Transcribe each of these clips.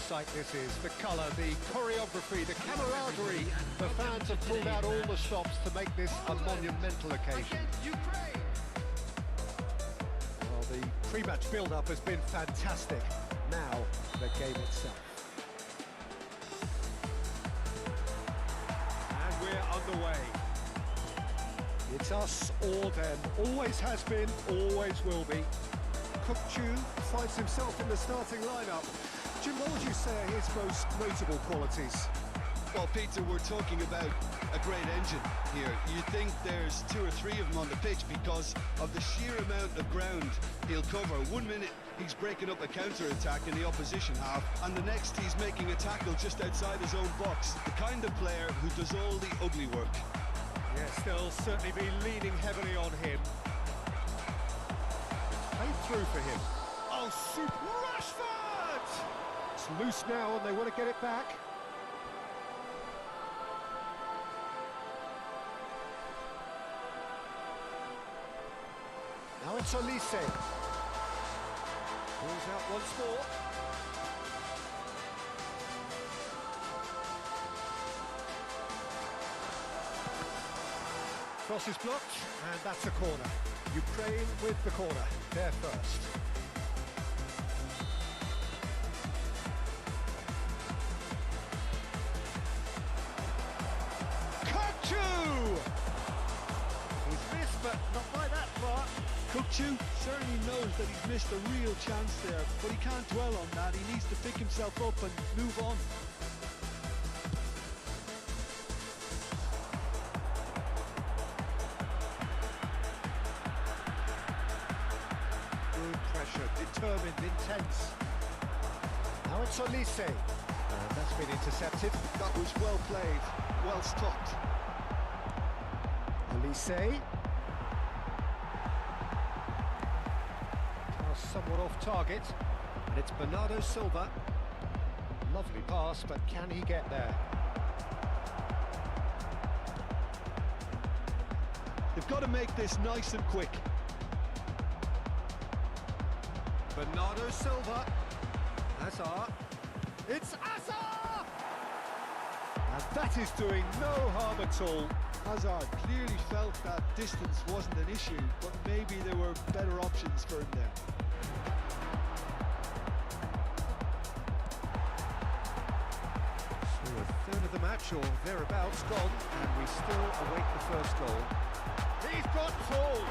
sight this is. The colour, the choreography, the camaraderie. The fans have pulled out all the stops to make this a monumental occasion. Well, the pre-match build-up has been fantastic. Now, the game itself. And we're underway. It's us or them. Always has been, always will be. Kachаю finds himself in the starting lineup. Jim, what would you say are his most notable qualities? Well, Peter, we're talking about a great engine here. You think there's 2 or 3 of them on the pitch because of the sheer amount of ground he'll cover. 1 minute he's breaking up a counter-attack in the opposition half, and the next he's making a tackle just outside his own box. The kind of player who does all the ugly work. Yes, they'll certainly be leaning heavily on him. Played through for him. Oh, super Rashford! It's loose now and they want to get it back. Now it's Olise. Pulls out once more. Cross is blocked, and that's a corner. Ukraine with the corner, they're first. Kachаю! He's missed, but not by that far. Kachаю certainly knows that he's missed a real chance there, but he can't dwell on that. He needs to pick himself up and move on. Determined, intense. Now it's Olise. And that's been intercepted. That was well played, well stopped. Olise. Pass somewhat off target. And it's Bernardo Silva. Lovely pass, but can he get there? They've got to make this nice and quick. Bernardo Silva, Hazard, it's Hazard! And that is doing no harm at all. Hazard clearly felt that distance wasn't an issue, but maybe there were better options for him there. So a third of the match or thereabouts gone, and we still await the first goal. He's got full!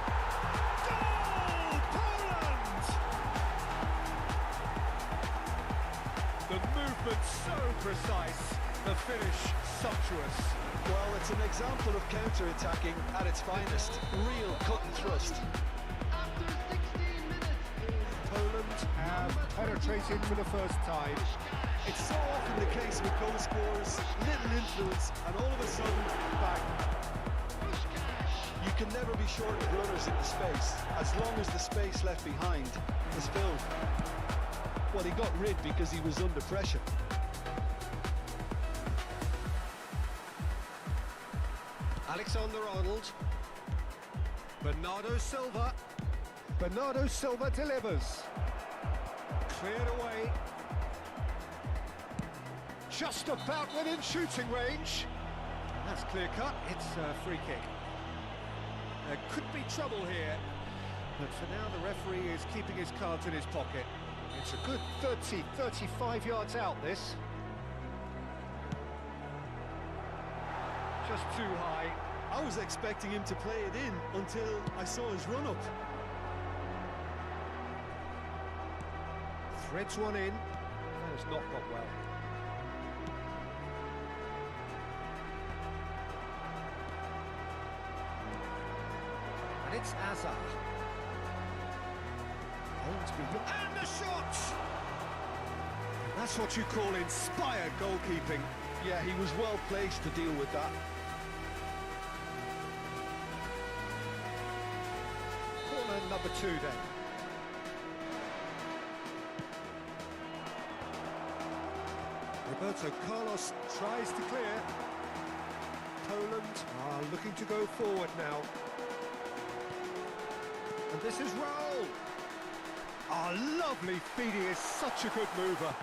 The movement so precise, the finish sumptuous. Well, it's an example of counter-attacking at its finest. Real cut and thrust. After 16 minutes. Poland have penetrated for the first time. It's so often the case with goal scorers, little influence, and all of a sudden, bang. You can never be short of runners into space, as long as the space left behind is filled. Well, he got rid because he was under pressure. Alexander-Arnold. Bernardo Silva. Bernardo Silva delivers. Cleared away. Just about within shooting range. That's clear cut. It's a free kick. There could be trouble here, but for now the referee is keeping his cards in his pocket. It's a good 30, 35 yards out, this. Just too high. I was expecting him to play it in until I saw his run-up. Threads one in. That has not gone well. And it's Hazard. And the shot! That's what you call inspired goalkeeping. Yeah, he was well placed to deal with that. Corner number 2 then. Roberto Carlos tries to clear. Poland are looking to go forward now. And this is Raul. Oh, lovely feed, he is such a good mover.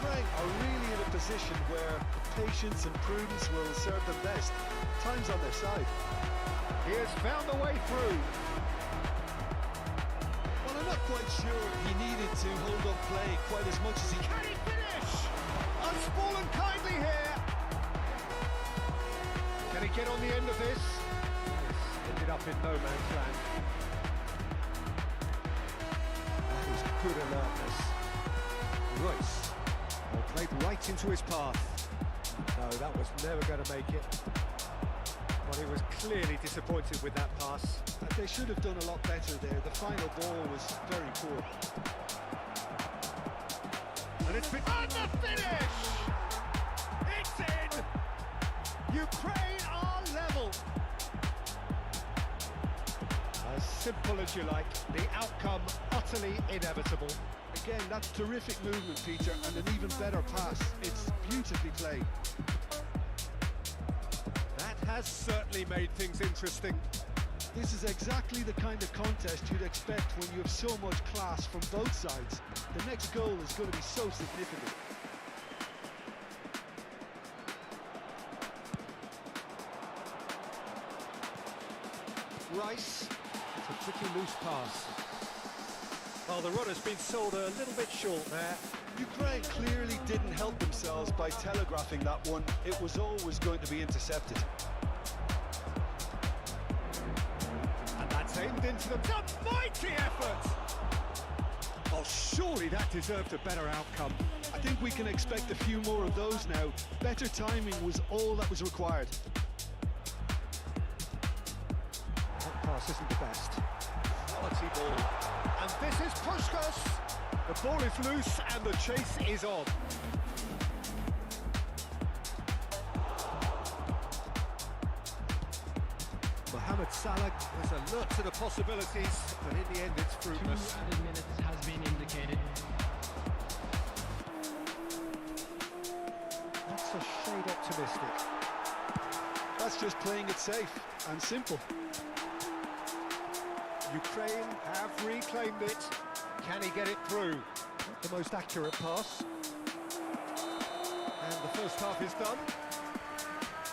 Ukraine are really in a position where patience and prudence will serve them best. Time's on their side. He has found a way through. Well, I'm not quite sure he needed to hold up play quite as much as he Can he finish? Unspooled kindly here. Can he get on the end of this? This ended up in no man's land. That was good alertness. Royce played right into his path. No, that was never going to make it. But he was clearly disappointed with that pass. They should have done a lot better there. The final ball was very poor. And it's been on the finish! It's in! Ukraine are level. As simple as you like, the outcome utterly inevitable. Again, that's terrific movement, Peter, and an even better pass. It's beautifully played. That has certainly made things interesting. This is exactly the kind of contest you'd expect when you have so much class from both sides. The next goal is going to be so significant. Rice, it's a pretty loose pass. Oh, the run has been sold a little bit short there. Ukraine clearly didn't help themselves by telegraphing that one. It was always going to be intercepted. And that's aimed into them. A mighty effort! Oh, surely that deserved a better outcome. I think we can expect a few more of those now. Better timing was all that was required. That pass isn't the best. Quality ball. And this is Pushkas. The ball is loose and the chase is on. Mohamed Salah was alert to the possibilities, but in the end it's 2 fruitless. added minutes has been indicated. That's a shade optimistic. That's just playing it safe and simple. Ukraine have reclaimed it. Can he get it through? Not the most accurate pass. And the first half is done.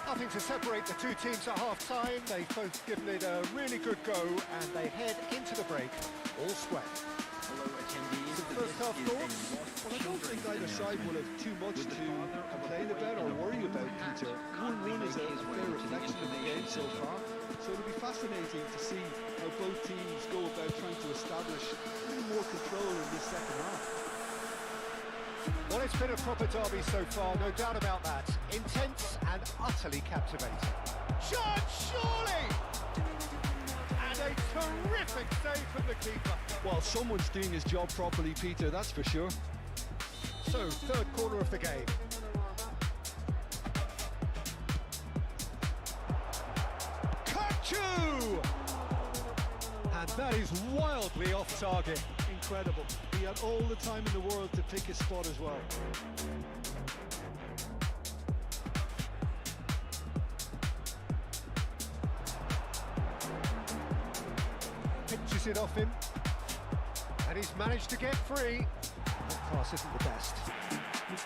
Nothing to separate the two teams at half-time. They've both given it a really good go, and they head into the break all sweat. Hello attendees. The first half thoughts? Well, I don't think either side will have too much to complain about or worry about, Peter. 1-1 is a fair reflection of the game so far, so it'll be fascinating to see how both teams go about trying to establish a little more control in this second half. Well, it's been a proper derby so far, no doubt about that. Intense and utterly captivating. Shot, surely! And a terrific save from the keeper. Well, someone's doing his job properly, Peter, that's for sure. So, third quarter of the game. Kachаю! And that is wildly off target. Incredible. He had all the time in the world to pick his spot as well. Pinches it off him. And he's managed to get free. That pass isn't the best.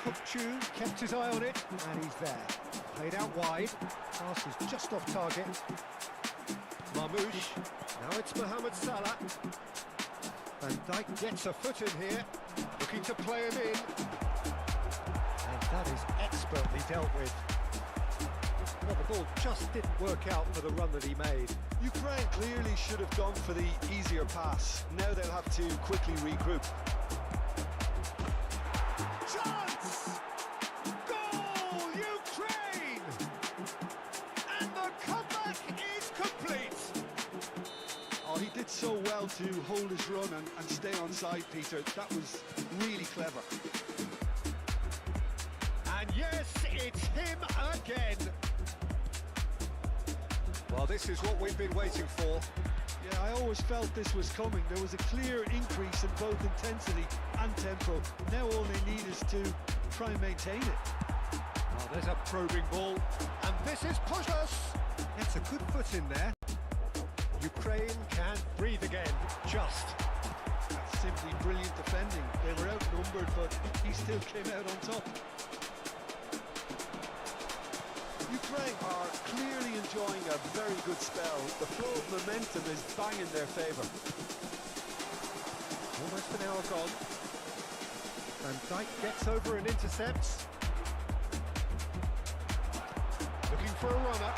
Kachаю kept his eye on it, and he's there. Played out wide. Pass is just off target. Marmoush. Now it's Mohamed Salah. Van Dijk gets a foot in here, looking to play him in. And that is expertly dealt with. Well, the ball just didn't work out for the run that he made. Ukraine clearly should have gone for the easier pass. Now they'll have to quickly regroup. Chance! Goal, Ukraine! And the comeback is complete. Oh, he did so well to hold his run and stay on side, Peter. That was really clever. And yes, it's him again. Well, this is what we've been waiting for. Yeah, I always felt this was coming. There was a clear increase in both intensity and tempo. Now all they need is to try and maintain it. Oh, there's a probing ball. And this is Pushkas. It's a good foot in there. Ukraine can breathe again, just. That's simply brilliant defending. They were outnumbered, but he still came out on top. Ukraine are clearly enjoying a very good spell. The flow of momentum is bang in their favour. Almost an hour gone. Van Dijk gets over and intercepts. Looking for a runner.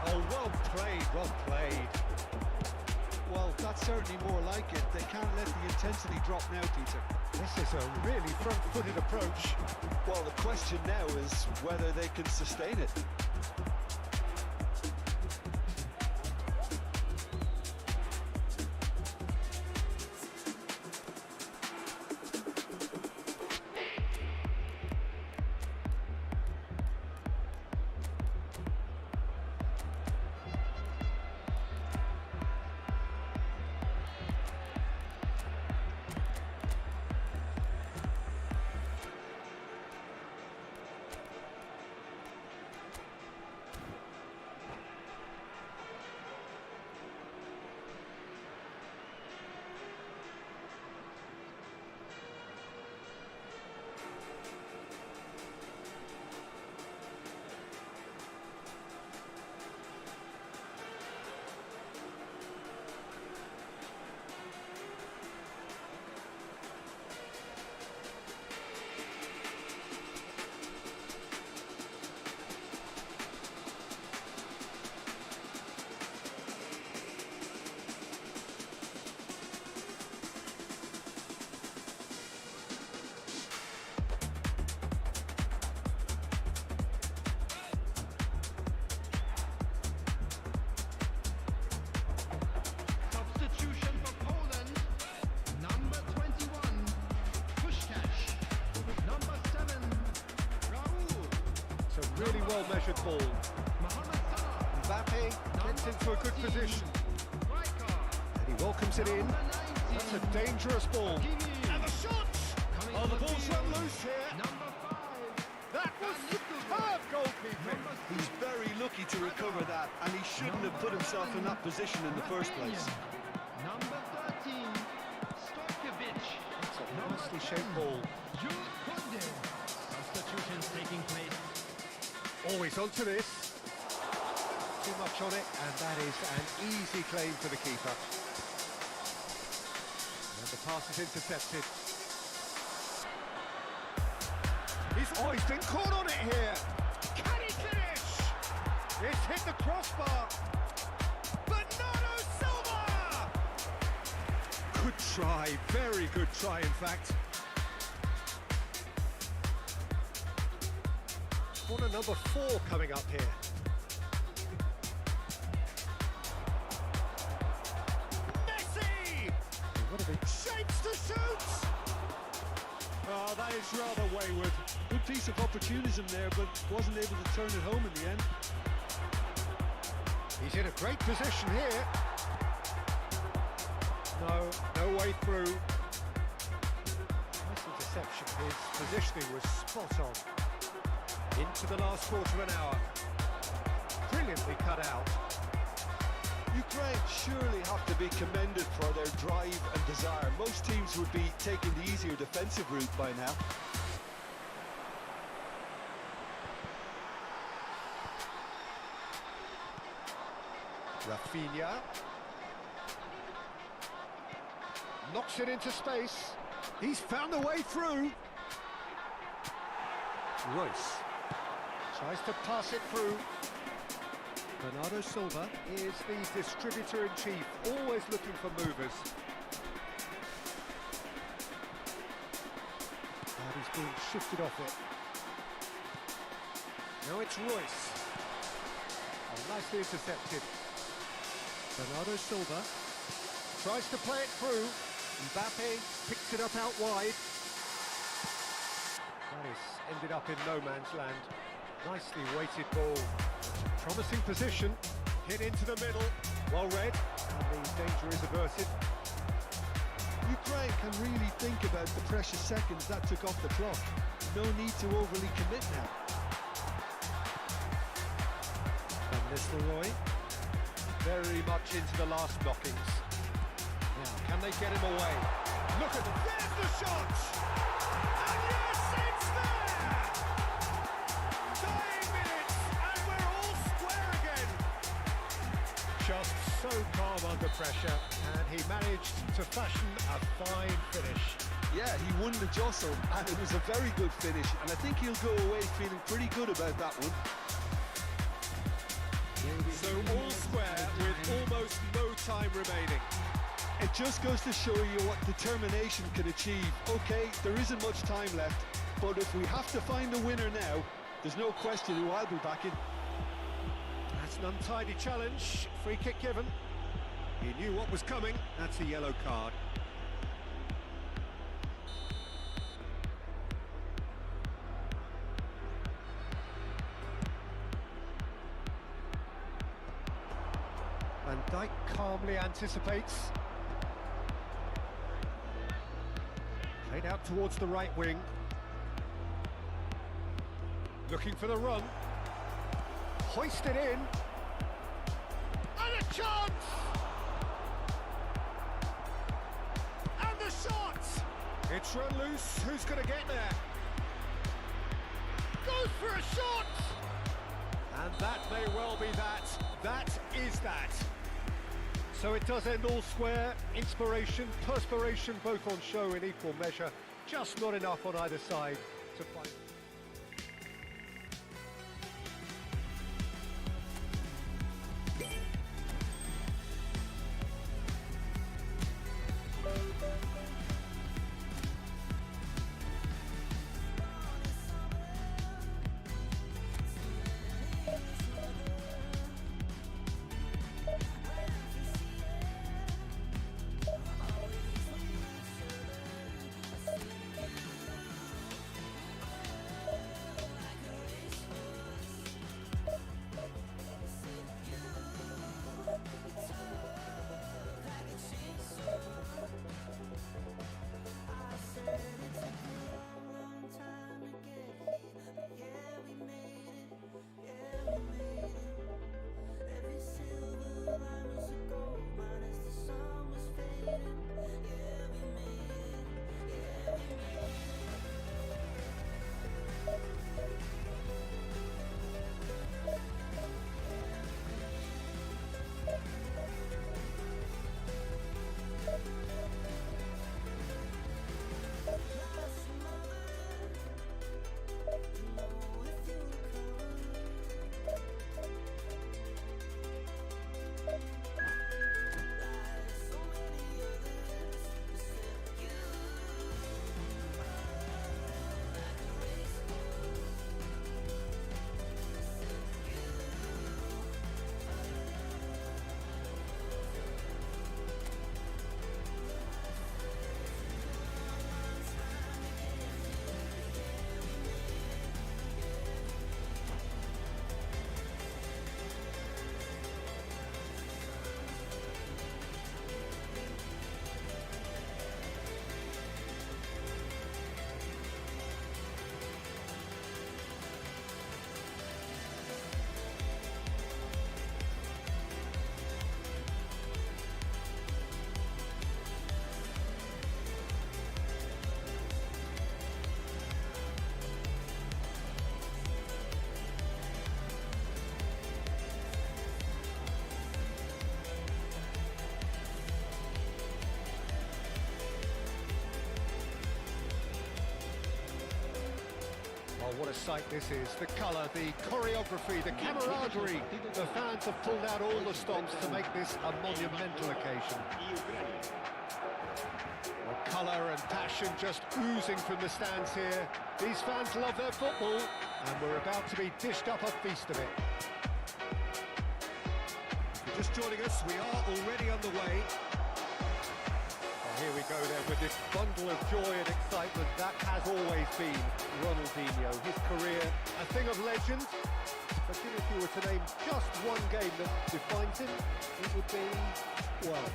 Oh, well played, well played. Well, that's certainly more like it. They can't let the intensity drop now, Peter. This is a really front-footed approach. Well, the question now is whether they can sustain it. Really well-measured ball. Mbappe gets into a good position. And he welcomes it in. That's a dangerous ball. And the shot! Oh, the ball's run loose here. That was superb goalkeeping. He's very lucky to recover that, and he shouldn't have put himself in that position in the first place. Number 13, Stojkovic. It's a nicely shaped ball. Substitutions taking place. Always onto this. Too much on it, and that is an easy claim for the keeper. And the pass is intercepted. He's been caught on it here. Can he finish? It's hit the crossbar. Bernardo Silva! Good try, very good try, in fact. Corner number 4 coming up here. Messi! What a big shapes to shoot! Oh, that is rather wayward. Good piece of opportunism there, but wasn't able to turn it home in the end. He's in a great position here. No way through. Nice interception. His positioning was spot on. Into the last quarter of an hour. Brilliantly cut out. Ukraine surely have to be commended for their drive and desire. Most teams would be taking the easier defensive route by now. Rafinha. Knocks it into space. He's found a way through. Royce tries to pass it through. Bernardo Silva is the distributor-in-chief, always looking for movers. And he's being shifted off it. Now it's Royce. Oh, nicely intercepted. Bernardo Silva tries to play it through. Mbappe picks it up out wide. That is ended up in no man's land. Nicely weighted ball. Promising position. Hit into the middle. Well read. And the danger is averted. Ukraine can really think about the precious seconds that took off the clock. No need to overly commit now. And Nistelrooy. Very much into the last knockings. Now, can they get him away? Look at them. There's the shot! And yes, it's there! Dying minutes, and we're all square again. Just so calm under pressure, and he managed to fashion a fine finish. Yeah, he won the jostle, and it was a very good finish, and I think he'll go away feeling pretty good about that one. So all square with almost no time remaining. It just goes to show you what determination can achieve. Okay, there isn't much time left, but if we have to find the winner now, there's no question who I'll be backing. That's an untidy challenge. Free kick given. He knew what was coming. That's a yellow card. Van Dijk calmly anticipates. Played out towards the right wing. Looking for the run. Hoisted in. And a chance! And the shot! It's run loose. Who's going to get there? Goes for a shot! And that may well be that. That is that. So it does end all square. Inspiration, perspiration, both on show in equal measure. Just not enough on either side to find. Oh, what a sight this is. The colour, the choreography, the camaraderie. The fans have pulled out all the stops to make this a monumental occasion. Well, colour and passion just oozing from the stands here. These fans love their football, and we're about to be dished up a feast of it. If you're just joining us, we are already underway. Here we go then with this bundle of joy and excitement that has always been Ronaldinho. His career, a thing of legend. But if you were to name just one game that defines him, it would be, well,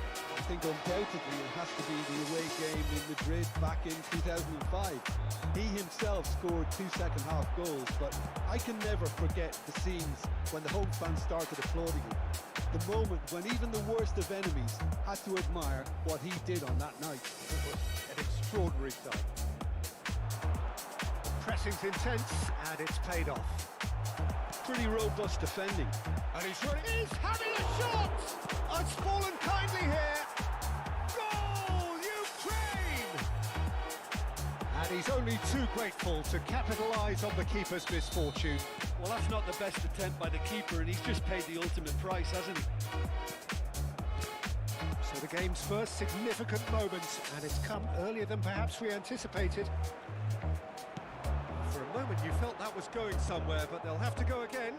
think undoubtedly it has to be the away game in Madrid back in 2005. He himself scored 2 second-half goals, but I can never forget the scenes when the home fans started applauding him. The moment when even the worst of enemies had to admire what he did on that night. An extraordinary sight. Pressing's intense, and it's paid off. Pretty robust defending. And he's having a shot! Oh, it's fallen kindly here. Goal, Ukraine! And he's only too grateful to capitalise on the keeper's misfortune. Well, that's not the best attempt by the keeper, and he's just paid the ultimate price, hasn't he? So the game's first significant moment, and it's come earlier than perhaps we anticipated. For a moment you felt that was going somewhere, but they'll have to go again.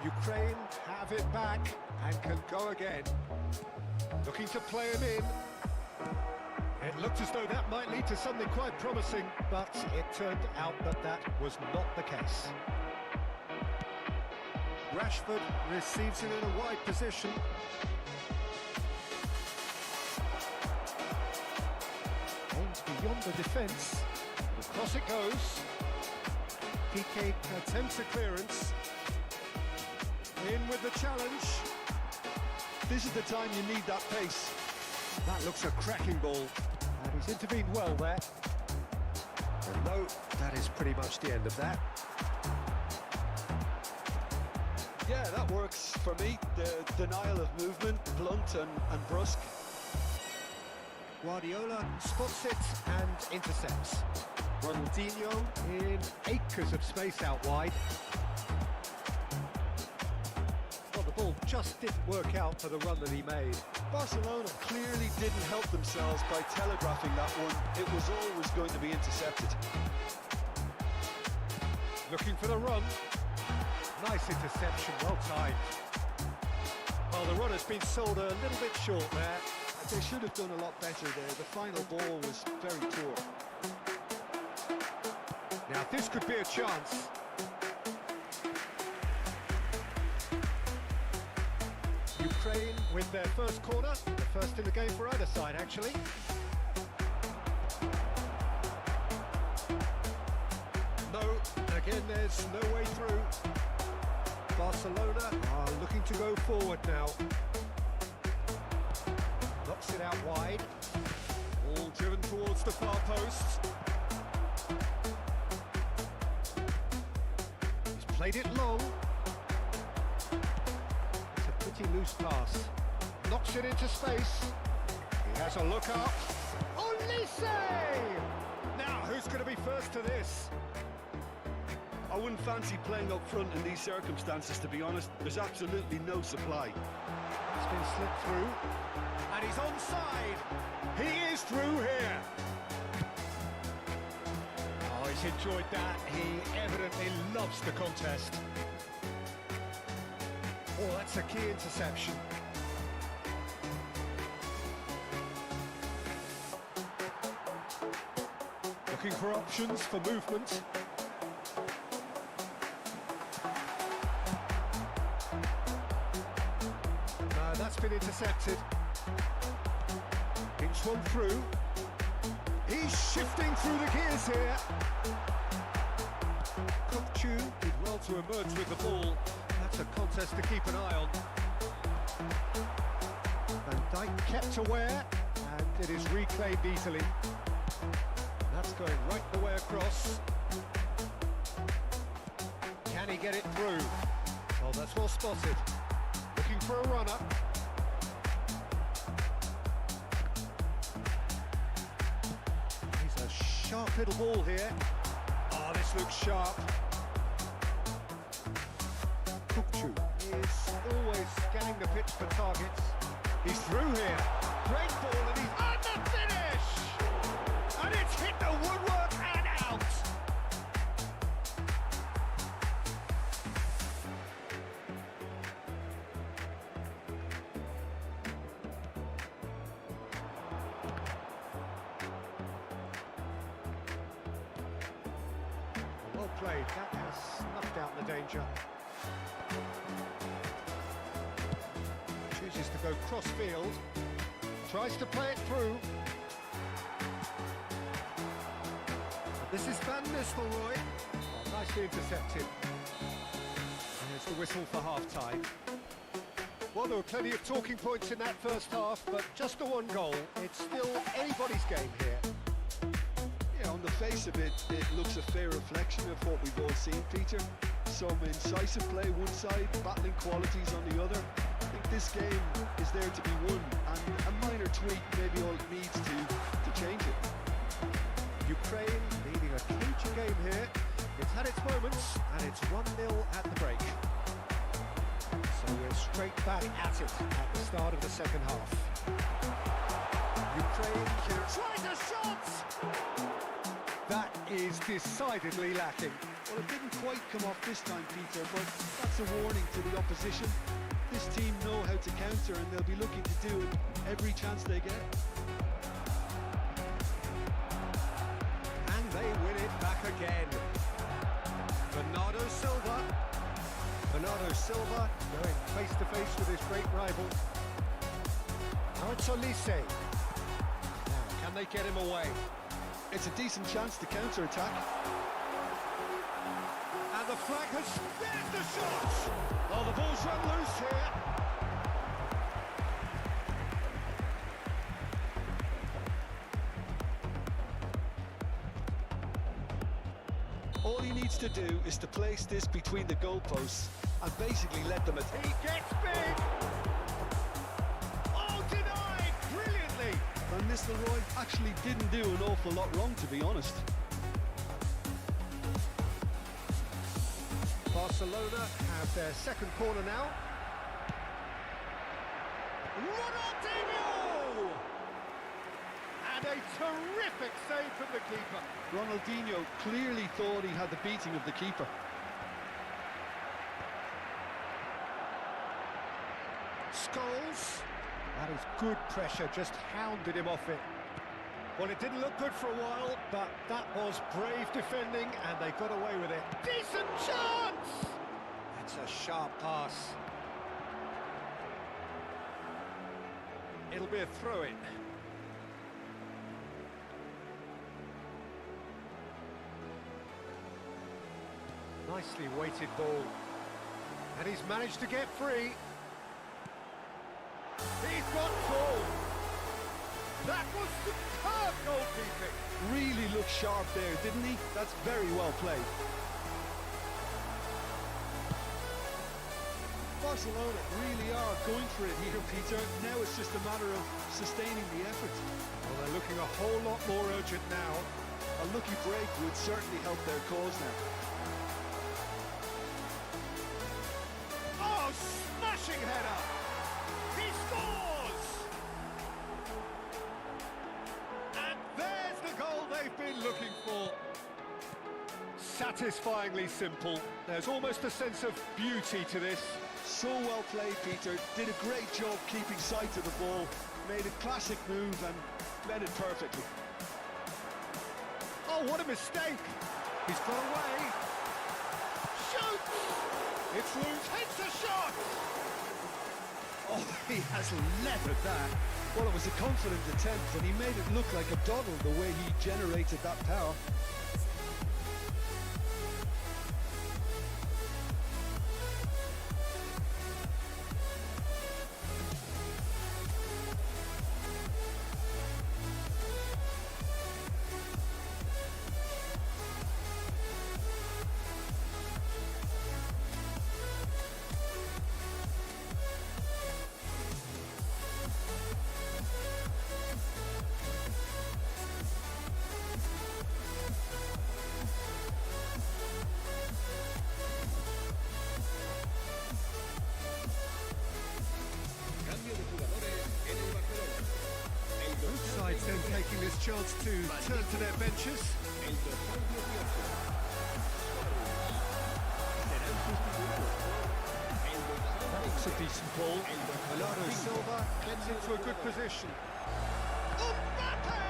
Ukraine have it back and can go again. Looking to play him in. It looked as though that might lead to something quite promising, but it turned out that that was not the case. Rashford receives it in a wide position. Aims beyond the defence. Across it goes. PK attempts a clearance. In with the challenge. This is the time you need that pace. That looks a cracking ball. And he's intervened well there. And no, that is pretty much the end of that. Yeah, that works for me. The denial of movement, blunt and brusque. Guardiola spots it and intercepts. Ronaldinho in acres of space out wide. Well, the ball just didn't work out for the run that he made. Barcelona clearly didn't help themselves by telegraphing that one. It was always going to be intercepted. Looking for the run. Nice interception, well timed. Well, the run has been sold a little bit short there. They should have done a lot better there. The final ball was very poor. Now, this could be a chance. Ukraine with their first corner, the first in the game for either side, actually. No, again, there's no way through. Barcelona are looking to go forward now. Knocks it out wide. All driven towards the far post. He's played it long. It's a pretty loose pass. Knocks it into space. He has a look up. Olise! Now, who's going to be first to this? I wouldn't fancy playing up front in these circumstances, to be honest. There's absolutely no supply. It's been slipped through. And he's onside. He is through here. Oh, he's enjoyed that. He evidently loves the contest. Oh, that's a key interception. Looking for options for movement. That's been intercepted. Inch one through. He's shifting through the gears here. Kachаю did well to emerge with the ball. That's a contest to keep an eye on. Van Dijk kept aware, and it is reclaimed easily. That's going right the way across. Can he get it through? Oh, that's well spotted. Looking for a runner. He's a sharp little ball here. Oh, this looks sharp. Kachаю is always scanning the pitch for targets. He's through here. Great ball, and he's on the finish! And it's hit the woodwork and out! Well played. That has snuffed out the danger. manages to go cross-field, tries to play it through. This is Van Nistelrooy. Well, nicely intercepted. Here's the whistle for half-time. Well, there were plenty of talking points in that first half, but just the one goal. It's still anybody's game here. Yeah, on the face of it, it looks a fair reflection of what we've all seen, Peter. Some incisive play one side, battling qualities on the other. I think this game is there to be won, and a minor tweak maybe all it needs to change it. Ukraine leading a clincher game here. It's had its moments, and it's 1-0 at the break. So we're straight back at it at the start of the second half. Ukraine tries a shot! That is decidedly lacking. Well, it didn't quite come off this time, Peter, but that's a warning to the opposition. This team know how to counter, and they'll be looking to do it every chance they get. And they win it back again. Bernardo Silva. Bernardo Silva going face-to-face with his great rival. Now it's Olise. Now, can they get him away? It's a decent chance to counter-attack. And the flag has spared the shot! Oh, the ball's run loose here. All he needs to do is to place this between the goalposts and basically let them attack. He gets big! Oh, denied! Brilliantly! Van Nistelrooy actually didn't do an awful lot wrong, to be honest. Barcelona have their second corner now. Ronaldinho! And a terrific save from the keeper. Ronaldinho clearly thought he had the beating of the keeper. Scholes. That is good pressure, just hounded him off it. Well, it didn't look good for a while, but that was brave defending, and they got away with it. Decent chance! That's a sharp pass. It'll be a throw-in. Nicely weighted ball. And he's managed to get free. He's got goal. That was superb goalkeeping. Really looked sharp there, didn't he? That's very well played. Barcelona really are going for it here, Peter. Now it's just a matter of sustaining the effort. Well, they're looking a whole lot more urgent now. A lucky break would certainly help their cause now. Oh, smashing header! He scores! And there's the goal they've been looking for. Satisfyingly simple. There's almost a sense of beauty to this. So well played, Peter. Did a great job keeping sight of the ball. Made a classic move and led it perfectly. Oh, what a mistake! He's got away. Shoots! It's loose, hits the shot! Oh, he has levered that. Well, it was a confident attempt, and he made it look like a doddle the way he generated that power. Sides then taking this chance to turn to their benches. That's a decent ball. Bernardo Silva gets into a good position. Mbappe!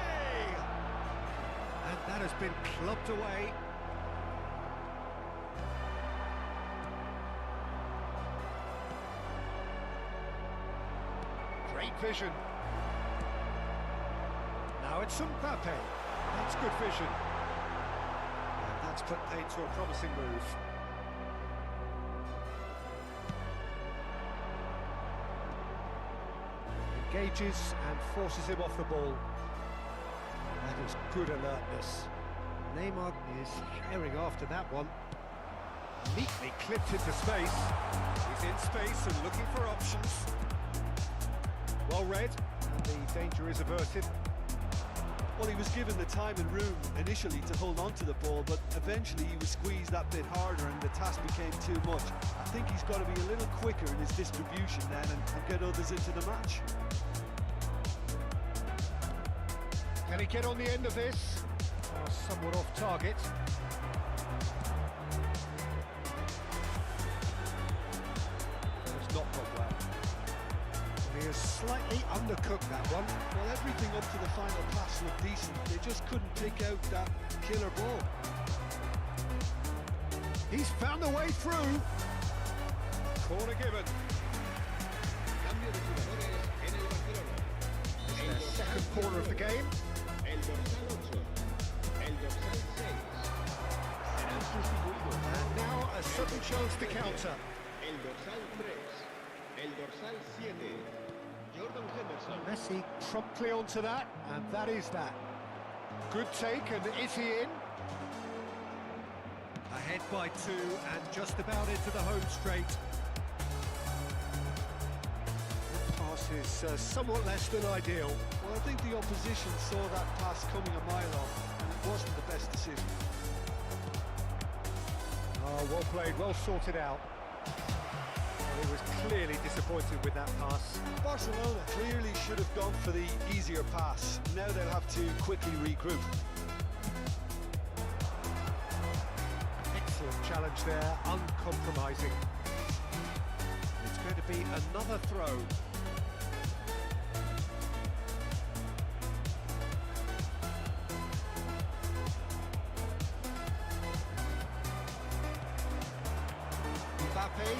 And that has been clubbed away. Great vision. Now it's Mbappe. That's good vision. And that's put paid to a promising move. Engages and forces him off the ball. That is good alertness. Neymar is herring after that one. Neatly clipped into space. He's in space and looking for options. Well read, and the danger is averted. Well, he was given the time and room initially to hold on to the ball, but eventually he was squeezed that bit harder and the task became too much. I think he's got to be a little quicker in his distribution then and get others into the match. Can he get on the end of this? Somewhat off target. It's not gone well. He has slightly undercooked that one. Well, everything up to the final pass looked decent. They just couldn't pick out that killer ball. He's found a way through. Corner given. It's their second corner of the game. And now a sudden chance to counter. Messi promptly onto that, and that is that. Good take, and is he in? Ahead by 2 and just about into the home straight. The pass is somewhat less than ideal. Well, I think the opposition saw that pass coming a mile off, and it wasn't the best decision. Oh, well played, well sorted out. Well, he was clearly disappointed with that pass. Barcelona clearly should have gone for the easier pass. Now they'll have to quickly regroup. Excellent challenge there, uncompromising. It's going to be another throw. Mbappe.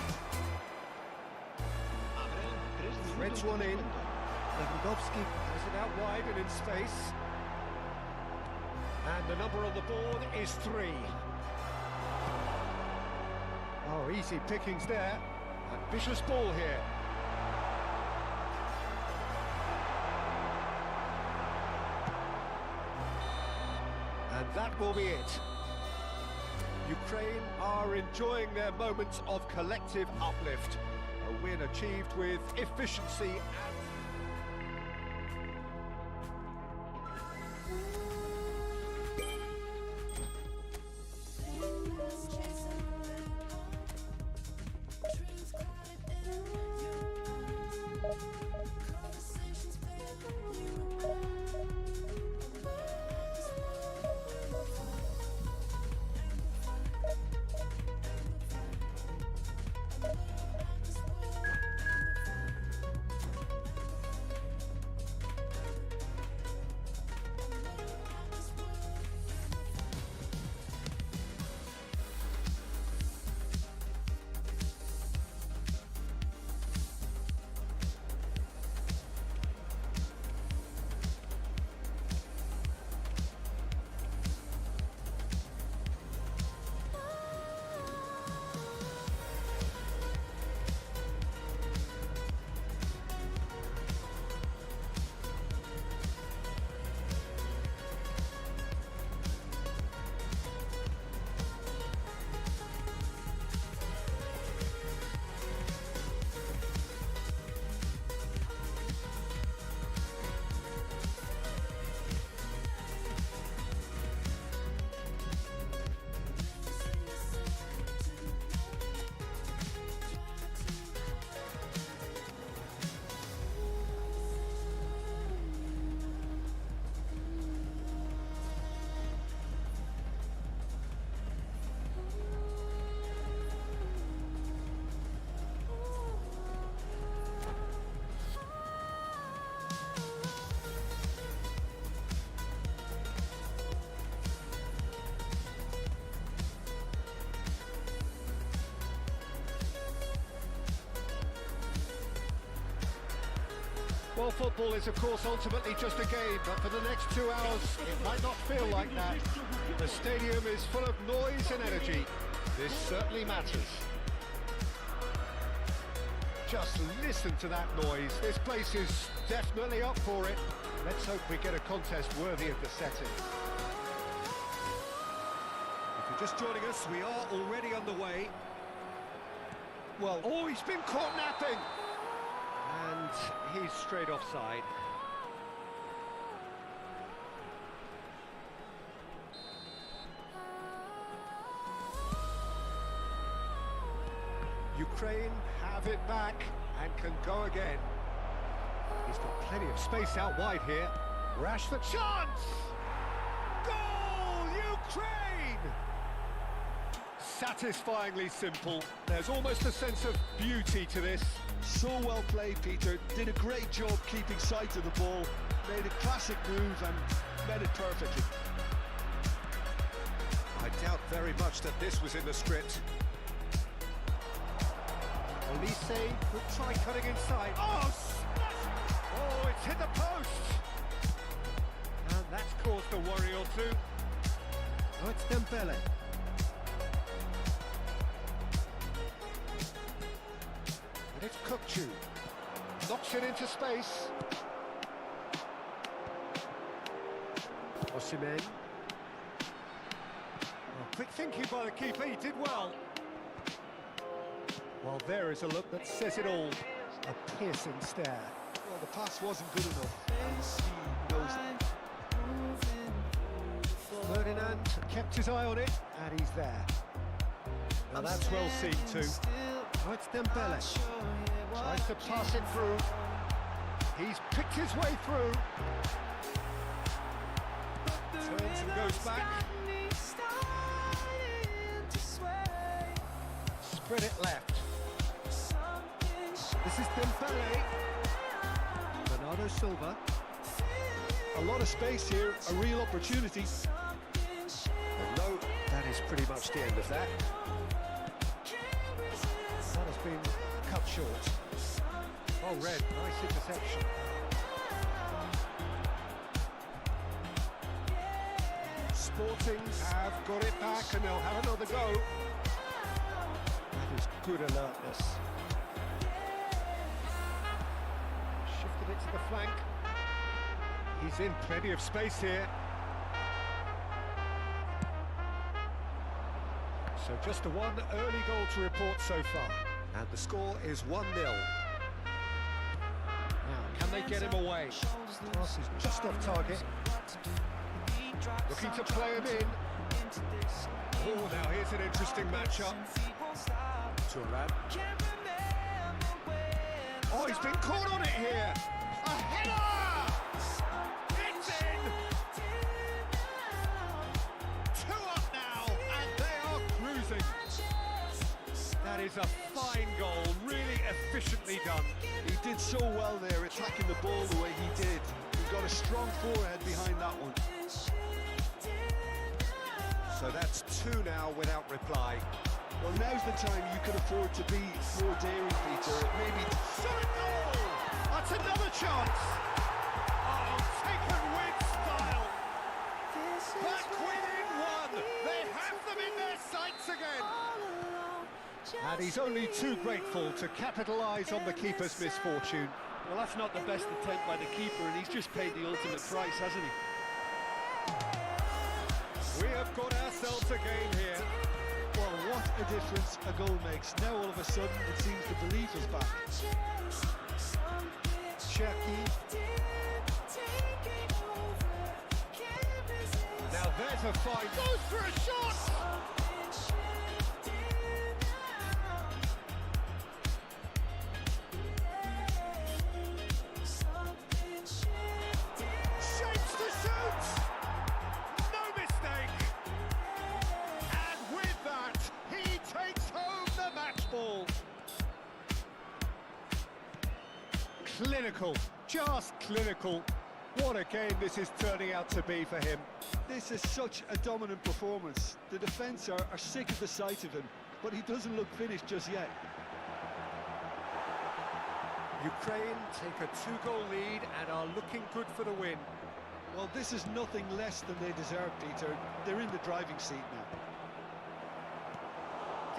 Threads one in. Lewandowski has it out wide and in space. And the number on the board is 3. Oh, easy pickings there. Ambitious ball here. And that will be it. Ukraine are enjoying their moments of collective uplift. A win achieved with efficiency and... Well, football is, of course, ultimately just a game, but for the next 2 hours, it might not feel like that. The stadium is full of noise and energy. This certainly matters. Just listen to that noise. This place is definitely up for it. Let's hope we get a contest worthy of the setting. If you're just joining us, we are already underway. Well, oh, he's been caught napping! And he's straight offside. Ukraine have it back and can go again. He's got plenty of space out wide here. Rashford, chance! Goal, Ukraine! Satisfyingly simple. There's almost a sense of beauty to this. So well played, Peter. Did a great job keeping sight of the ball. Made a classic move and met it perfectly. I doubt very much that this was in the script. Olise will try cutting inside. Oh, smash! Oh, it's hit the post! And that's caused a worry or two. Oh, it's Dembele. And it's Kukcu. Knocks it into space. Osimhen. Oh, quick thinking by the keeper, he did well. Well, there is a look that says it all. A piercing stare. Well, the pass wasn't good enough. He knows it. Ferdinand kept his eye on it, and he's there. Now that's well seen too. Oh, it's Dembele. Tries to pass it through. He's picked his way through. Turns and goes back. Spread it left. This is Teamplay. Bernardo Silva. A lot of space here, a real opportunity. Well, no, that is pretty much the end of that. That has been cut short. Oh, red, nice interception. Sporting have got it back and they'll have another go. That is good alertness. Shifted it to the flank. He's in plenty of space here. So just the one early goal to report so far. And the score is 1-0. Now, can they get him away? Pass is just off target. Looking to play him in. Oh, now here's an interesting matchup. Turan. Oh, he's been caught on it here. A header! It's in! 2 up now, and they are cruising. That is a fine goal, really efficiently done. He did so well there, attacking the ball the way he did. He got a strong forehead behind that one. So that's 2 now without reply. Well, now's the time you can afford to be more daring, Peter. Maybe Shot goal! That's another chance! Oh, taken with style! Back within 1! They have them in their sights again! And he's only too grateful to capitalise on the keeper's misfortune. Well, that's not the best attempt by the keeper, and he's just paid the ultimate price, hasn't he? We have got ourselves a game here. well, what a difference a goal makes. Now all of a sudden it seems the belief is back. Cherky. Now there's a fight. Goes for a shot! Shapes to shoot! No mistake! And with that, he takes home the match ball. Clinical, just clinical. What a game this is turning out to be for him. This is such a dominant performance. The defence are sick of the sight of him, but he doesn't look finished just yet. Ukraine take a 2-goal lead and are looking good for the win. Well, this is nothing less than they deserve, Peter. They're in the driving seat now.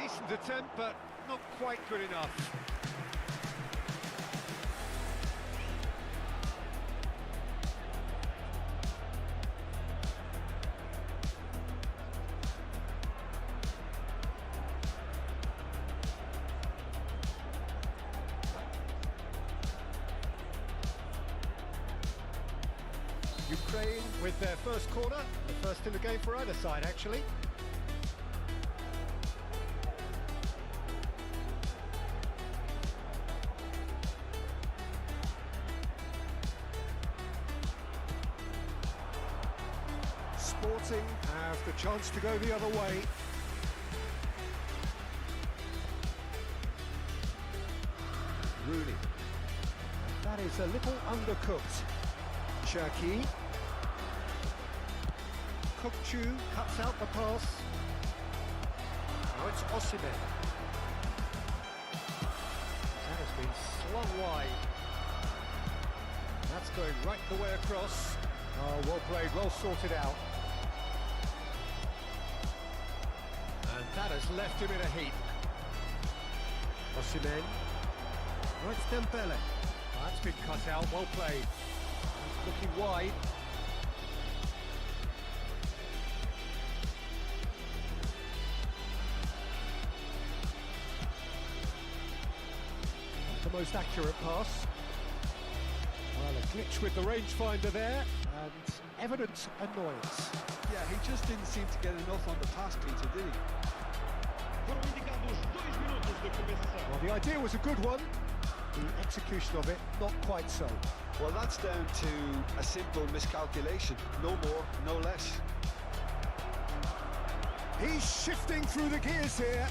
Decent attempt, but not quite good enough. Ukraine with their first corner, the first in the game for either side, actually. Sporting have the chance to go the other way. Rooney. That is a little undercooked. Cherki. Kukchu cuts out the pass. Now it's Osimhen. That has been slung wide. That's going right the way across. Oh, well played, well sorted out. And that has left him in a heap. Osimhen. Now it's Dembele. That's been cut out, well played. Looking wide. Not the most accurate pass. Well, a glitch with the rangefinder there, and evident annoyance. Yeah, he just didn't seem to get enough on the pass, Peter, did he? Well, the idea was a good one. The execution of it, not quite so. Well, that's down to a simple miscalculation. No more, no less. He's shifting through the gears here.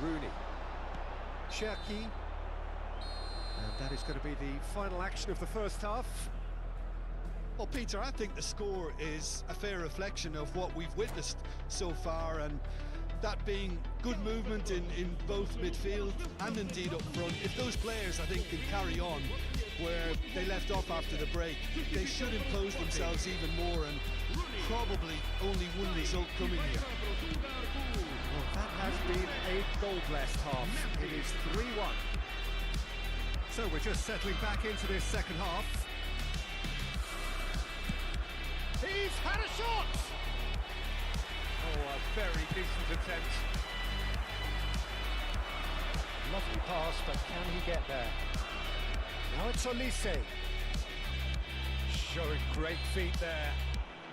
Rooney. Cherki. And that is going to be the final action of the first half. Well, Peter, I think the score is a fair reflection of what we've witnessed so far, and that being good movement in both midfield and indeed up front. If those players, I think, can carry on where they left off after the break, they should impose themselves even more, and probably only one result coming here. Well, that has been a goal-blessed half. It is 3-1. So we're just settling back into this second half. He's had a shot! Oh, a very decent attempt. Lovely pass, but can he get there? Now it's Olise. Showing great feet there.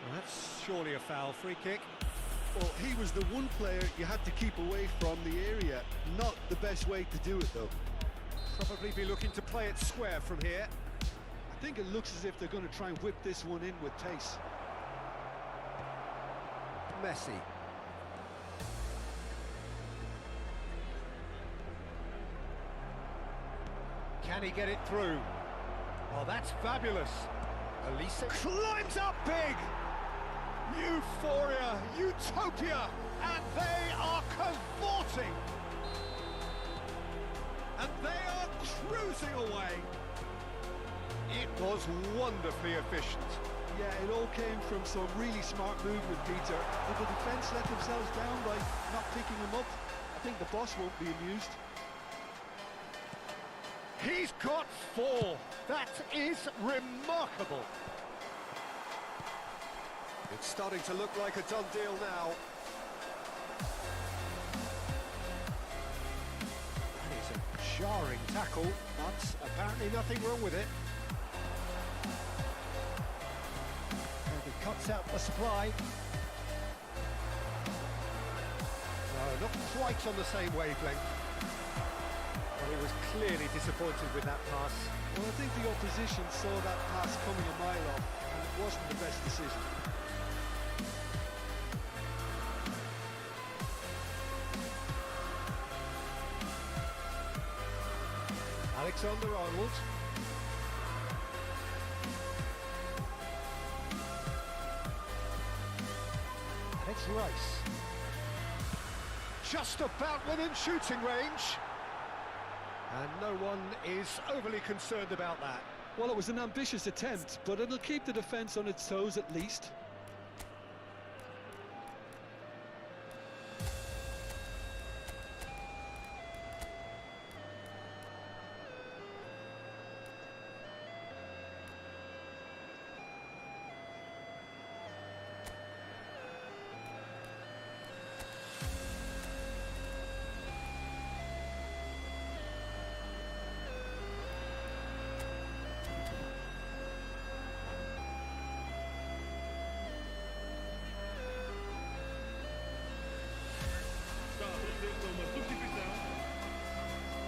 Well, that's surely a foul. Free kick. Well, he was the one player you had to keep away from the area. Not the best way to do it, though. Probably be looking to play it square from here. I think it looks as if they're going to try and whip this one in with pace. Messi. Can he get it through? Oh, that's fabulous. Olise climbs up big. Euphoria, utopia, and they are cavorting. And they are cruising away. It was wonderfully efficient. Yeah, it all came from some really smart movement, Peter. Did the defence let themselves down by not picking him up? I think the boss won't be amused. He's got 4. That is remarkable. It's starting to look like a done deal now. That is a jarring tackle, but apparently nothing wrong with it. And he cuts out the supply. No, not quite on the same wavelength. Well, he was clearly disappointed with that pass. Well, I think the opposition saw that pass coming a mile off, and it wasn't the best decision. Alexander-Arnold. And it's Rice. Just about within shooting range. And no one is overly concerned about that. Well, it was an ambitious attempt, but it'll keep the defence on its toes at least.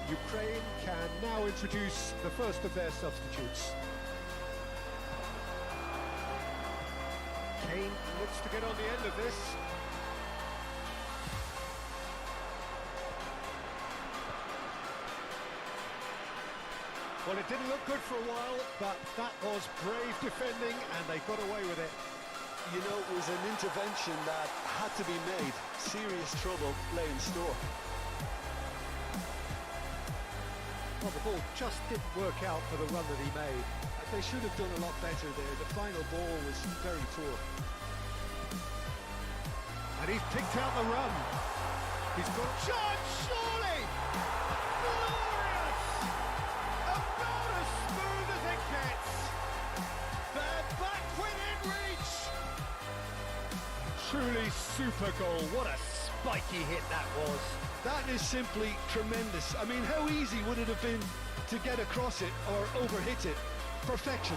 Ukraine can now introduce the first of their substitutes. Kane looks to get on the end of this. Well, it didn't look good for a while, but that was brave defending, and they got away with it. You know, it was an intervention that had to be made. Serious trouble lay in store. Well, the ball just didn't work out for the run that he made. They should have done a lot better there. The final ball was very poor. And he's picked out the run. He's got a chance, surely! Glorious! About as smooth as it gets. They're back within reach. Truly super goal. What a spiky hit that was. That is simply tremendous. I mean, how easy would it have been to get across it or overhit it? Perfection.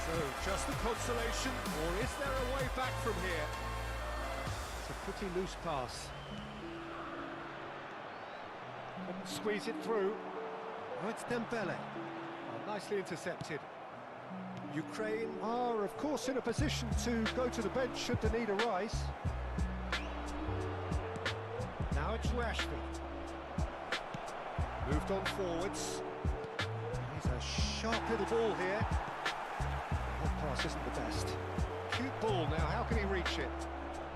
So, just the consolation, or is there a way back from here? It's a pretty loose pass. Couldn't squeeze it through. Oh, it's Dembele. Oh, nicely intercepted. Ukraine are, of course, in a position to go to the bench should the need arise. Now it's Rashford. Moved on forwards. He's a sharp little ball here. That pass isn't the best. Cute ball now, how can he reach it?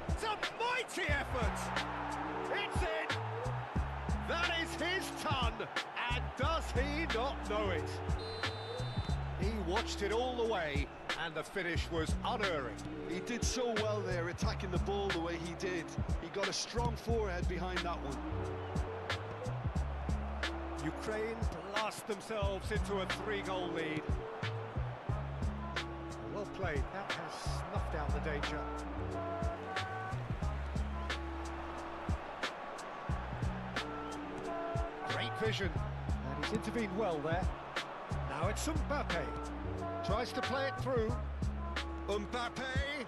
It's a mighty effort! It's in! That is his ton! And does he not know it? He watched it all the way, and the finish was unerring. He did so well there, attacking the ball the way he did. He got a strong forehead behind that one. Ukraine blast themselves into a 3-goal lead. Well played, that has snuffed out the danger. Great vision, and he's intervened well there. Now it's Mbappe. Tries to play it through. Mbappe!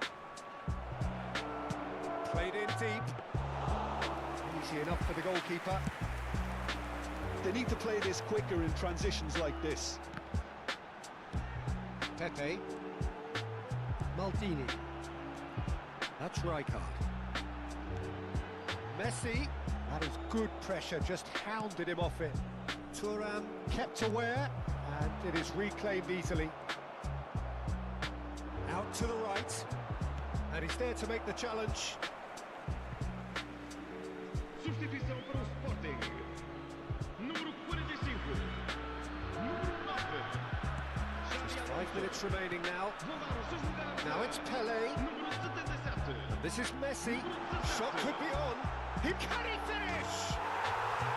Played in deep. Easy enough for the goalkeeper. They need to play this quicker in transitions like this. Pepe. Maldini. That's Rijkaard. Messi. That is good pressure, just hounded him off it. Thuram kept aware, and it is reclaimed easily. Out to the right, and he's there to make the challenge. Substituição para o Sporting. Número 45. Número 9. Just 5 minutes remaining now. Now it's Pele. Número 77. This is Messi. Shot could be on. Can he finish?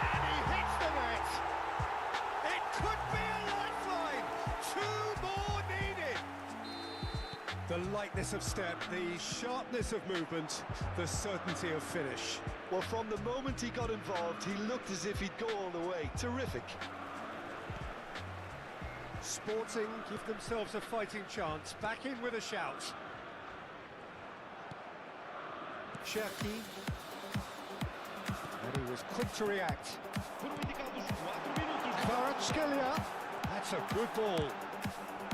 And he hits the net. It could be a lifeline. 2 more needed. The lightness of step, the sharpness of movement, the certainty of finish. Well, from the moment he got involved, he looked as if he'd go all the way. Terrific. Sporting give themselves a fighting chance. Back in with a shout. Cherki. And he was quick to react. Foram indicados 4 minutos. Kvaratskhelia. That's a good ball.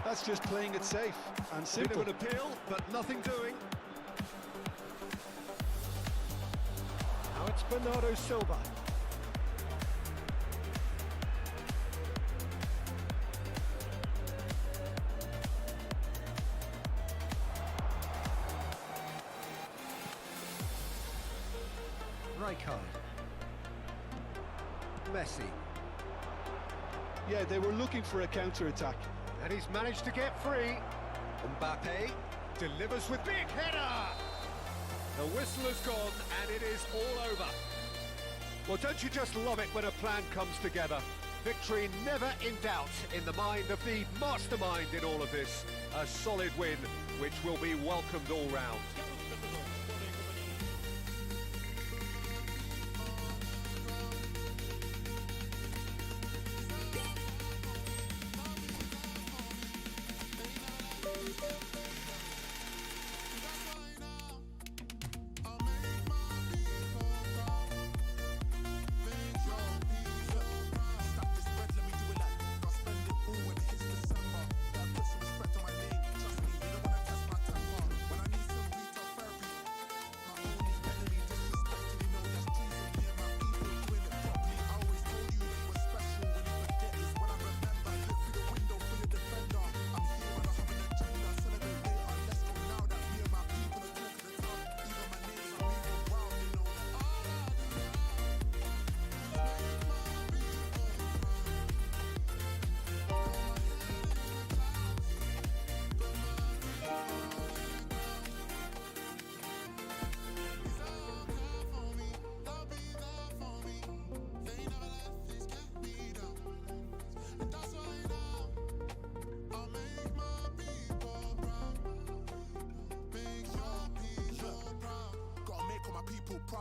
That's just playing it safe and Bit simple. of an appeal, but nothing doing. Now it's Bernardo Silva. Rijkaard. Messi. Yeah, they were looking for a counter-attack. And he's managed to get free. Mbappe delivers with big header. The whistle has gone and it is all over. Well, don't you just love it when a plan comes together? Victory never in doubt in the mind of the mastermind in all of this. A solid win, which will be welcomed all round.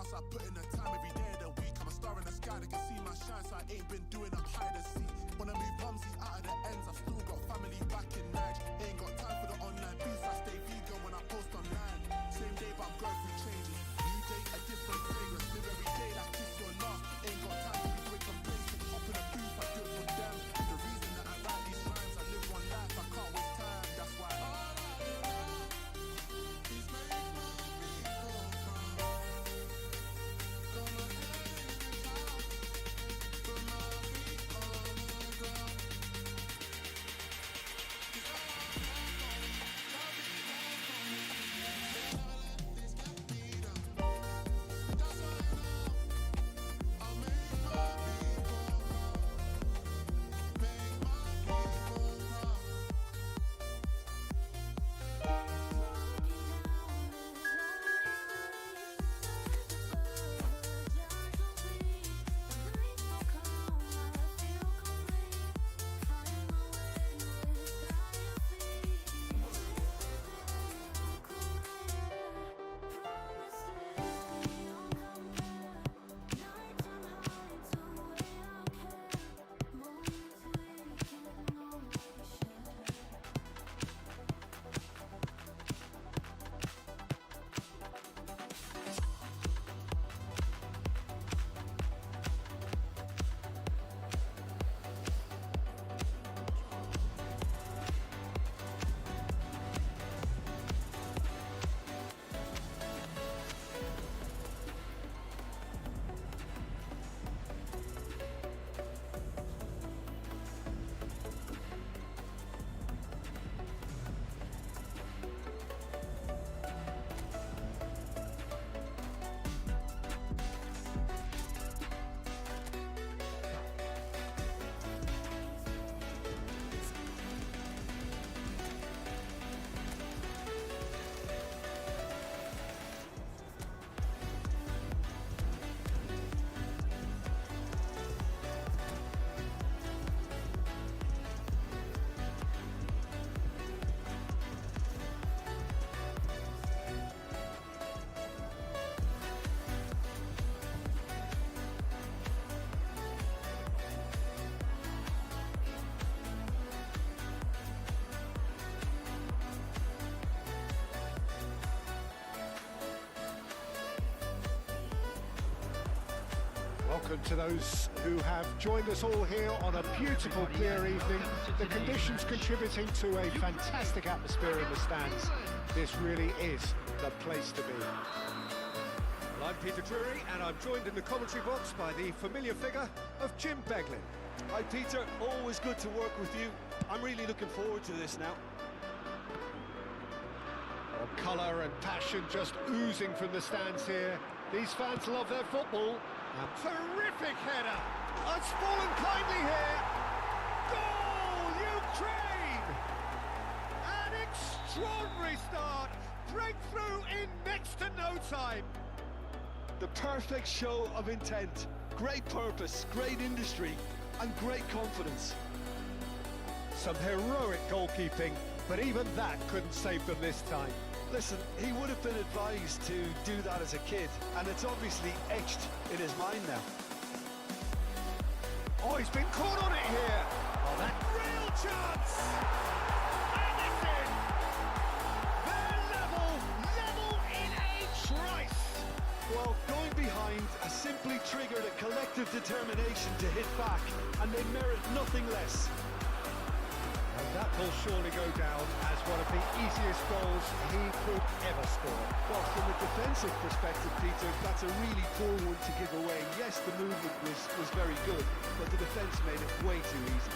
I put in the time every day of the week. I'm a star in the sky, they can see my shine, so I ain't been doing up hide and seek. Wanna move mumsy out of the ends, I've still got family back in Nige. Ain't got time for the online beats, I stay vegan when I post online. Same day, but I'm going through changes. New day, a different fragrance. Live every day like kiss or laugh. Ain't got time to be doing complaints. Hop in a booth, I do it for them. The reason that I write these rhymes, I live one life, I can't waste time. That's why all I do now is make my people proud. Gonna put my feet on the ground. 'Cause I love you, for me. Never let this get me down. That's why now I'll make my people proud. Make my people proud. Welcome to those who have joined us all here on a beautiful, clear evening. The conditions contributing to a fantastic atmosphere in the stands. This really is the place to be. Well, I'm Peter Drury, and I'm joined in the commentary box by the familiar figure of Jim Beglin. Hi, Peter. Always good to work with you. I'm really looking forward to this now. Well, colour and passion just oozing from the stands here. These fans love their football. A terrific header! It's fallen kindly here. Goal, Ukraine! An extraordinary start. Breakthrough in next to no time. The perfect show of intent. Great purpose, great industry, and great confidence. Some heroic goalkeeping, but even that couldn't save them this time. Listen, he would have been advised to do that as a kid, and it's obviously etched in his mind now. Oh, he's been caught on it here. Oh, that real chance. And it's in. They're level in a trice. Well, going behind has simply triggered a collective determination to hit back, and they merit nothing less. And that will surely go down as one of the easiest goals he could ever score. Well, from a defensive perspective, Peter, that's a really poor one to give away. Yes, the movement was very good, but the defence made it way too easy.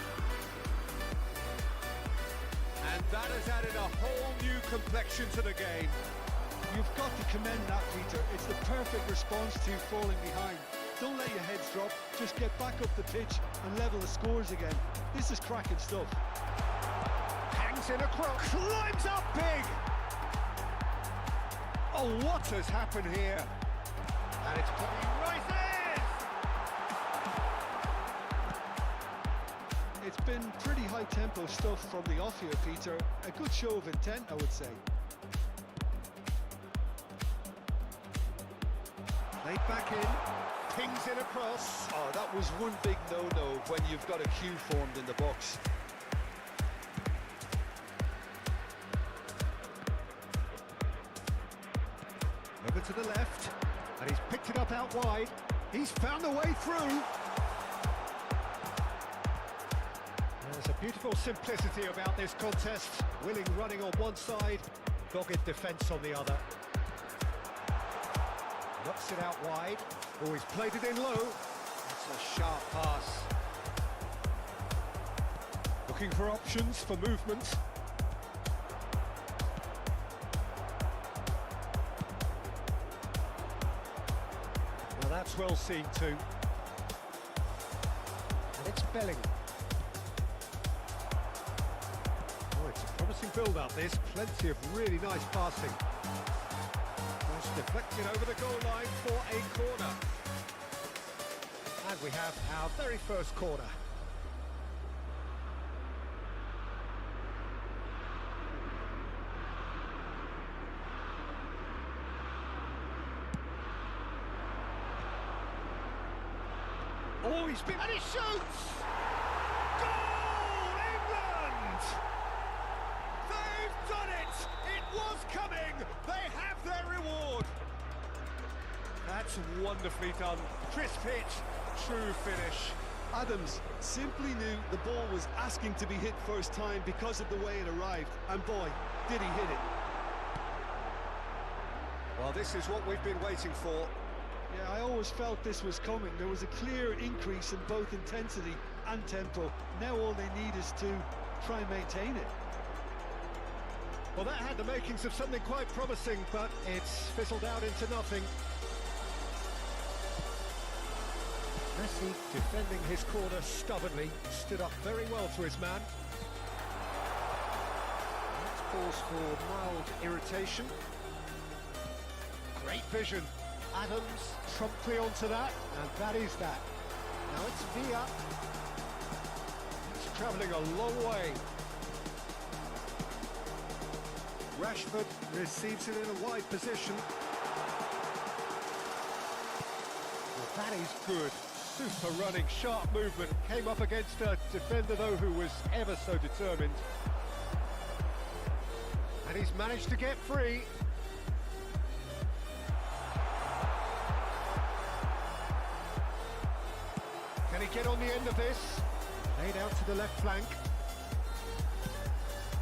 And that has added a whole new complexion to the game. You've got to commend that, Peter. It's the perfect response to falling behind. Don't let your heads drop. Just get back up the pitch and level the scores again. This is cracking stuff. Hangs in across, climbs up big. Oh, what has happened here? And it's putting right in. It's been pretty high-tempo stuff from the off here, Peter. A good show of intent, I would say. Laid back in, pings in across. Oh, that was one big no-no when you've got a queue formed in the box. Over to the left, and he's picked it up out wide. He's found a way through. There's a beautiful simplicity about this contest. Willing running on one side, dogged defence on the other. Knocks it out wide. Oh, he's played it in low. That's a sharp pass. Looking for options for movement. Well, that's well seen too. And it's Belling. Oh, it's a promising build-up this. Plenty of really nice passing. Deflected over the goal line for a corner. And we have our very first corner. Oh, he's been... and he shoots! Goal, England! They've done it! It was coming! They have their reward! That's wonderfully done. Crisp hit, true finish. Adams simply knew the ball was asking to be hit first time because of the way it arrived. And boy, did he hit it. Well, this is what we've been waiting for. Yeah, I always felt this was coming. There was a clear increase in both intensity and tempo. Now all they need is to try and maintain it. Well, that had the makings of something quite promising, but it's fizzled out into nothing. Messi defending his corner stubbornly, stood up very well to his man. Let's pause for mild irritation. Great vision. Adams promptly onto that, and that is that. Now it's Villa. He's travelling a long way. Rashford receives it in a wide position. Well, that is good. Super running, sharp movement. Came up against a defender, though, who was ever so determined. And he's managed to get free. Can he get on the end of this? Laid out to the left flank.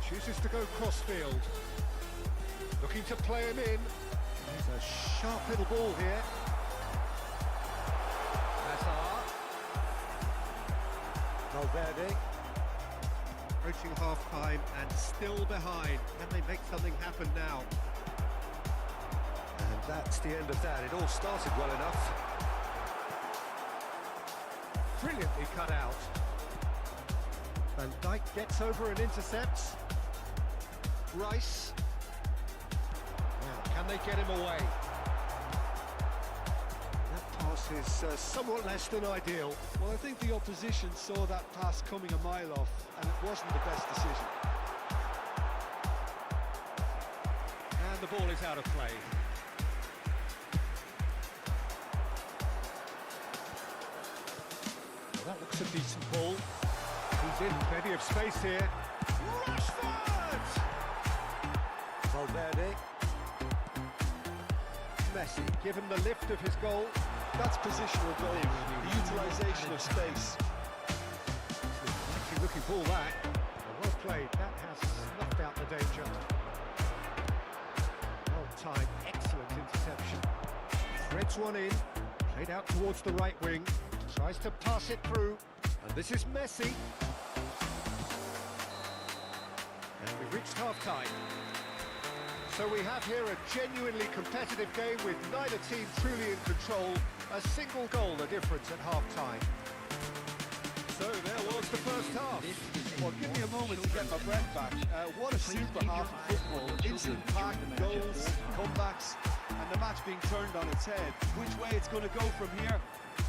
Chooses to go crossfield. Looking to play him in. There's a sharp little ball here. Valverde. Approaching half-time and still behind. Can they make something happen now? And that's the end of that. It all started well enough. brilliantly cut out. Van Dijk gets over and intercepts. Rice. Now, can they get him away? That pass is somewhat less than ideal. Well, I think the opposition saw that pass coming a mile off, and it wasn't the best decision. And the ball is out of play. Well, that looks a decent ball. He's in plenty of space here. Rashford! Valverde. Messi, give him the lift of his goal. That's positional goal, the utilisation of space. Actually looking ball that. Well played, that has snuffed out the danger. Well timed, excellent interception. Threads one in, played out towards the right wing, tries to pass it through, and this is Messi. And we've reached half-time. So we have here a genuinely competitive game with neither team truly in control. A single goal the difference at half-time. So there was the first half. Well, give me a moment to get my breath back. What a super half of football. Instant pack, goals, comebacks, and the match being turned on its head. Which way it's going to go from here,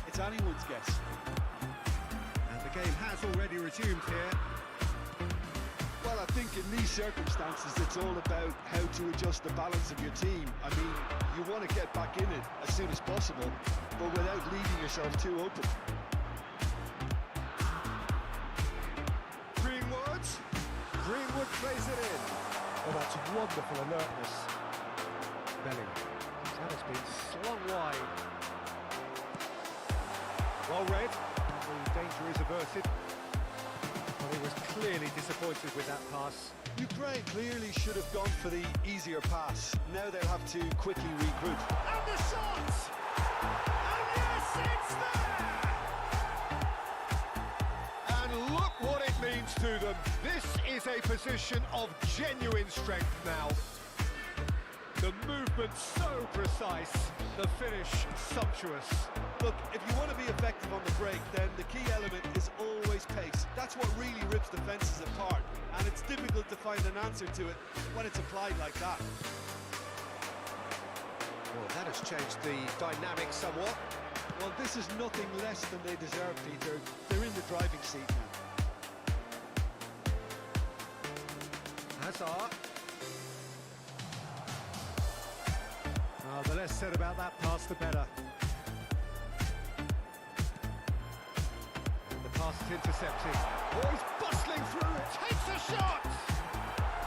it's anyone's guess. And the game has already resumed here. Well, I think in these circumstances, it's all about how to adjust the balance of your team. I mean, you want to get back in it as soon as possible, but without leaving yourself too open. Greenwood plays it in. Oh, that's wonderful alertness. Bellingham. That has been slung wide. Well read. The danger is averted. But he was clearly disappointed with that pass. Ukraine clearly should have gone for the easier pass. Now they'll have to quickly regroup. And the shot! And yes, it's there! And look what it means to them. This is a position of genuine strength now. The movement so precise, the finish sumptuous. Look, if you want to be effective on the break, then the key element is always pace. That's what really rips defences apart, and it's difficult to find an answer to it when it's applied like that. Well, that has changed the dynamic somewhat. Well, this is nothing less than they deserve, Peter. They're in the driving seat now. Hazard. The less said about that pass, the better. And the pass is intercepted. Oh, he's bustling through, takes a shot!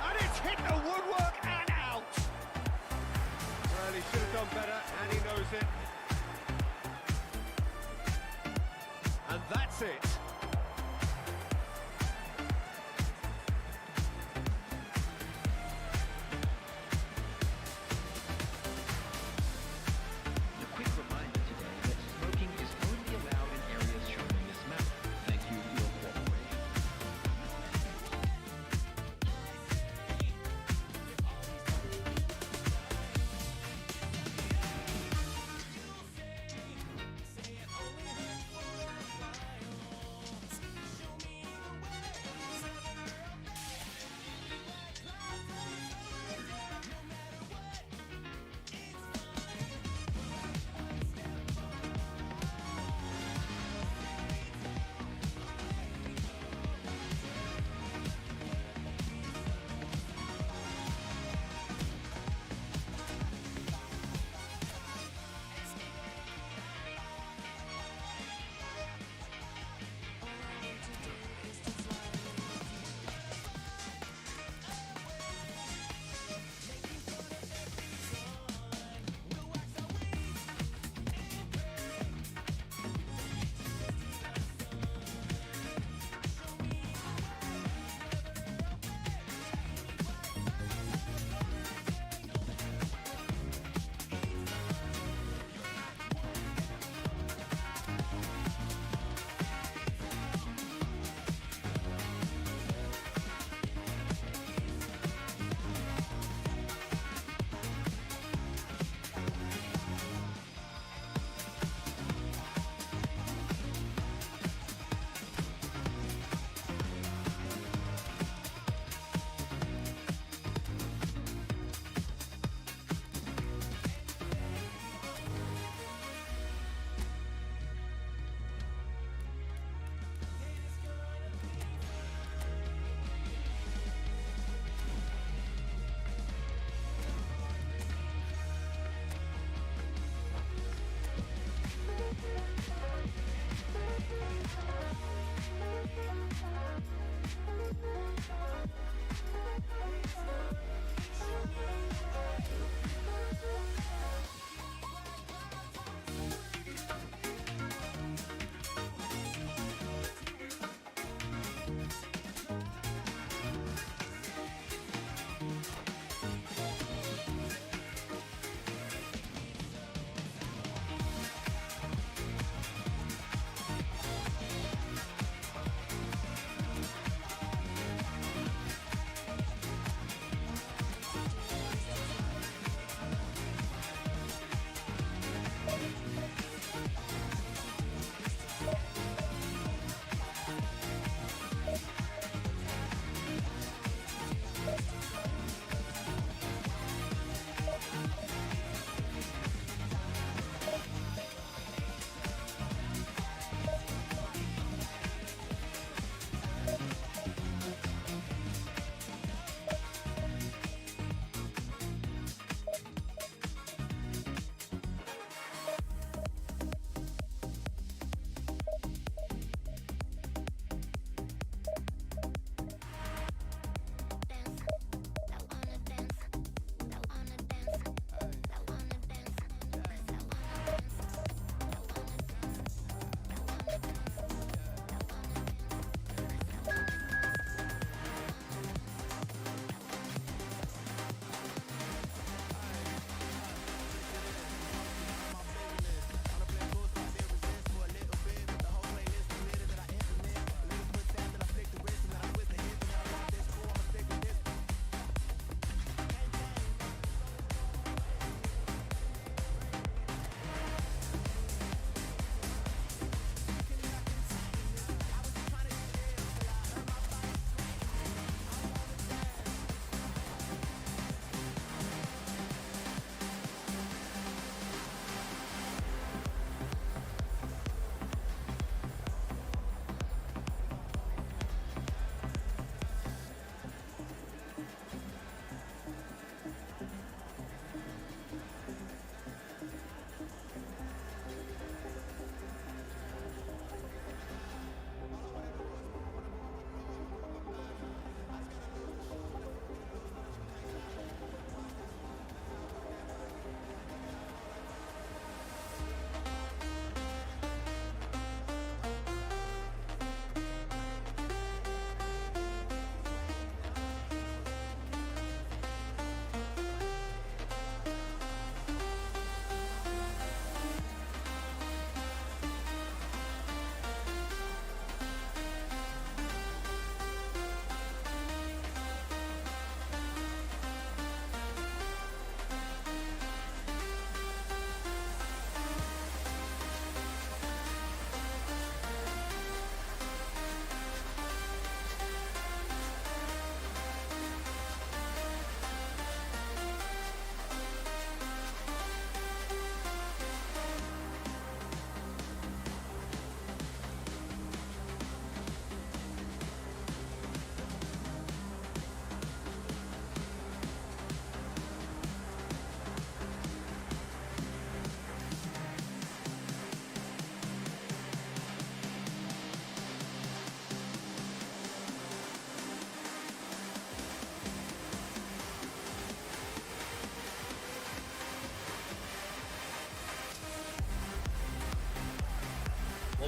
And it's hit the woodwork and out! Well, he should have done better, and he knows it. And that's it.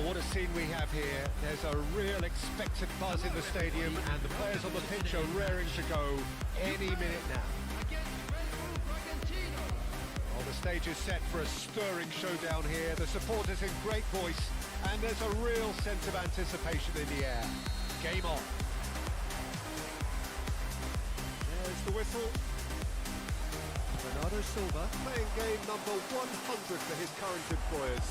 What a scene we have here. There's a real expectant buzz in the stadium, and the players on the pitch are raring to go any minute now. Well, the stage is set for a stirring showdown here. The supporters in great voice, and there's a real sense of anticipation in the air. Game on. There's the whistle. Bernardo Silva playing game number 100 for his current employers.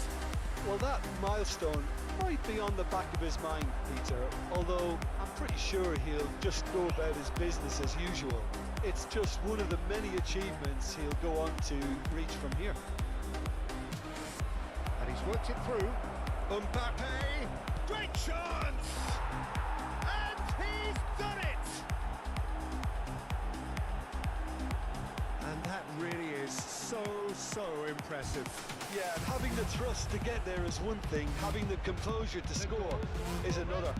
Well, that milestone might be on the back of his mind, Peter, although I'm pretty sure he'll just go about his business as usual. It's just one of the many achievements he'll go on to reach from here. And he's worked it through. Mbappe, great chance! And he's done it! And that really is so impressive. Yeah, and having the trust to get there is one thing, having the composure to score is another.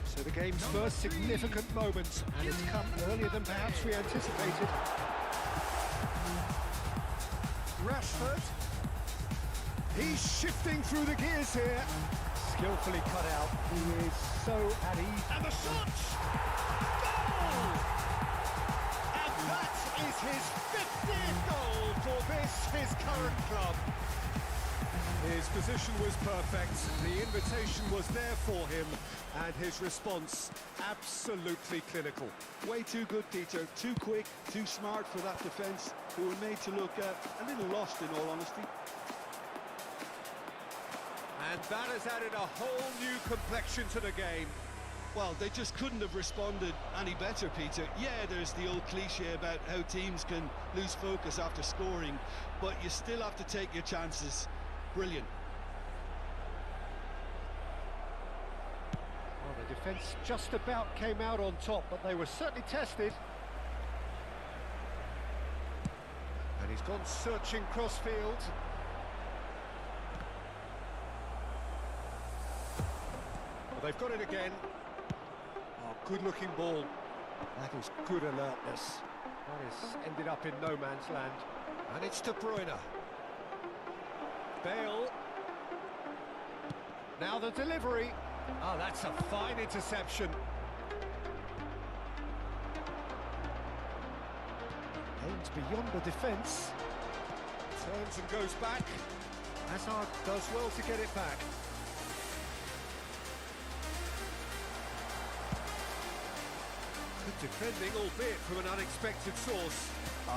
So the game's first significant moment, and it's come earlier than perhaps we anticipated. Rashford, he's shifting through the gears here. Skillfully cut out, he is so at ease. And the shot! Goal! And that is his 50th goal for his current club. His position was perfect, the invitation was there for him, and his response absolutely clinical. Way too good, Peter. Too quick, too smart for that defence, who were made to look a little lost, in all honesty. And that has added a whole new complexion to the game. Well, they just couldn't have responded any better, Peter. Yeah, there's the old cliche about how teams can lose focus after scoring, but you still have to take your chances. Brilliant. Well, the defence just about came out on top, but they were certainly tested. And he's gone searching crossfield. Well, they've got it again. Oh, good-looking ball. That is good alertness. That has ended up in no man's land. And it's De Bruyne. Bale. Now the delivery. Oh, that's a fine interception. Aims beyond the defence. Turns and goes back. Hazard does well to get it back. Good defending, albeit from an unexpected source.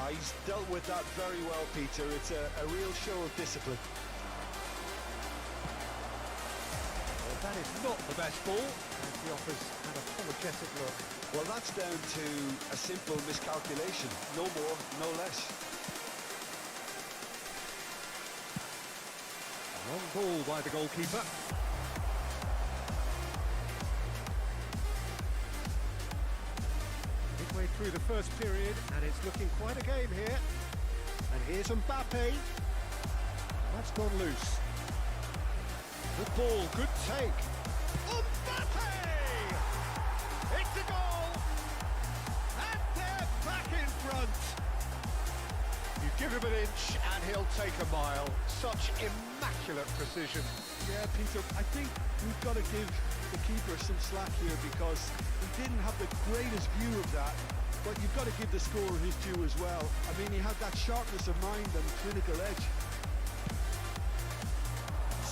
He's dealt with that very well, Peter. It's a real show of discipline. Well, that is not the best ball, and he offers an apologetic look. Well, that's down to a simple miscalculation. No more, no less. Long ball by the goalkeeper. Midway through the first period, and it's looking quite a game here. And here's Mbappe. That's gone loose. Good ball, good take. Mbappe! It's a goal! And they're back in front. You give him an inch and he'll take a mile. Such immaculate precision. Yeah, Peter, I think we've got to give the keeper some slack here because he didn't have the greatest view of that, but you've got to give the scorer his due as well. I mean, he had that sharpness of mind and clinical edge.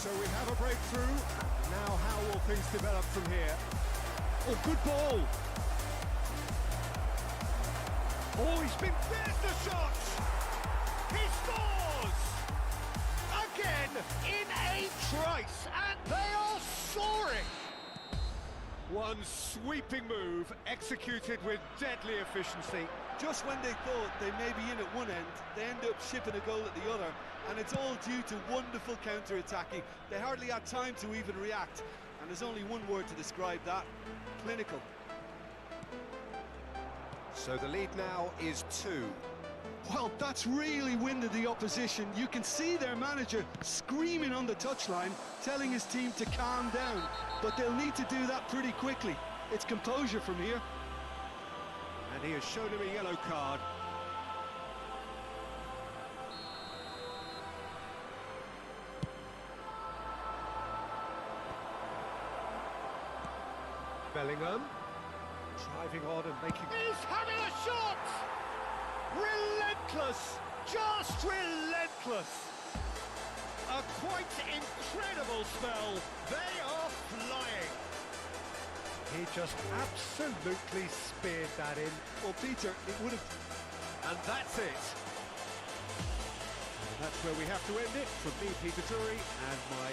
So we have a breakthrough. Now how will things develop from here? Oh, good ball! Oh, he's been... There's the shot! He scores! Again, in a trice, and they are soaring! One sweeping move, executed with deadly efficiency. Just when they thought they may be in at one end, they end up shipping a goal at the other, and it's all due to wonderful counter-attacking. They hardly had time to even react, and there's only one word to describe that: clinical. So the lead now is 2. Well, that's really winded the opposition. You can see their manager screaming on the touchline, telling his team to calm down, but they'll need to do that pretty quickly. It's composure from here. And he has shown him a yellow card. Bellingham. Driving on and making... He's having a shot! Relentless! Just relentless! A quite incredible spell. They are flying. He just absolutely speared that in. Well, Peter, it would have... And that's it. And that's where we have to end it. From me, Peter Drury, and my...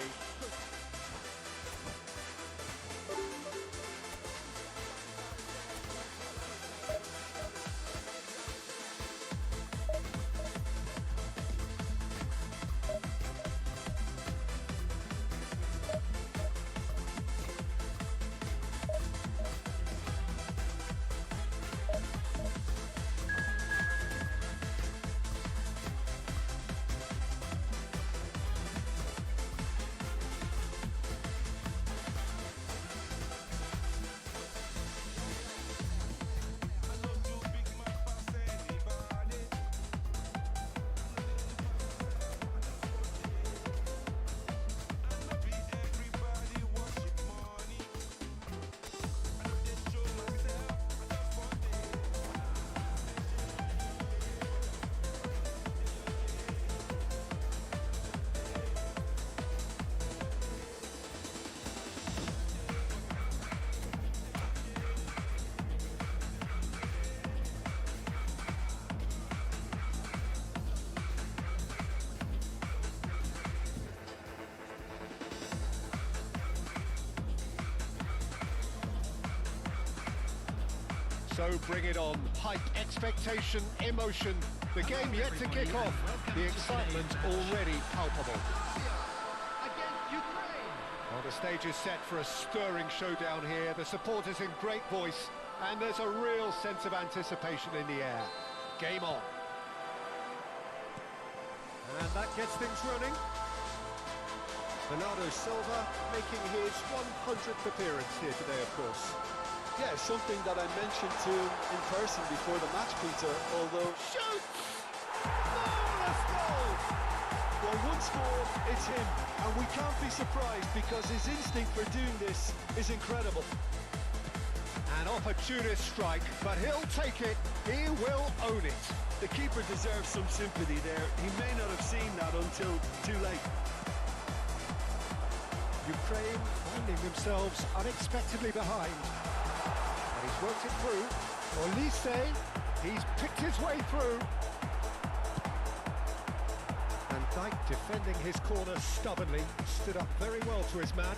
So bring it on. Hype, expectation, emotion. The game yet to kick off. The excitement already palpable. Against Ukraine. Well, the stage is set for a stirring showdown here. The supporters in great voice, and there's a real sense of anticipation in the air. Game on. And that gets things running. Bernardo Silva making his 100th appearance here today, of course. Yeah, something that I mentioned to him in person before the match, Peter, although... Shoots! Marvellous goal! Well, once more, it's him, and we can't be surprised because his instinct for doing this is incredible. An opportunist strike, but he'll take it. He will own it. The keeper deserves some sympathy there. He may not have seen that until too late. Ukraine finding themselves unexpectedly behind. And he's worked it through. Olise, he's picked his way through. And Dyke defending his corner stubbornly, stood up very well to his man.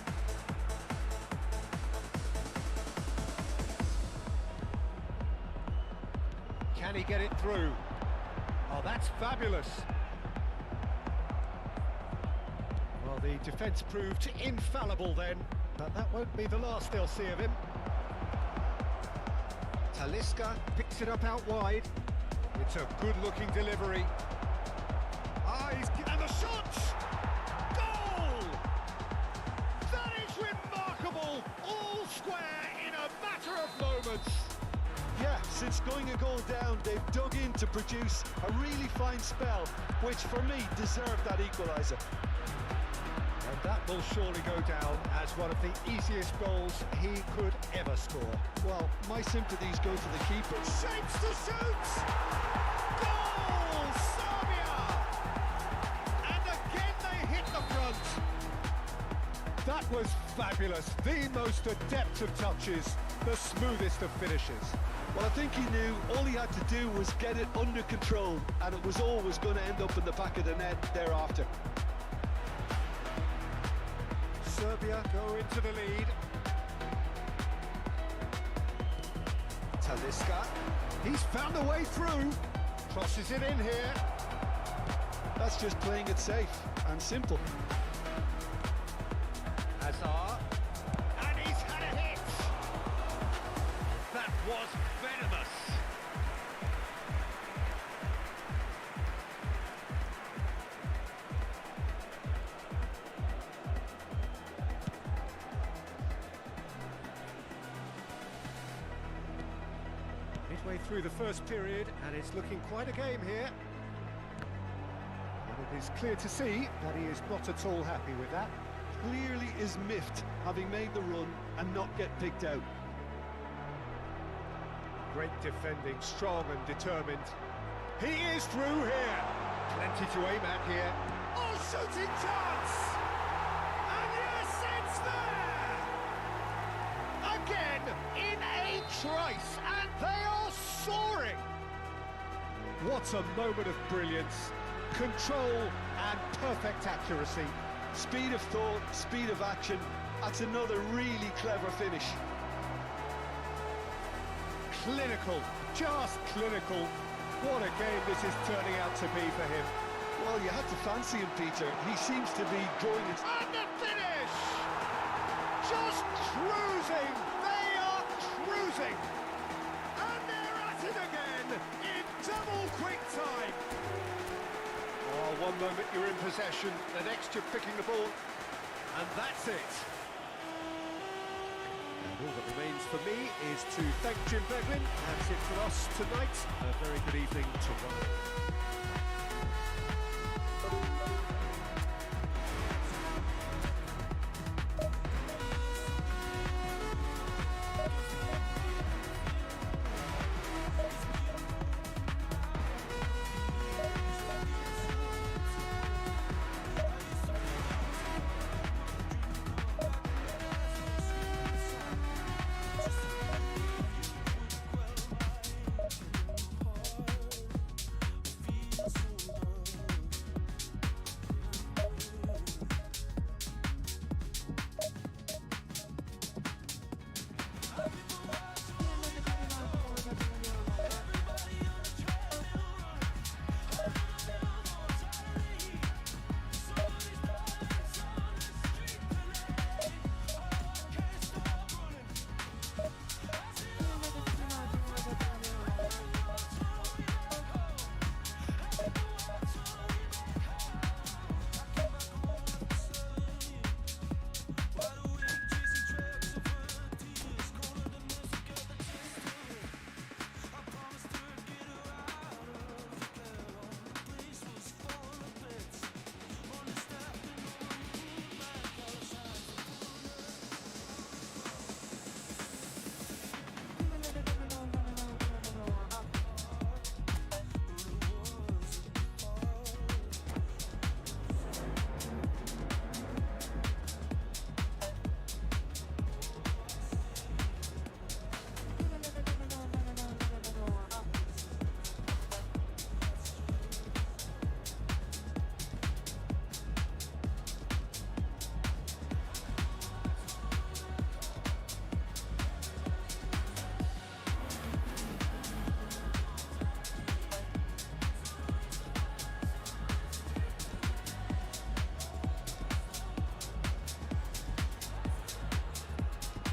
Can he get it through? Oh, that's fabulous. Well, the defence proved infallible then, but that won't be the last they'll see of him. Talisca picks it up out wide. It's a good-looking delivery. And the shot! Goal! That is remarkable! All square in a matter of moments. Yeah, since going a goal down, they've dug in to produce a really fine spell, which for me deserved that equaliser. And that will surely go down as one of the easiest goals he could ever score. Well, my sympathies go to the keeper. Shapes to shoot! Goal! Serbia! And again they hit the front. That was fabulous. The most adept of touches, the smoothest of finishes. Well, I think he knew all he had to do was get it under control, and it was always going to end up in the back of the net thereafter. Serbia go into the lead. Talisca, he's found a way through. Crosses it in here. That's just playing it safe and simple. Hazard, and he's had a hit. That was venomous. Midway through the first period, and it's looking quite a game here. And it is clear to see that he is not at all happy with that. Clearly is miffed, having made the run and not get picked out. Great defending, strong and determined. He is through here. Plenty to aim at here. Oh, shooting chance! And yes, it's there! Again, in a trice, and they are soaring! What a moment of brilliance. Control and perfect accuracy. Speed of thought, speed of action. That's another really clever finish. Clinical, just clinical. What a game this is turning out to be for him. Well, you had to fancy him, Peter. He seems to be growing his... And the finish! Just cruising! They are cruising! And they're at it again in double quick time. Oh, one moment you're in possession, the next you're picking the ball, and that's it. And all that remains for me is to thank Jim Beglin. That's it for us tonight. A very good evening to one.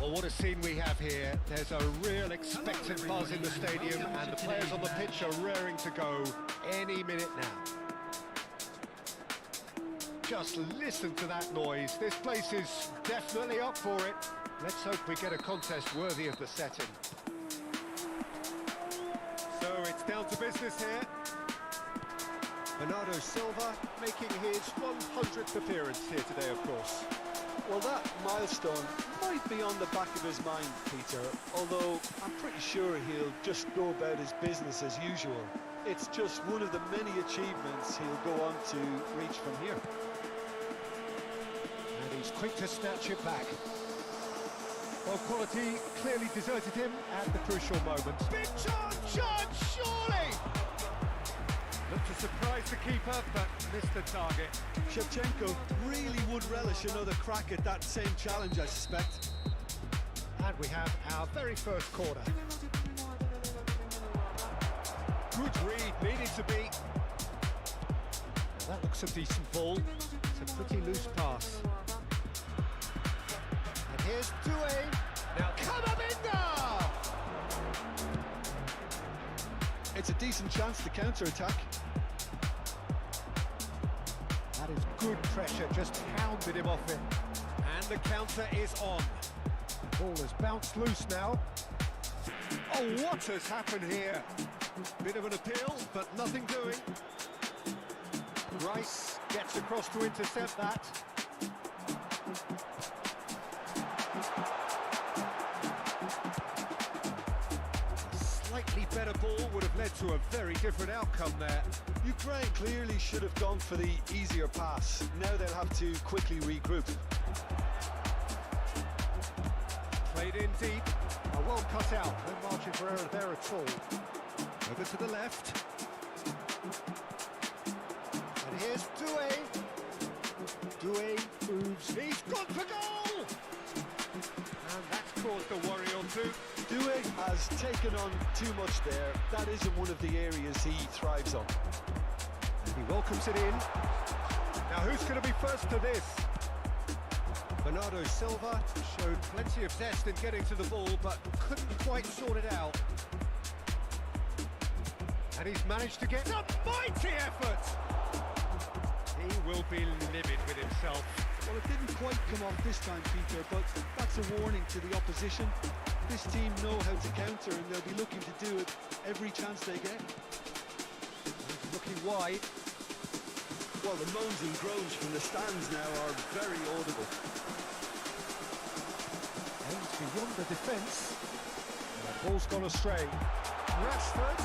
Well, what a scene we have here. There's a real expectant buzz in the stadium and the players on the pitch are raring to go any minute now. Just listen to that noise. This place is definitely up for it. Let's hope we get a contest worthy of the setting. So it's down to business here. Bernardo Silva making his 100th appearance here today, of course. Well, that milestone might be on the back of his mind, Peter, although I'm pretty sure he'll just go about his business as usual. It's just one of the many achievements he'll go on to reach from here. And he's quick to snatch it back. Well, quality clearly deserted him at the crucial moment. Big chance, surely! Looked to surprise the keeper, but missed the target. Shevchenko really would relish another crack at that same challenge, I suspect. And we have our very first corner. Good read, needed to be. Now that looks a decent ball. It's a pretty loose pass. And here's Doué. Now Kamavinga! It's a decent chance to counter-attack. That is good pressure, just hounded him off it. And the counter is on. The ball has bounced loose now. Oh, what has happened here? Bit of an appeal, but nothing doing. Rice gets across to intercept that. better ball would have led to a very different outcome there. Ukraine clearly should have gone for the easier pass. Now they'll have to quickly regroup. Played in deep. Oh, well cut out. No margin for error there at all. Over to the left. And here's Doué. Doué moves. He's gone for goal! And that's caused a worry or two. Doué has taken on too much there. That isn't one of the areas he thrives on. And he welcomes it in. Now who's going to be first to this? Bernardo Silva showed plenty of zest in getting to the ball, but couldn't quite sort it out. And he's managed to get a mighty effort! He will be livid with himself. Well, it didn't quite come off this time, Peter, but that's a warning to the opposition. This team know how to counter, and they'll be looking to do it every chance they get. He's looking wide. Well, the moans and groans from the stands now are very audible. Aims beyond the defence. The ball's gone astray. Rashford.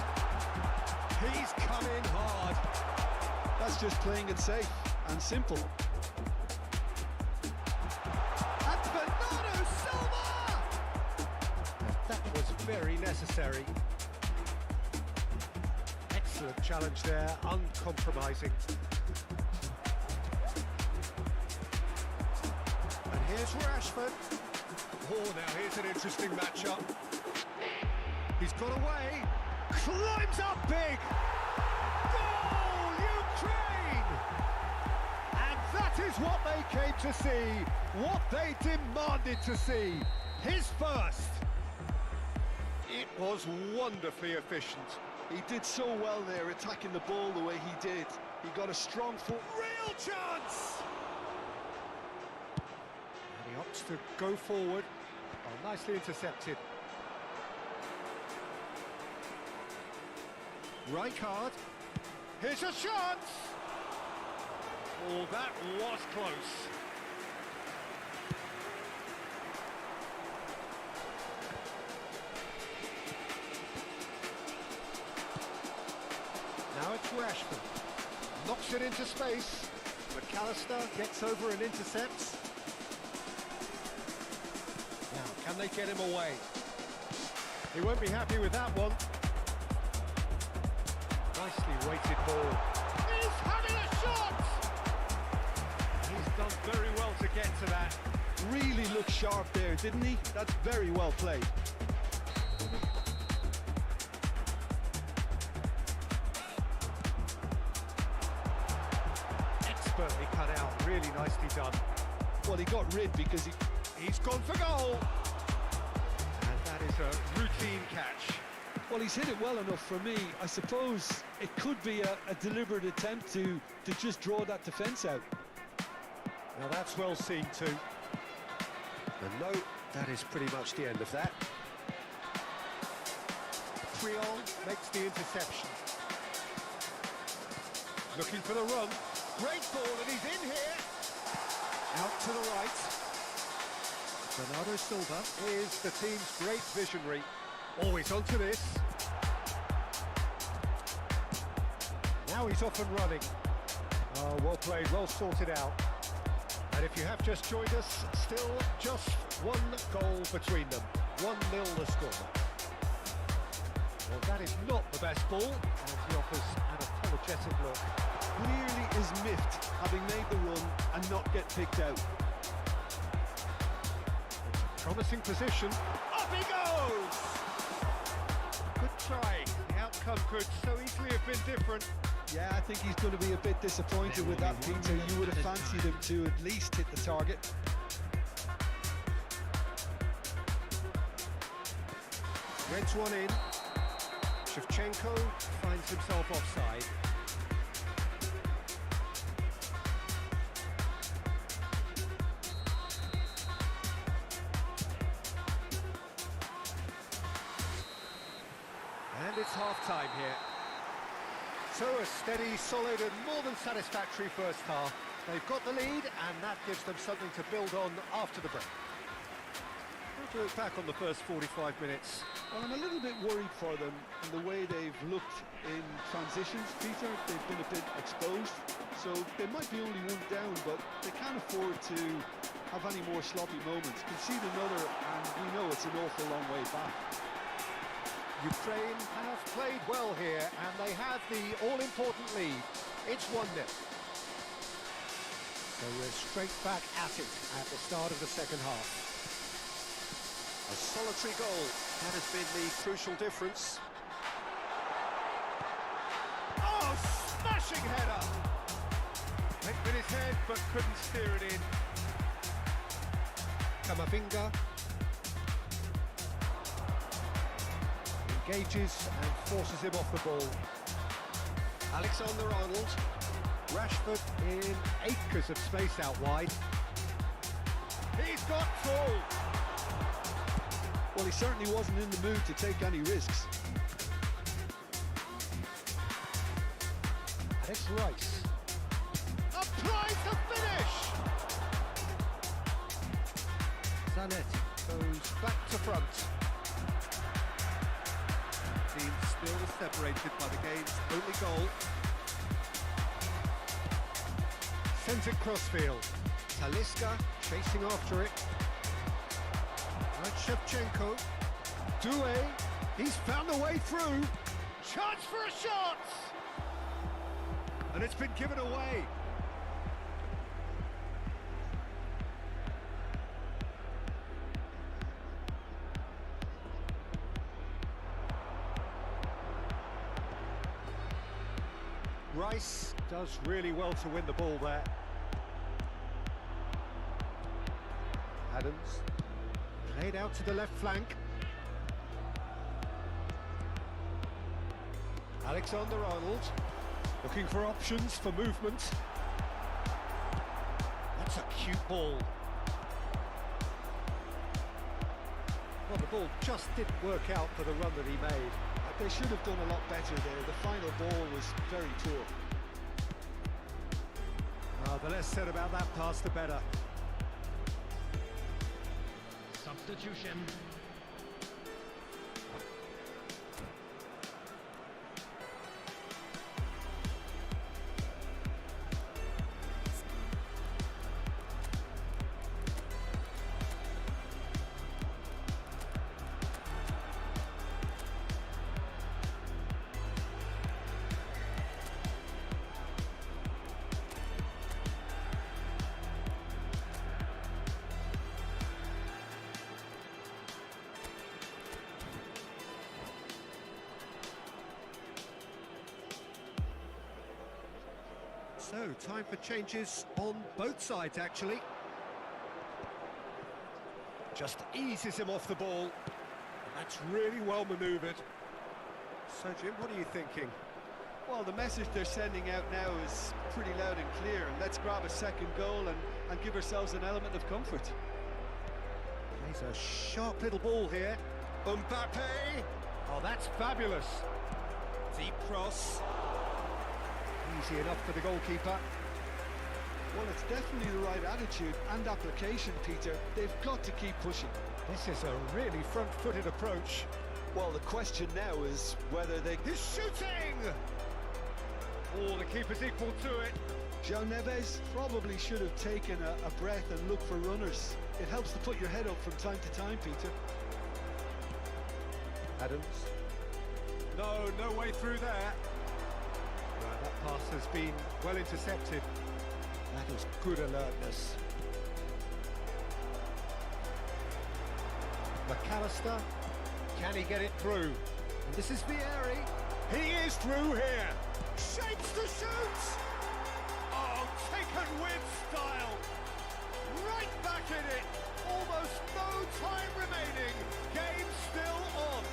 He's come in hard. That's just playing it safe and simple. And Bernardo Silva! That was very necessary. Excellent challenge there, uncompromising. And here's Rashford. Oh, now here's an interesting matchup. He's got away, climbs up big. Goal, Ukraine! And that is what they came to see, what they demanded to see. His first. It was wonderfully efficient. He did so well there, attacking the ball the way he did. He got a strong foot. Real chance! And he opts to go forward. Oh, nicely intercepted. Rijkaard. Here's a chance! Oh, that was close. Now it's Rashford. Knocks it into space. McAllister gets over and intercepts. Now, can they get him away? He won't be happy with that one. Nicely weighted ball. He's having a shot! He's done very well to get to that. Really looked sharp there, didn't he? That's very well played. Expertly cut out, really nicely done. Well, he got rid because He's gone for goal! And that is a routine catch. well, he's hit it well enough for me. I suppose it could be a deliberate attempt to just draw that defence out. Now that's well seen too. And no, that is pretty much the end of that. Triol makes the interception. Looking for the run. Great ball, and he's in here. Out to the right. Bernardo Silva is the team's great visionary. Always onto this. Now he's off and running. Oh, well played, well sorted out. And if you have just joined us, still just one goal between them. 1-0 the score. Well, that is not the best ball, and he offers an apologetic look. Clearly is miffed, having made the run and not get picked out. Promising position. Up he goes! Good try. The outcome could so easily have been different. Yeah, I think he's going to be a bit disappointed with that, Peter. You would have fancied him to at least hit the target. Reds one in. Shevchenko finds himself offside. And it's half-time here. So a steady, solid and more than satisfactory first half. They've got the lead and that gives them something to build on after the break. to look back on the first 45 minutes? Well, I'm a little bit worried for them in the way they've looked in transitions, Peter. They've been a bit exposed, so they might be only one down, but they can't afford to have any more sloppy moments. Concede another, and we know it's an awful long way back. Ukraine have played well here, and they have the all-important lead. It's 1-0. So we're straight back at it at the start of the second half. A solitary goal, that has been the crucial difference. Oh, smashing header! Went with his head, but couldn't steer it in. Kamavinga engages and forces him off the ball. Alexander-Arnold. Rashford in acres of space out wide. He's got full. Well, he certainly wasn't in the mood to take any risks. And it's Rice. Applies the finish! Zanetti goes back to front. Team still separated by the game's only goal. Sends it crossfield. Talisca chasing after it. Right, Shevchenko. Doué. He's found a way through. Chance for a shot! And it's been given away. Rice does really well to win the ball there. Adams played out to the left flank. Alexander-Arnold looking for options for movement. That's a cute ball. Well, the ball just didn't work out for the run that he made. They should have done a lot better there. The final ball was very poor. The less said about that pass, the better. Substitution. So, time for changes on both sides, actually. Just eases him off the ball. That's really well manoeuvred. So, Jim, what are you thinking? Well, the message they're sending out now is pretty loud and clear. Let's grab a second goal and give ourselves an element of comfort. Plays a sharp little ball here. Mbappe! Oh, that's fabulous. Deep cross. Easy enough for the goalkeeper. Well, it's definitely the right attitude and application, Peter. They've got to keep pushing. This is a really front-footed approach. Well, the question now is whether they... He's shooting! Oh, the keeper's equal to it. João Neves probably should have taken a breath and looked for runners. It helps to put your head up from time to time, Peter. Adams. No way through there. That pass has been well intercepted. That is good alertness. McAllister, can he get it through? And this is Payeer. He is through here. Shapes to shoot. Oh, taken with style. Right back in it. Almost no time remaining. Game still on.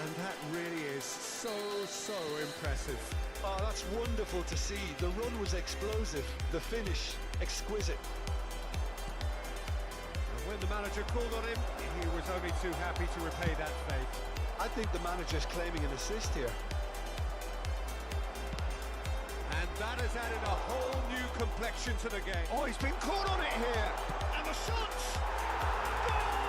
And that really is so impressive. Oh, that's wonderful to see. The run was explosive, the finish exquisite. And when the manager called on him, he was only too happy to repay that faith. I think the manager's claiming an assist here. And that has added a whole new complexion to the game. Oh, he's been caught on it here. And the shot! Goal!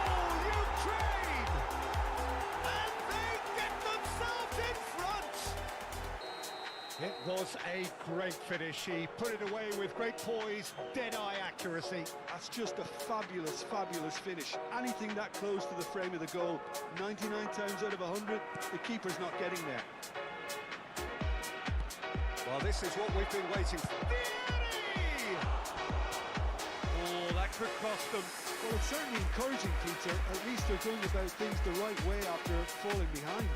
was a great finish. He put it away with great poise, dead-eye accuracy. That's just a fabulous, fabulous finish. Anything that close to the frame of the goal, 99 times out of 100, the keeper's not getting there. Well, this is what we've been waiting for. Oh, that could cost them. Well, it's certainly encouraging, Peter. At least they're going about things the right way after falling behind.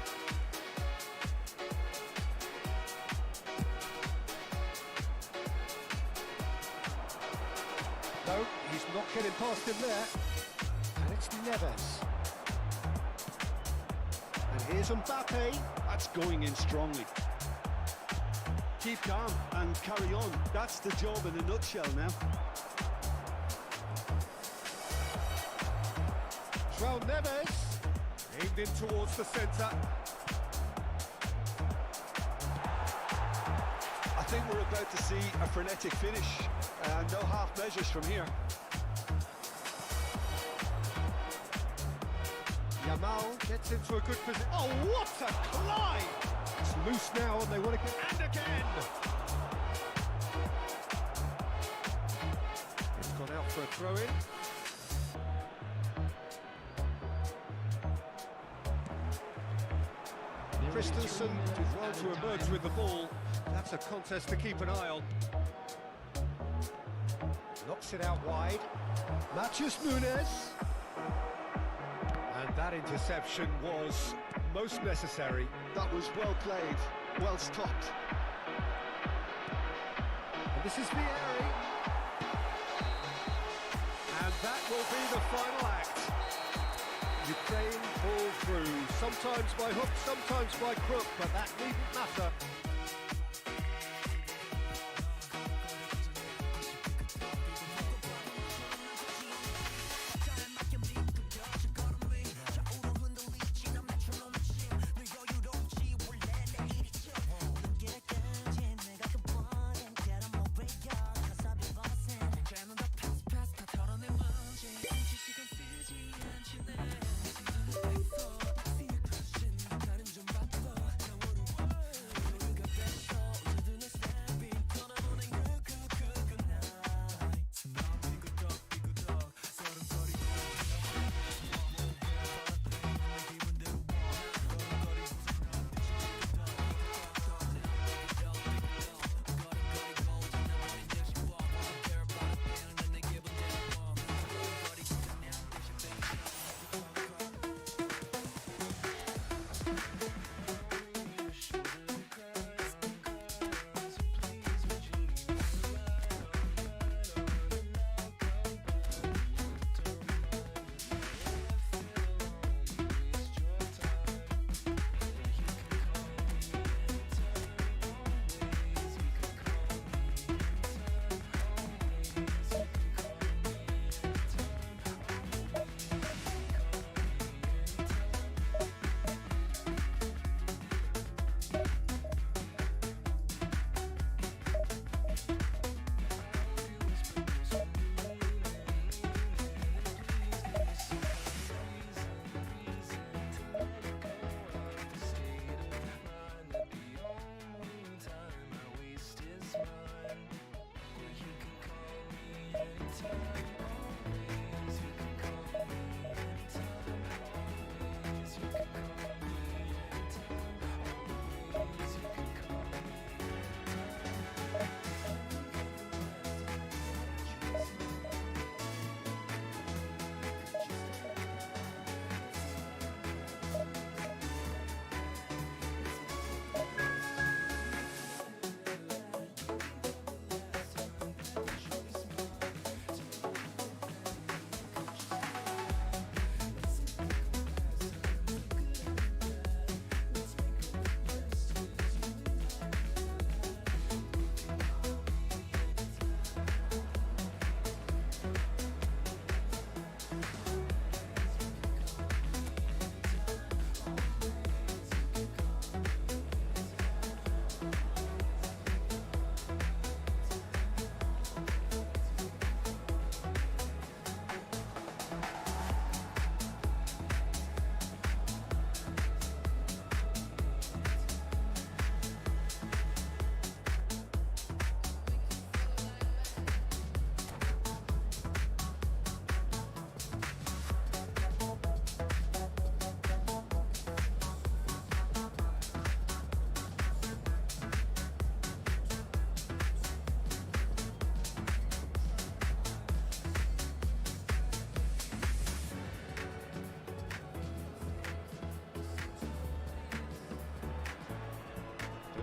No, he's not getting past him there. And it's Neves. And here's Mbappe. That's going in strongly. Keep calm and carry on. That's the job in a nutshell now. João Neves. Aimed in towards the centre. I think we're about to see a frenetic finish. No half measures from here. Yamal gets into a good position. Oh, what a climb! It's loose now and they want to get... And again! It's gone out for a throw-in. Christensen did well to emerge with the ball. That's a contest to keep an eye on. Knocks it out wide. Matheus Nunes. And that interception was most necessary. That was well played, well stopped. And this is Payeer. And that will be the final act. Ukraine pull through, sometimes by hook, sometimes by crook, but that needn't matter.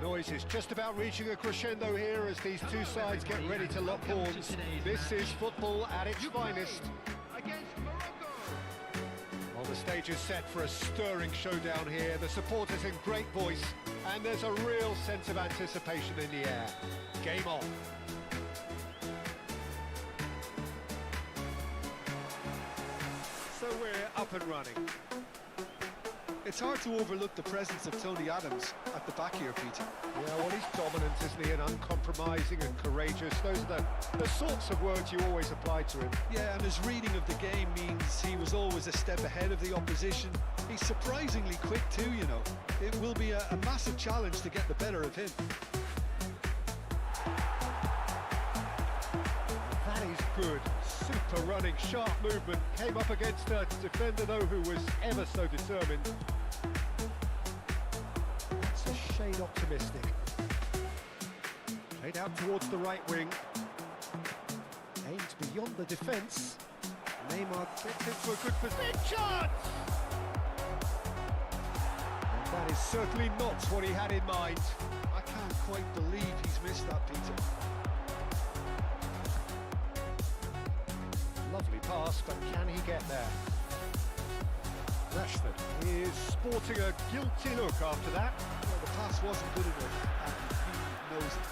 noise is just about reaching a crescendo here as these two sides get ready to lock horns. This is football at its finest. Against Morocco. Well, the stage is set for a stirring showdown here. The supporters in great voice, and there's a real sense of anticipation in the air. Game on. So we're up and running. It's hard to overlook the presence of Tony Adams at the back here, Peter. Yeah, well, he's dominant, isn't he? And uncompromising and courageous. Those are the sorts of words you always apply to him. Yeah, and his reading of the game means he was always a step ahead of the opposition. He's surprisingly quick too, you know. It will be a massive challenge to get the better of him. That is good. Super running, sharp movement. Came up against a defender, though, who was ever so determined. That's a shade optimistic. Played out towards the right wing. Aims beyond the defence. Neymar gets into a good position. Chance! And that is certainly not what he had in mind. I can't quite believe he's missed that, Peter. Lovely pass, but can he get there? Rashford is sporting a guilty look after that. Well, the pass wasn't good enough, and he knows it.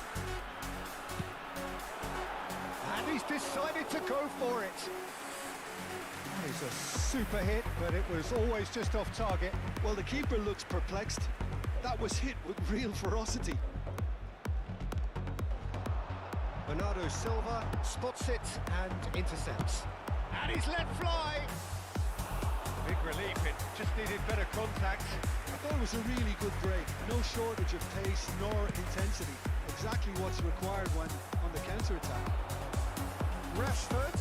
And he's decided to go for it. That is a super hit, but it was always just off target. Well, the keeper looks perplexed. That was hit with real ferocity. Bernardo Silva spots it and intercepts. And he's let fly. Big relief, it just needed better contact. I thought it was a really good break. No shortage of pace nor intensity. Exactly what's required when on the counter-attack. Rashford.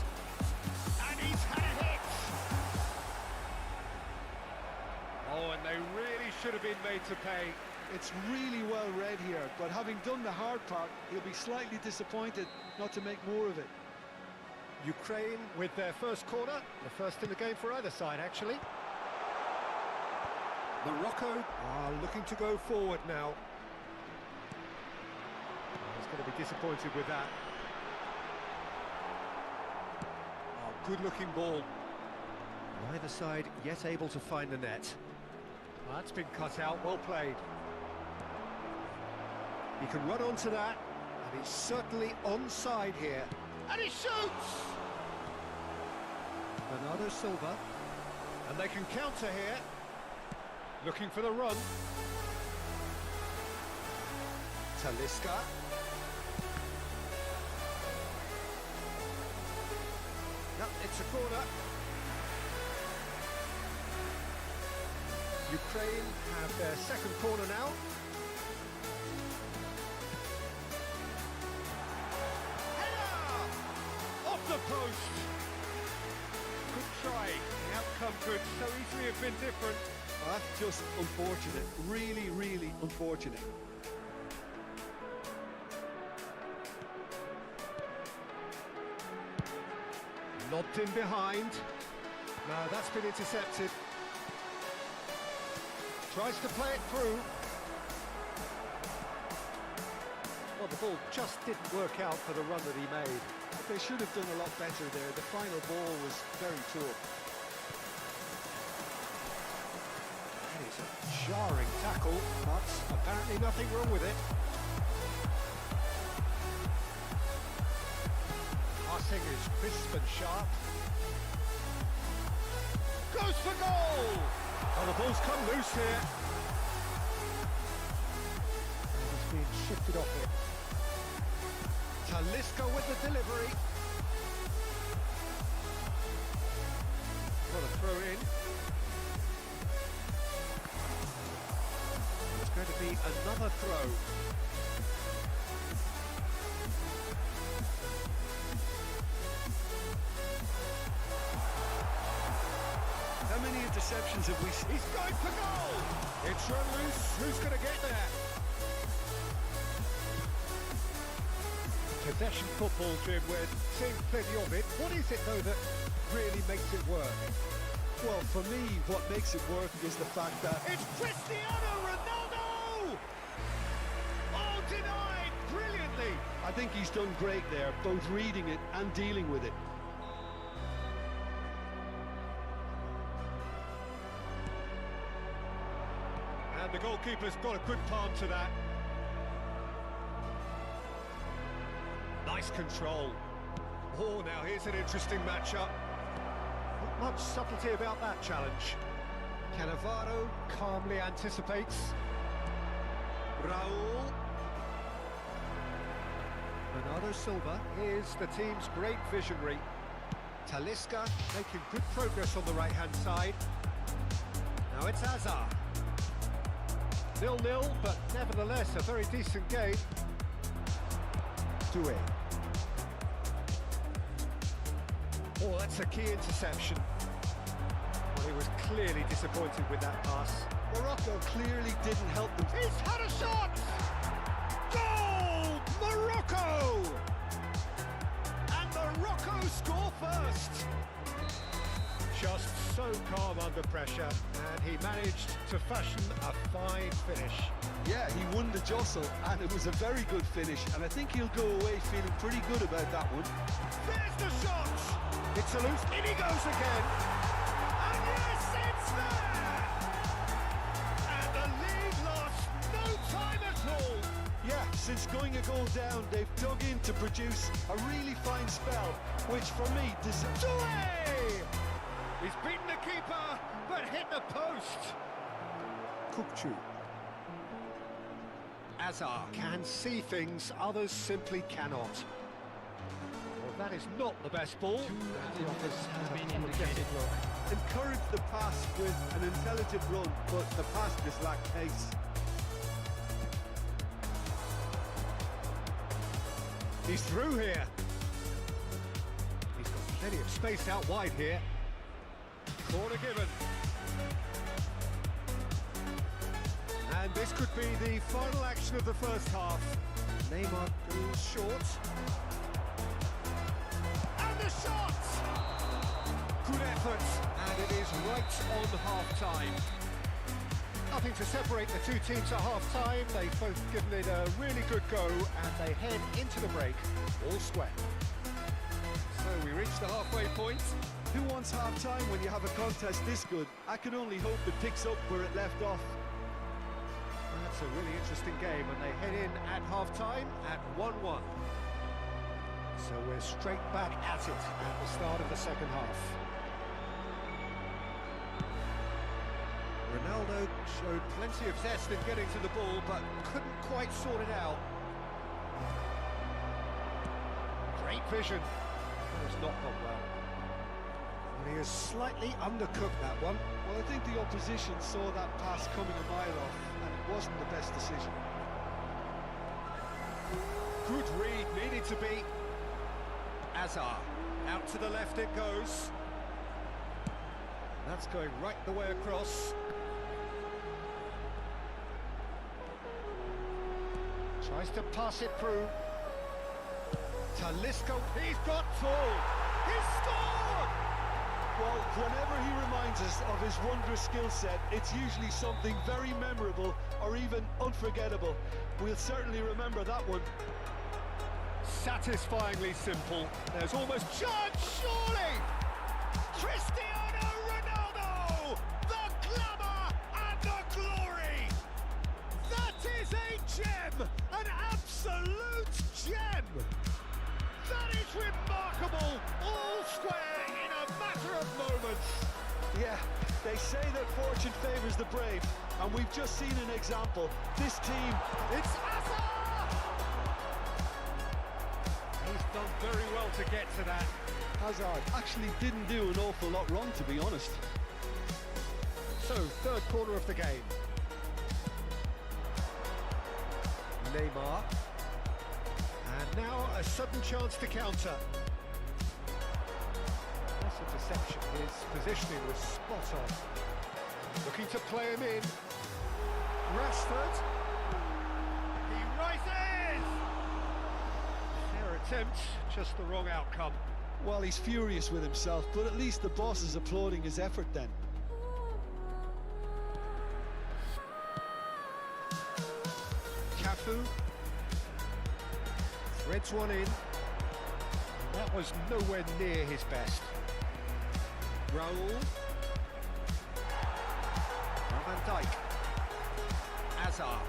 And he's had a hit. Oh, and they really should have been made to pay. It's really well read here, but having done the hard part, he'll be slightly disappointed not to make more of it. Ukraine with their first corner, the first in the game for either side, actually. Morocco are looking to go forward now. He's going to be disappointed with that. Oh, good-looking ball. Neither side yet able to find the net. That's been cut out, well played. He can run onto that, and he's certainly onside here. And he shoots! Bernardo Silva, and they can counter here. Looking for the run. Talisca. No, it's a corner. Ukraine have their second corner now. The post. Good try. The outcome could so easily have been different. Well, that's just unfortunate. Really, really unfortunate. Lobbed in behind. No, that's been intercepted. Tries to play it through. Well, the ball just didn't work out for the run that he made. They should have done a lot better there. The final ball was very poor. That is a jarring tackle, but apparently nothing wrong with it. Passing is crisp and sharp. Goes for goal! Oh, the ball's come loose here. And he's being shifted off it. Talisca with the delivery. What a throw in. It's going to be another throw. How many interceptions have we seen? He's going for goal! It's run loose. Who's going to get there? Possession football, Jim, we're seeing plenty of it. What is it, though, that really makes it work? Well, for me, what makes it work is the fact that It's Cristiano Ronaldo! denied brilliantly. I think he's done great there, both reading it and dealing with it. And the goalkeeper's got a good palm to that. Nice control. Oh, now here's an interesting matchup. Not much subtlety about that challenge. Cannavaro calmly anticipates. Raul. Bernardo Silva is the team's great visionary. Talisca making good progress on the right-hand side. Now it's Hazard. 0-0, but nevertheless a very decent game. Doué. Oh, that's a key interception. Well, he was clearly disappointed with that pass. Morocco clearly didn't help them. He's had a shot! Goal! Morocco! And Morocco score first. Just so calm under pressure, and he managed to fashion a fine finish. Yeah, he won the jostle, and it was a very good finish, and I think he'll go away feeling pretty good about that one. There's the shot! It's a loose, in he goes again! And yes, it's there! And the lead lost no time at all! Yeah, since going a goal down, they've dug in to produce a really fine spell, which for me deserves... Doué! He's beaten the keeper, but hit the post! Kukçu. Hazard can see things others simply cannot. Well, that is not the best ball. The office has been indicated. Encourage the pass with an intelligent run, but the pass just lacked pace. He's through here. He's got plenty of space out wide here. Corner given. And this could be the final action of the first half. Neymar goes short. And the shot! Good effort, and it is right on half-time. Nothing to separate the two teams at half-time. They've both given it a really good go, and they head into the break all square. So we reach the halfway point. Who wants half-time when you have a contest this good? I can only hope it picks up where it left off. That's a really interesting game, and they head in at half-time at 1-1. So we're straight back at it at the start of the second half. Ronaldo showed plenty of zest in getting to the ball, but couldn't quite sort it out. Great vision. That has not gone well. And he has slightly undercooked that one. Well, I think the opposition saw that pass coming a mile off, and it wasn't the best decision. Good read, needed to be. Hazard, out to the left it goes. That's going right the way across. Tries to pass it through. Talisca, he's got full. He's scored! Well, whenever he reminds us of his wondrous skill set, it's usually something very memorable or even unforgettable. We'll certainly remember that one. Satisfyingly simple. There's almost chance, surely! Cristiano Ronaldo! The glamour and the glory! That is a gem! An absolute gem! That is remarkable! All square in a matter of moments! Yeah, they say that fortune favours the brave, and we've just seen an example. This team... It's Hazard! He's done very well to get to that. Hazard actually didn't do an awful lot wrong, to be honest. So, third quarter of the game. Neymar. And now a sudden chance to counter. That's a deception. His positioning was spot on. Looking to play him in. Rashford. He rises! Fair attempt, just the wrong outcome. Well, he's furious with himself, but at least the boss is applauding his effort then. Cafu. Threads one in. That was nowhere near his best. Raul. Van Dijk. Azar.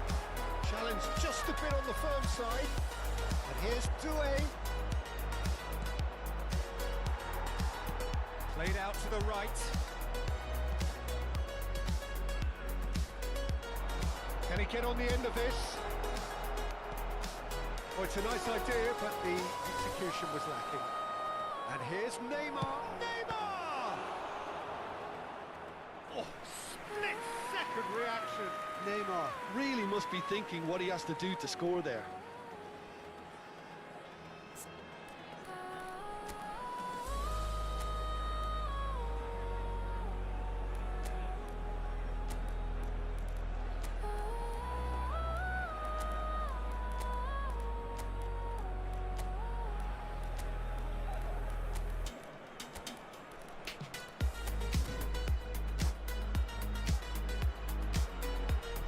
Challenge just a bit on the firm side. And here's Doué. Played out to the right. Can he get on the end of this? Oh, it's a nice idea, but the execution was lacking. And here's Neymar. Neymar! Oh, split-second reaction. Neymar really must be thinking what he has to do to score there.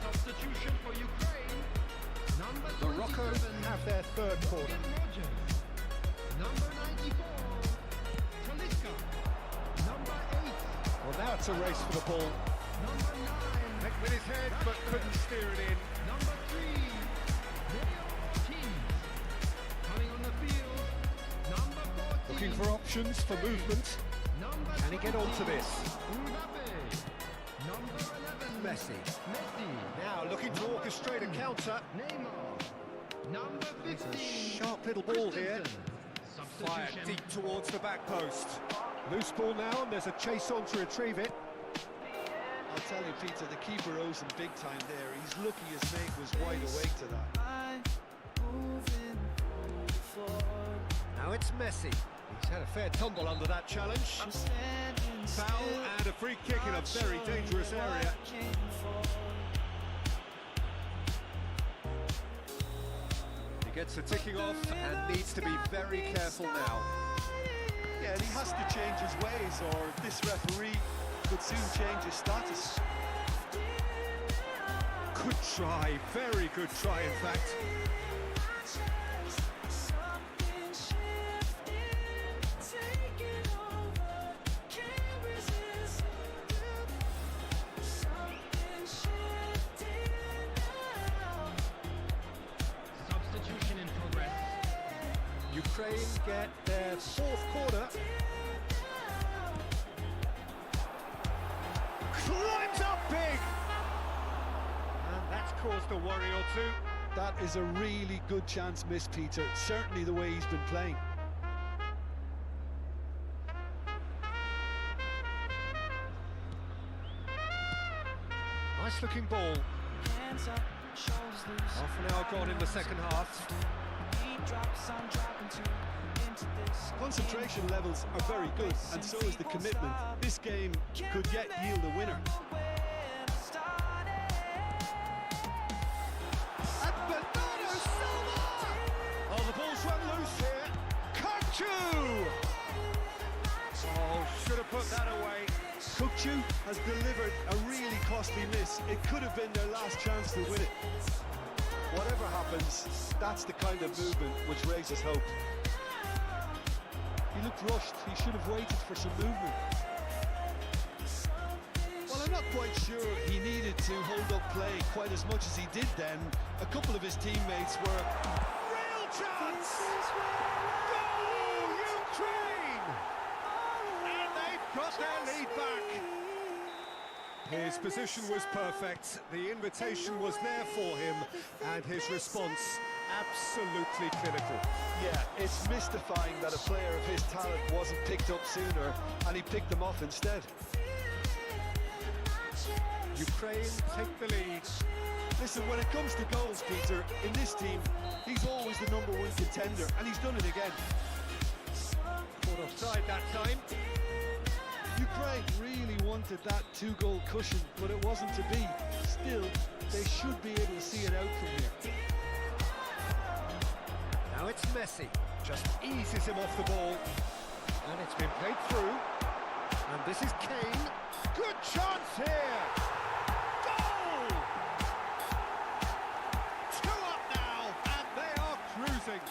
Substitution for Ukraine. Number Morocco 27, have their third corner. Number 94, Talisca. Number 8, Well, now it's a race for the ball. number 9, Heck with his head, but couldn't steer it in. number 3, Leo Ortiz. Coming on the field, number 14. Looking for options for movement. Number Can he get onto 20, this? Mbappe. Number 11, Messi. Messi. Now looking to orchestrate a counter. Neymar. Number It's a 15, sharp little ball here. Christensen. Fired Substitution. deep towards the back post. Loose ball now, and there's a chase on to retrieve it. I'll tell you, Peter, the keeper owes him big time there. He's lucky his mate was wide awake to that. Now it's Messi. He's had a fair tumble under that challenge. Foul and a free kick in a very dangerous area. He gets the ticking off and needs to be very careful now. Yeah, and he has to change his ways, or this referee could soon change his status. Good try, very good try in fact. Substitution in progress. Ukraine get their fourth corner. Climbs up big! And that's caused a worry or two. That is a really good chance missed, Peter. Certainly the way he's been playing. Nice looking ball. Half an hour gone in the second half. Concentration levels are very good, and so is the commitment. This game could yet yield a winner. And Bernardo Silva! Oh, the ball's run loose here. Kachаю! Oh, should have put that away. Kachаю has delivered a really costly miss. It could have been their last chance to win it. Whatever happens, that's the kind of movement which raises hope. He looked rushed. He should have waited for some movement. Well, I'm not quite sure he needed to hold up play quite as much as he did then. A couple of his teammates were... Real chance! Goal, Ukraine! And they've got their lead back. His position was perfect, the invitation was there for him, and his response absolutely clinical. Yeah, it's mystifying that a player of his talent wasn't picked up sooner, and he picked them off instead. Ukraine take the lead. Listen, when it comes to goals, Peter, in this team, he's always the #1 contender, and he's done it again. Caught offside that time. Ukraine really wanted that 2-goal cushion, but it wasn't to be. Still, they should be able to see it out from here. Now it's Messi, just eases him off the ball. And it's been played through. And this is Kane. Good chance here! Goal! 2 up now, and they are cruising.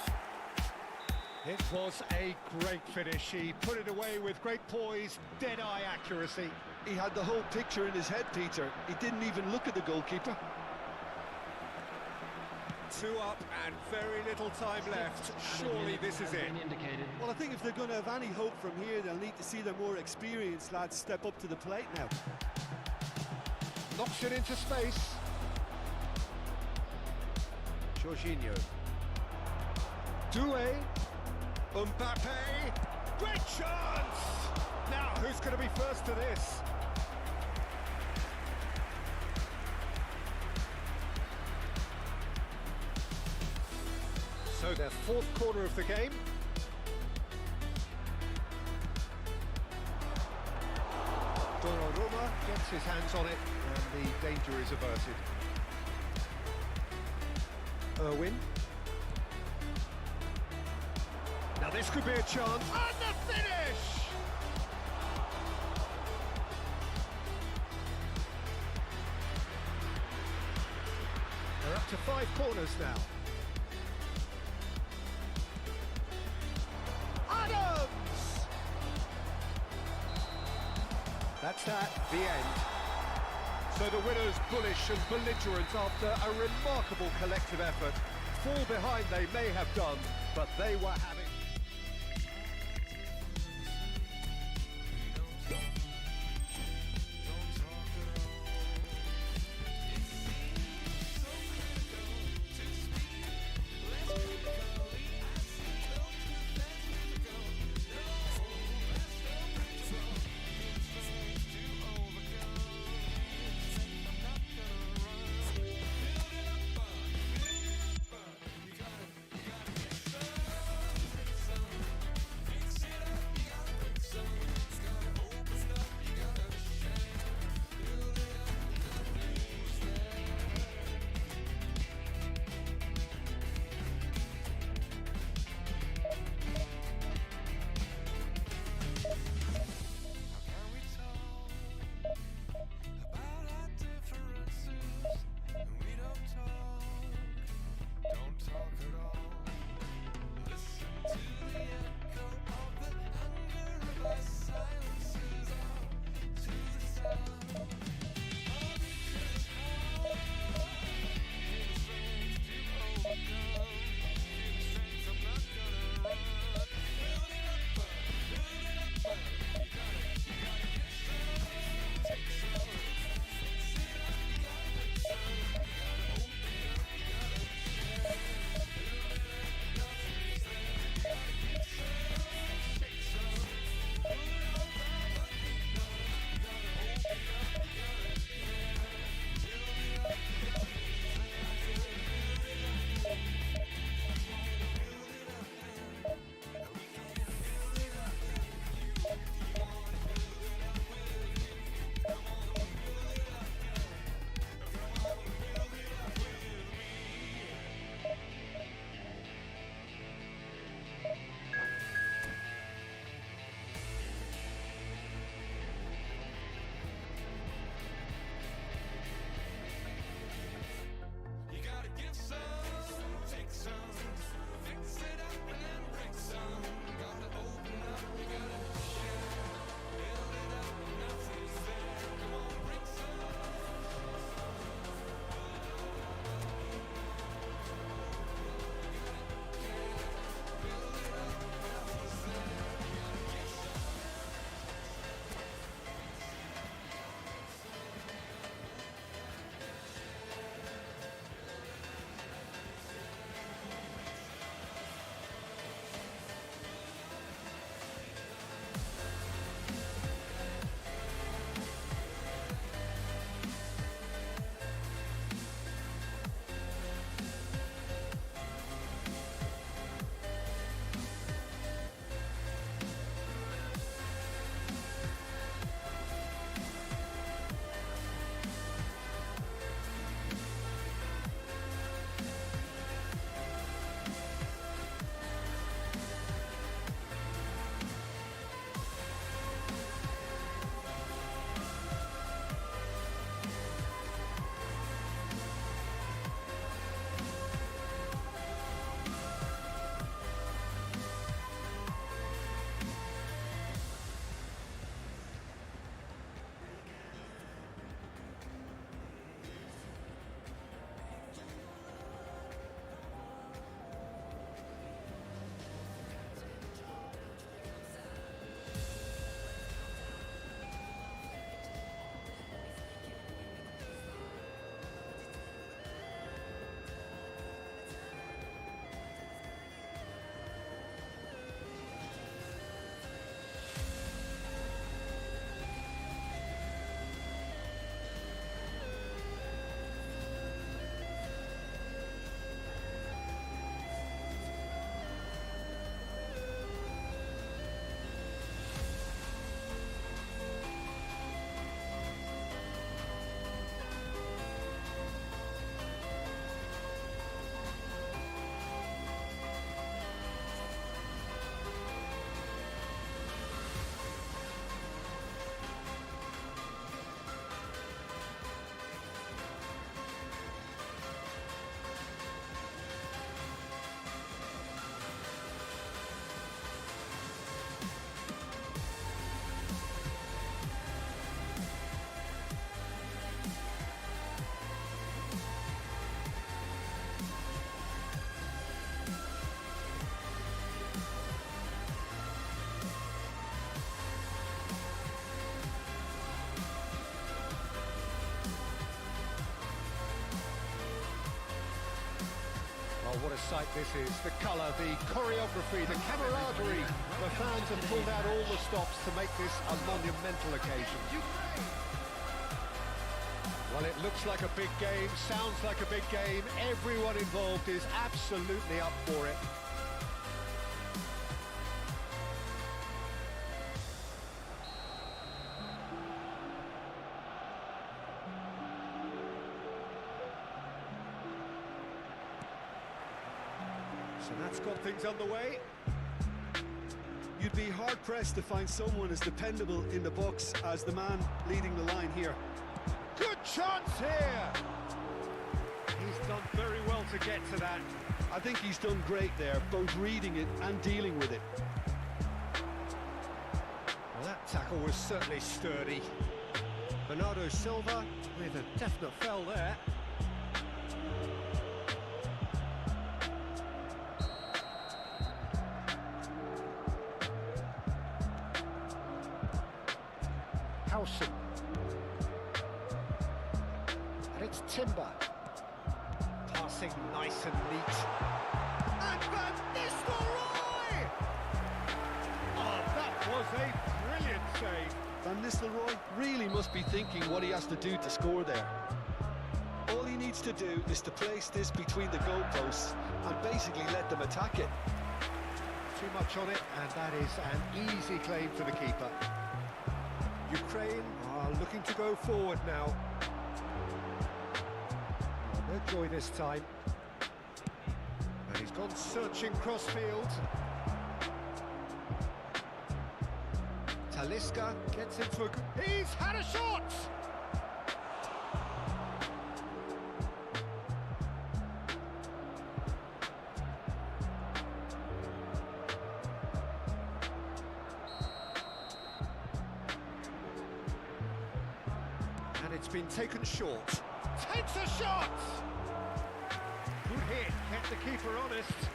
It was a great finish. He put it away with great poise, dead-eye accuracy. He had the whole picture in his head, Peter. He didn't even look at the goalkeeper. 2 up and very little time left. Surely this is it. Indicated. Well, I think if they're going to have any hope from here, they'll need to see their more experienced lads step up to the plate now. Knocks it into space. Jorginho. Doué. Mbappe. Great chance! Now, who's going to be first to this? So their 4th corner of the game. Donnarumma gets his hands on it and the danger is averted. Irwin. Now this could be a chance. And the finish! They're up to 5 corners now. That's that, the end. So the winners bullish and belligerent after a remarkable collective effort. Fall behind they may have done, but they were having... a sight this is. The colour, the choreography, the camaraderie. The fans have pulled out all the stops to make this a monumental occasion. Well, it looks like a big game, sounds like a big game. Everyone involved is absolutely up for it. So that's got things underway. You'd be hard-pressed to find someone as dependable in the box as the man leading the line here. Good chance here! He's done very well to get to that. I think he's done great there, both reading it and dealing with it. Well, that tackle was certainly sturdy. Bernardo Silva with a definite fell there. Howson. And it's Timber. Passing nice and neat. And Van Nistelrooy! Oh, that was a brilliant save. Van Nistelrooy really must be thinking what he has to do to score there. All he needs to do is to place this between the goalposts and basically let them attack it. Too much on it, and that is an easy claim for the keeper. Ukraine are looking to go forward now. Oh, no joy this time. And he's gone searching crossfield. Talisca gets into a... He's had a shot! And it's been taken short. Takes a shot! Good hit, kept the keeper honest.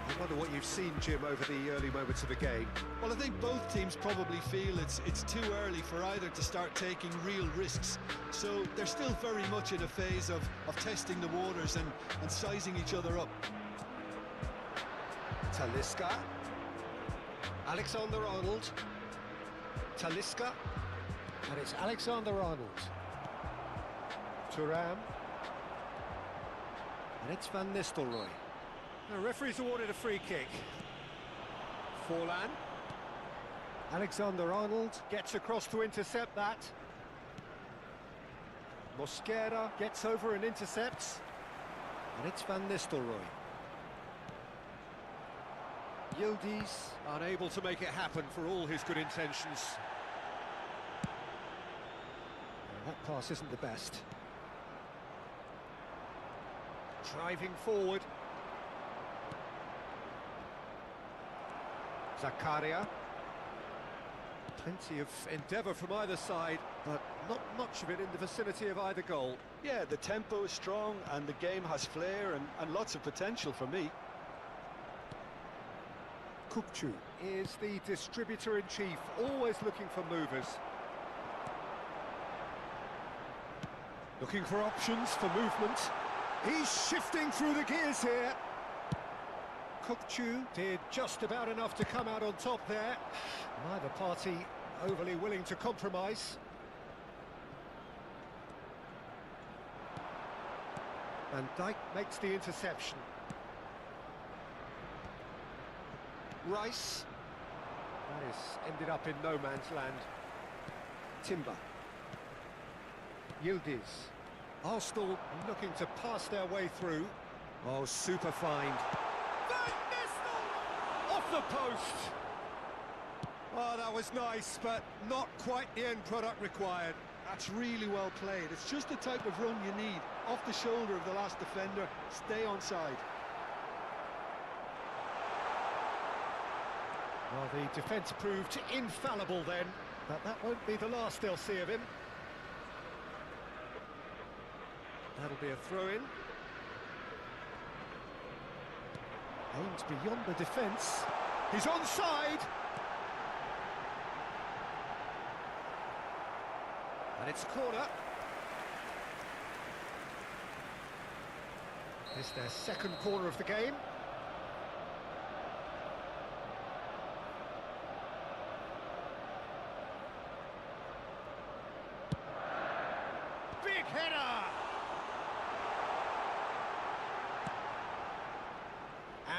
I wonder what you've seen, Jim, over the early moments of the game. Well, I think both teams probably feel it's too early for either to start taking real risks. So they're still very much in a phase of testing the waters and sizing each other up. Talisca. Alexander-Arnold. Talisca. And it's Alexander-Arnold. Thuram. And it's Van Nistelrooy. The referee's awarded a free kick. Forlan. Alexander-Arnold gets across to intercept that. Mosquera gets over and intercepts. And it's Van Nistelrooy. Yildiz unable to make it happen for all his good intentions. That pass isn't the best. Driving forward. Zakaria. Plenty of endeavour from either side, but not much of it in the vicinity of either goal. Yeah, the tempo is strong and the game has flair and lots of potential for me. Kukcu is the distributor-in-chief, always looking for movers. Looking for options for movement. He's shifting through the gears here. Kukcu did just about enough to come out on top there. Neither party overly willing to compromise. Van Dijk makes the interception. Rice. That is ended up in no man's land. Timber. Yildiz. Arsenal looking to pass their way through. Oh, super find. Off the post! Oh, that was nice, but not quite the end product required. That's really well played. It's just the type of run you need. Off the shoulder of the last defender, stay onside. Well, the defence proved infallible then, but that won't be the last they'll see of him. That'll be a throw-in. Aimed beyond the defence. He's onside! And it's a corner. It's their second corner of the game. Big header!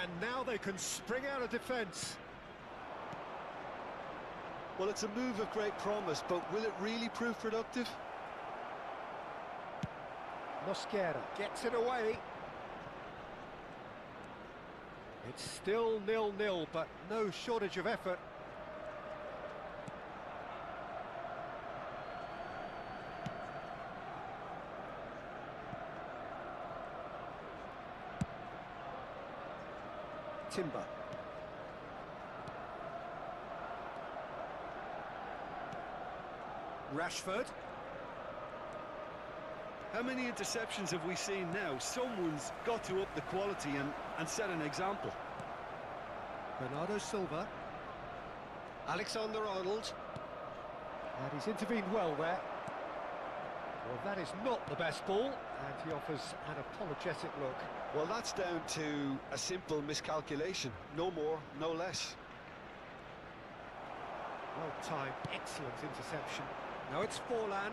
And now they can spring out of defence. Well, it's a move of great promise, but will it really prove productive? Mosquera gets it away. It's still 0-0, but no shortage of effort. Timber. Rashford. How many interceptions have we seen now? Someone's got to up the quality and set an example. Bernardo Silva. Alexander-Arnold. And he's intervened well there. Well, that is not the best ball, and he offers an apologetic look. Well, that's down to a simple miscalculation. No more, no less. Well-timed, excellent interception. Now it's Forlan.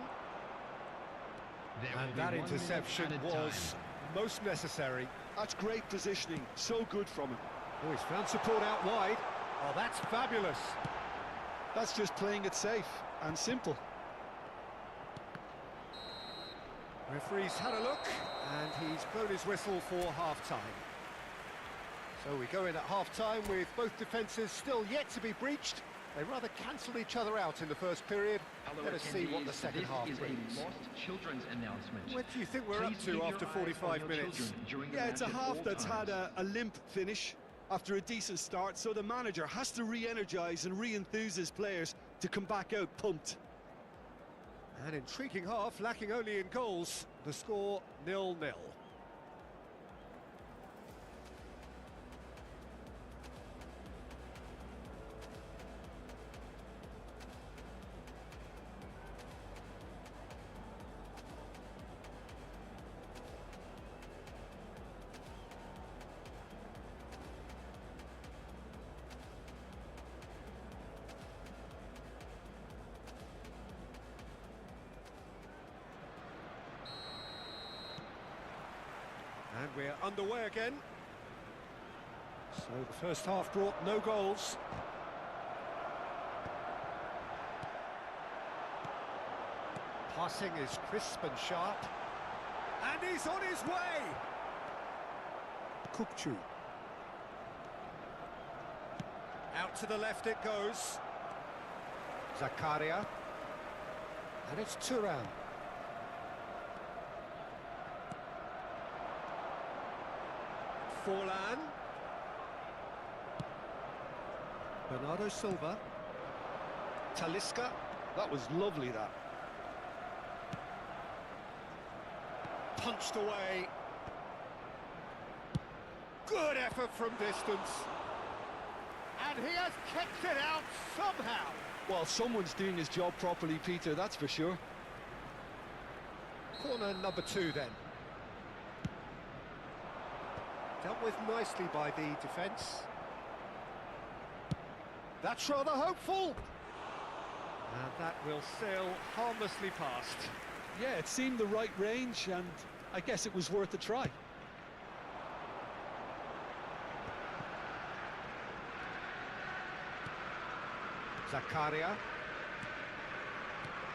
There will And be that 1 minute interception added was time. most necessary. That's great positioning. So good from him. Oh, he's found support out wide. Oh, that's fabulous. That's just playing it safe and simple. Referee's had a look, and he's blown his whistle for half-time. So we go in at half-time with both defences still yet to be breached. They rather cancelled each other out in the first period. Let us see what the second half brings. Lost children's announcement. What do you think we're up Please to keep after your eyes 45 on your minutes? children during the Yeah, it's a match at half all that's had times. a limp finish after a decent start, so the manager has to re-energise and re-enthuse his players to come back out pumped. An intriguing half, lacking only in goals. The score 0-0. And we're underway again. So the first half brought no goals. Passing is crisp and sharp. And he's on his way! Kukcu. Out to the left it goes. Zakaria. And it's Turan. Forlan. Bernardo Silva. Talisca. That was lovely, that. Punched away. Good effort from distance. And he has kept it out somehow. Well, someone's doing his job properly, Peter, that's for sure. Corner number 2 then. Dealt with nicely by the defence. That's rather hopeful. And that will sail harmlessly past. Yeah, it seemed the right range, and I guess it was worth a try. Zakaria.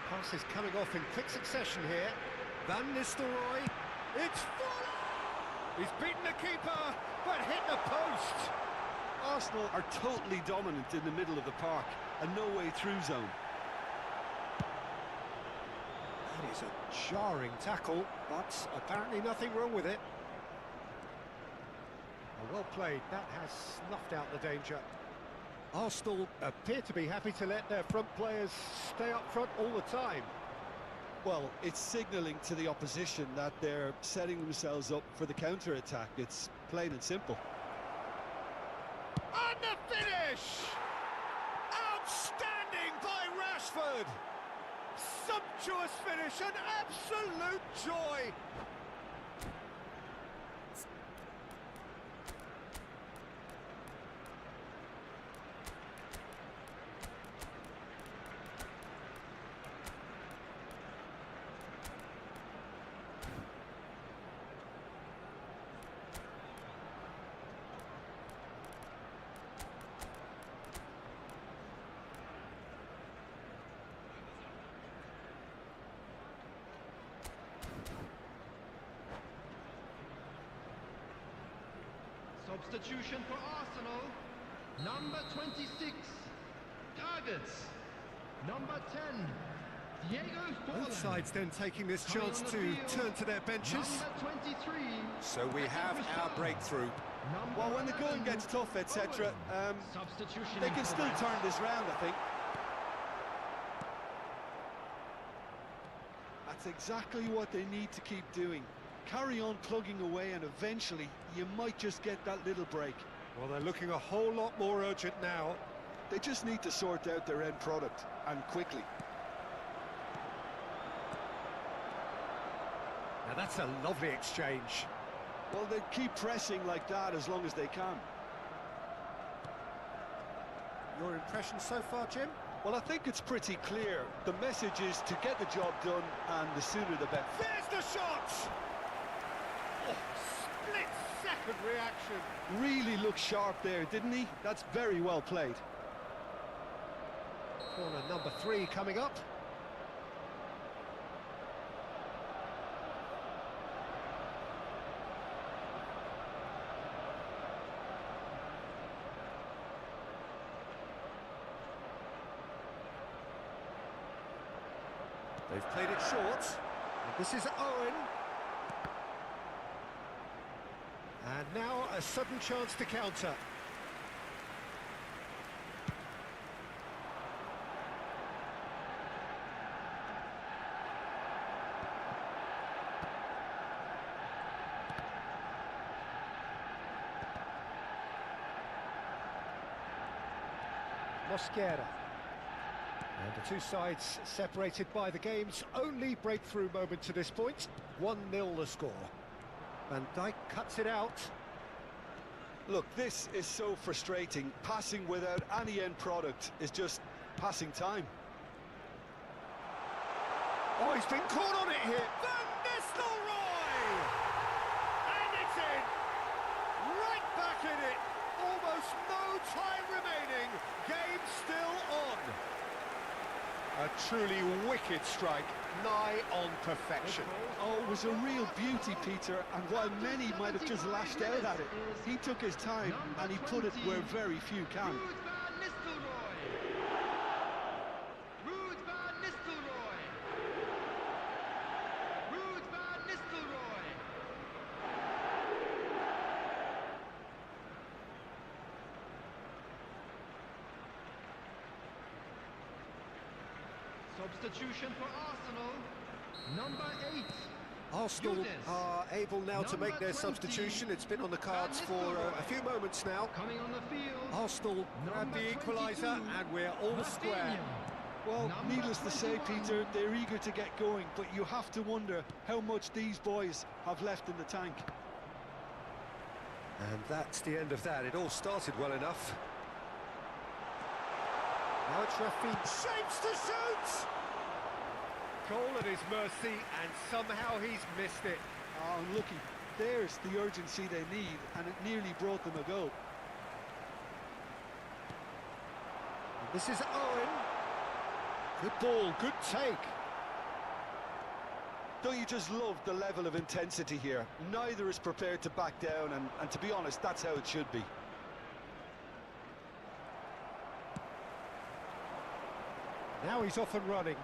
Pass is coming off in quick succession here. Van Nistelrooy. It's full. He's beaten the keeper, but hit the post. Arsenal are totally dominant in the middle of the park and no way through zone. That is a jarring tackle, but apparently nothing wrong with it. Well played, that has snuffed out the danger. Arsenal appear to be happy to let their front players stay up front all the time. Well, it's signalling to the opposition that they're setting themselves up for the counter-attack. It's plain and simple. And the finish! Outstanding by Rashford! Sumptuous finish, an absolute joy! Substitution for Arsenal. Number 26, Targets. Number 10, Diego Forlan. Both sides then taking this Coming chance on the to field, turn to their benches. Number 23. So we have our breakthrough. Number Well, when the going 11, gets tough, etc., Owen. Substitution they in can still progress. turn this round, I think. That's exactly what they need to keep doing. Carry on plugging away, and eventually you might just get that little break. Well, they're looking a whole lot more urgent now. They just need to sort out their end product, and quickly. Now that's a lovely exchange. Well, they keep pressing like that as long as they can. Your impression so far, Jim? Well, I think it's pretty clear. The message is to get the job done, and the sooner the better. There's the shot! Oh, split-second reaction. Really looked sharp there, didn't he? That's very well played. Corner number 3 coming up. They've played it short. And this is Owen. And now a sudden chance to counter. Mosquera. And the two sides separated by the game's only breakthrough moment to this point. 1-0 the score. Van Dijk cuts it out. Look, this is so frustrating. Passing without any end product is just passing time. Oh, he's been caught on it here. Van Nistelrooy! And it's in! Right back in it. Almost no time remaining. Game still on. A truly wicked strike, nigh on perfection. Oh, it was a real beauty, Peter, and while many might have just lashed out at it, he took his time and he put it where very few can. Ruud van Nistelrooy. Ruud van Nistelrooy. Ruud van Nistelrooy. Substitution for Arsenal. Number 8. Arsenal Judas. are able now to make Number their 20. substitution. It's been on the cards Van for Nistelrooy. a few moments now. Coming on the field. Arsenal grab Number the equaliser 22, and we're all square. Rafinha. Well, Number needless to say, 21. Peter, they're eager to get going, but you have to wonder how much these boys have left in the tank. And that's the end of that. It all started well enough. Now it's Rafinha. Shapes to shoot! Goal at his mercy, and somehow he's missed it. Oh, unlucky. There's the urgency they need, and it nearly brought them a goal. This is Owen. Good ball, good take. Don't you just love the level of intensity here? Neither is prepared to back down, and to be honest, that's how it should be. Now he's off and running.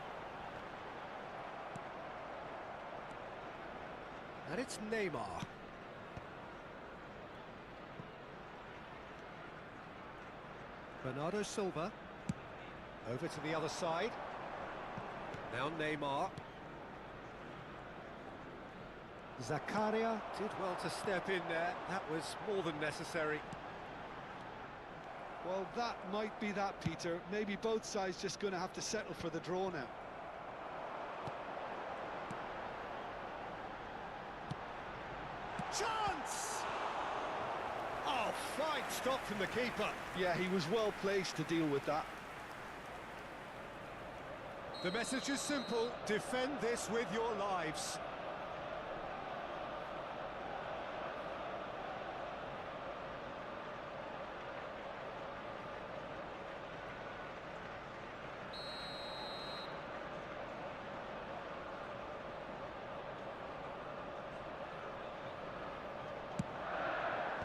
And it's Neymar. Bernardo Silva. Over to the other side. Now Neymar. Zakaria did well to step in there. That was more than necessary. Well, that might be that, Peter. Maybe both sides just going to have to settle for the draw now. Chance! Oh, fine stop from the keeper. Yeah, he was well placed to deal with that. The message is simple: defend this with your lives.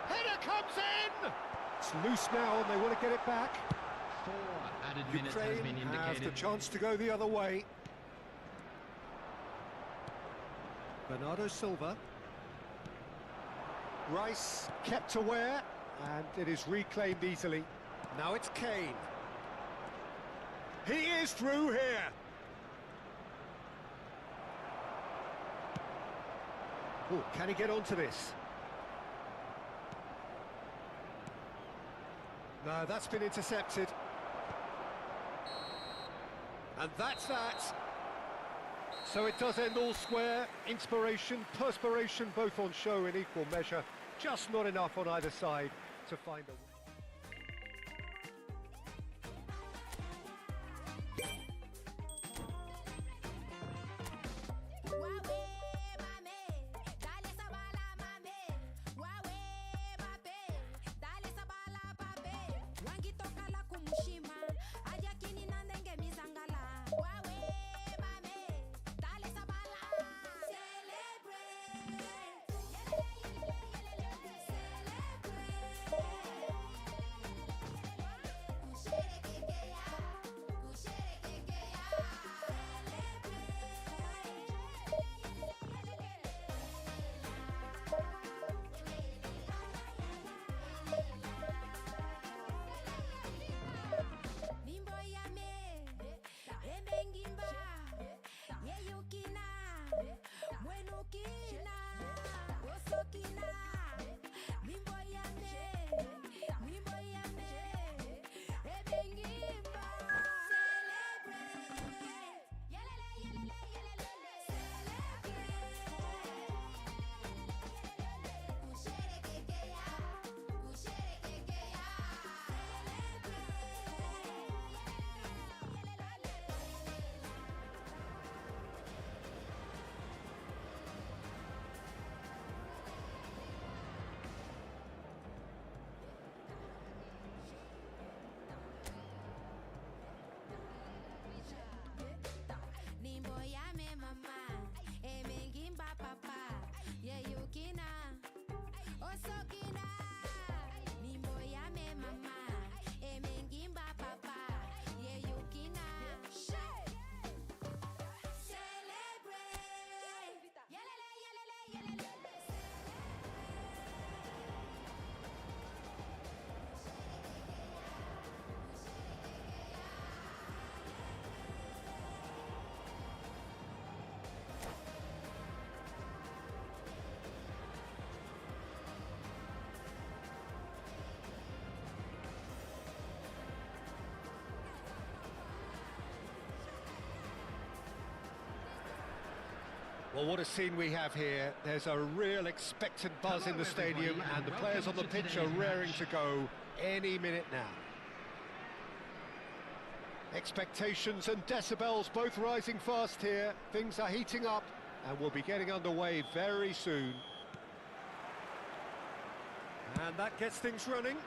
Header comes in! It's loose now and they want to get it back. 4 added minutes has been Ukraine have the indicated. chance to go the other way. Bernardo Silva. Rice kept aware, and it is reclaimed easily. Now it's Kane. He is through here. Oh, can he get onto this? No, that's been intercepted. And that's that. So it does end all square. Inspiration, perspiration, both on show in equal measure. Just not enough on either side to find a... Well, what a scene we have here. There's a real expectant buzz in the stadium, and the players on the pitch are raring to go any minute now. Expectations and decibels both rising fast here. Things are heating up, and we'll be getting underway very soon. And that gets things running.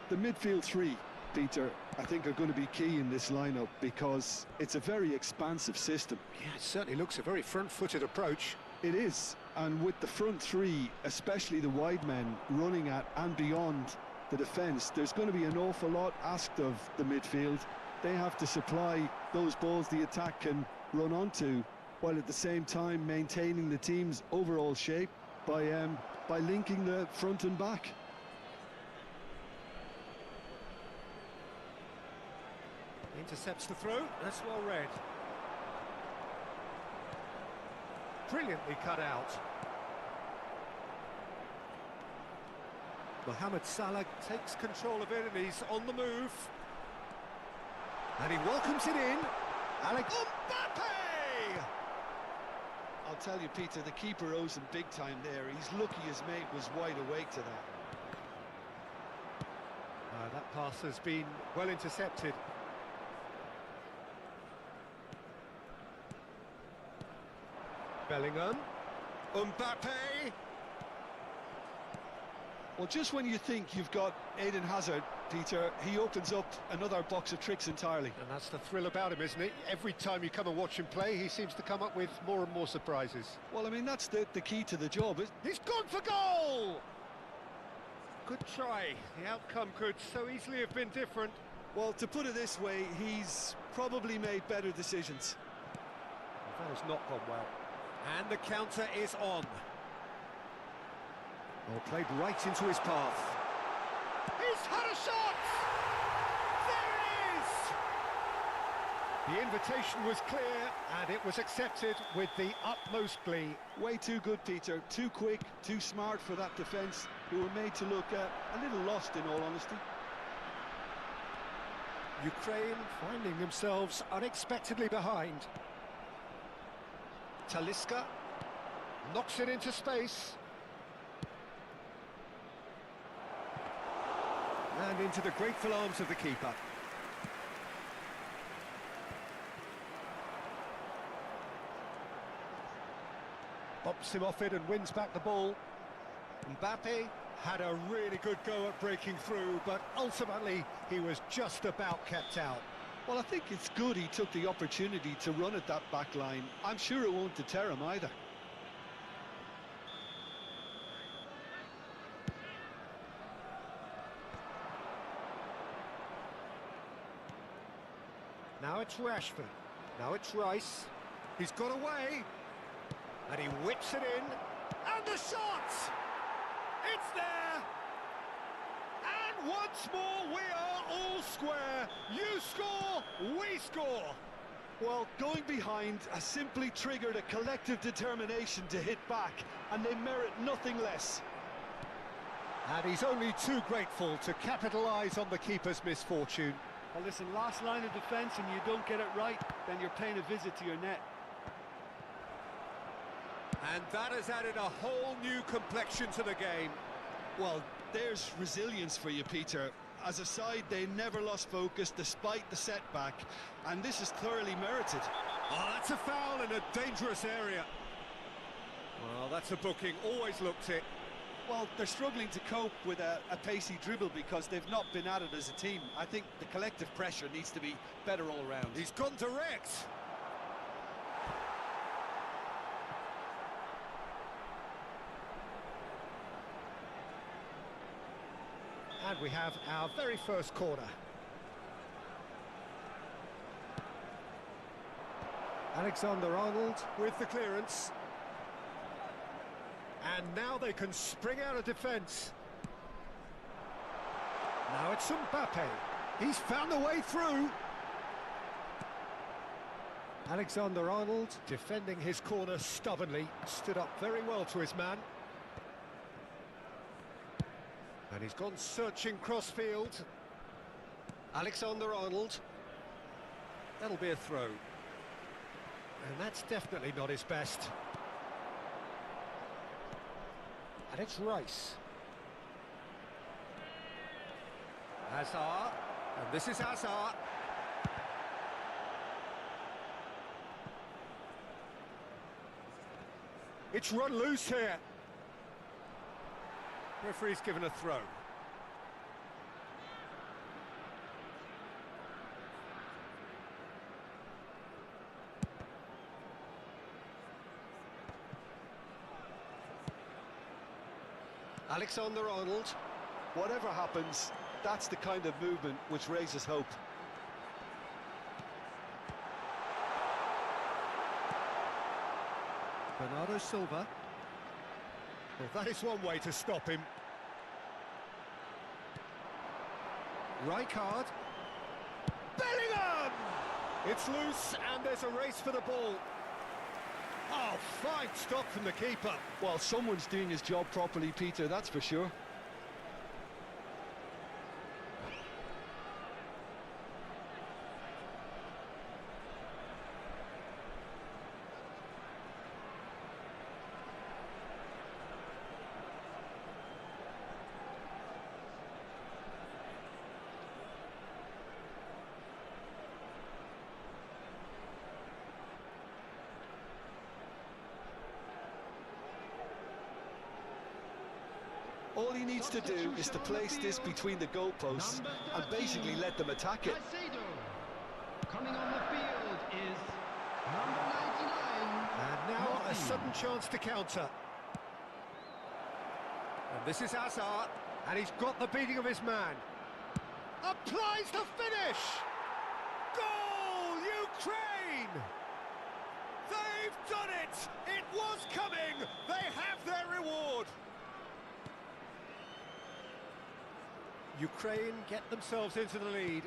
The midfield three, Peter, I think are going to be key in this lineup because it's a very expansive system. Yeah, it certainly looks a very front-footed approach. It is, and with the front three, especially the wide men running at and beyond the defence, there's going to be an awful lot asked of the midfield. They have to supply those balls the attack can run onto, while at the same time maintaining the team's overall shape by linking the front and back. Intercepts the throw, that's well read. Brilliantly cut out. Mohamed Salah takes control of it and he's on the move. And he welcomes it in. Mbappe! I'll tell you, Peter, the keeper owes him big time there. He's lucky his mate was wide awake to that. That pass has been well intercepted. Bellingham. Mbappe! Well, just when you think you've got Eden Hazard, Peter, he opens up another box of tricks entirely. And that's the thrill about him, isn't it? Every time you come and watch him play, he seems to come up with more and more surprises. Well, I mean, that's the key to the job. He's gone for goal! Good try. The outcome could so easily have been different. Well, to put it this way, he's probably made better decisions. That has not gone well. And the counter is on. Well, played right into his path. He's had a shot! There it is! The invitation was clear, and it was accepted with the utmost glee. Way too good, Peter. Too quick, too smart for that defence, who were made to look a little lost, in all honesty. Ukraine finding themselves unexpectedly behind. Talisca knocks it into space. And into the grateful arms of the keeper. Bops him off it and wins back the ball. Mbappe had a really good go at breaking through, but ultimately he was just about kept out. Well, I think it's good he took the opportunity to run at that back line. I'm sure it won't deter him either. Now it's Rashford. Now it's Rice. He's got away. And he whips it in. And the shot! It's there! And once more we are all square. You score, we score. Well, going behind has simply triggered a collective determination to hit back, and they merit nothing less. And he's only too grateful to capitalise on the keeper's misfortune. Well, listen, last line of defence and you don't get it right, then you're paying a visit to your net. And that has added a whole new complexion to the game. Well, there's resilience for you, Peter. As a side, they never lost focus despite the setback, and this is thoroughly merited. Oh, that's a foul in a dangerous area. Well, that's a booking, always looked it. Well, they're struggling to cope with a pacey dribble because they've not been at it as a team. I think the collective pressure needs to be better all around. He's gone direct. And we have our very first corner. Alexander-Arnold with the clearance. And now they can spring out of defence. Now it's Mbappe. He's found a way through. Alexander-Arnold defending his corner stubbornly. Stood up very well to his man. And he's gone searching crossfield. Alexander-Arnold. That'll be a throw. And that's definitely not his best. And it's Rice. Hazard. And this is Hazard. It's run loose here. Referee's given a throw. Alexander-Arnold. Whatever happens, that's the kind of movement which raises hope. Bernardo Silva. Well, that is one way to stop him. Rijkaard. Bellingham! It's loose and there's a race for the ball. Oh, fine stop from the keeper. Well, someone's doing his job properly, Peter, that's for sure. All he needs to do is to place this between the goalposts and basically let them attack it. Caicedo. Coming on the field is number 99. And now a Martin. sudden chance to counter. And this is Hazard. And he's got the beating of his man. Applies the finish! Goal, Ukraine! They've done it! It was coming! They have their reward! Ukraine get themselves into the lead.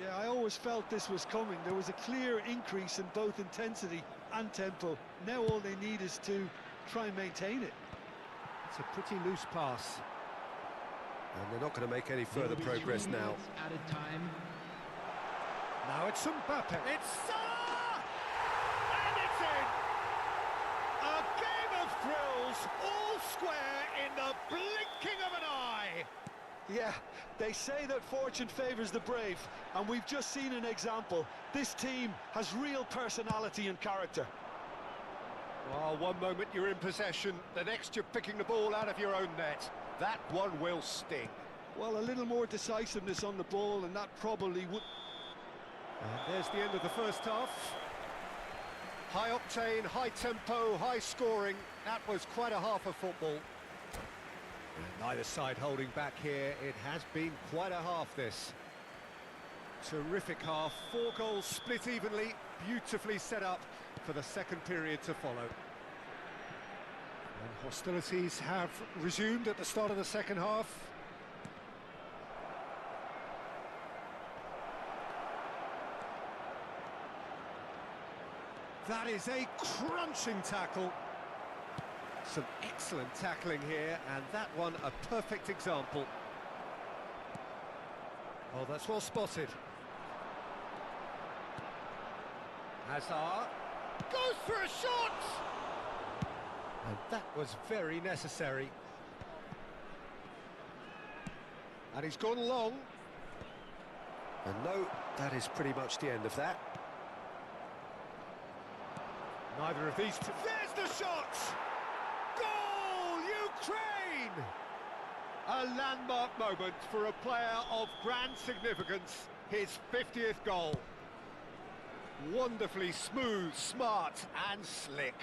Yeah, I always felt this was coming. There was a clear increase in both intensity and tempo. Now all they need is to try and maintain it. It's a pretty loose pass. And they're not going to make any further progress now. Added time. Now it's Mbappe. It's Salah! And it's in! A game of thrills, all square in the blinking of an eye! Yeah, they say that fortune favours the brave, and we've just seen an example. This team has real personality and character. Well, one moment you're in possession, the next you're picking the ball out of your own net. That one will sting. Well, a little more decisiveness on the ball, and that probably would... And there's the end of the first half. High octane, high tempo, high scoring. That was quite a half of football. And neither side holding back here. It has been quite a half, this. Terrific half. 4 goals split evenly, beautifully set up for the second period to follow. And hostilities have resumed at the start of the second half. That is a crunching tackle. Some excellent tackling here, and that one a perfect example. Oh, that's well spotted. Hazard goes for a shot! And that was very necessary. And he's gone long. And no, that is pretty much the end of that. Neither of these two... There's the shot! Goal, Ukraine! A landmark moment for a player of grand significance, his 50th goal. Wonderfully smooth, smart and slick.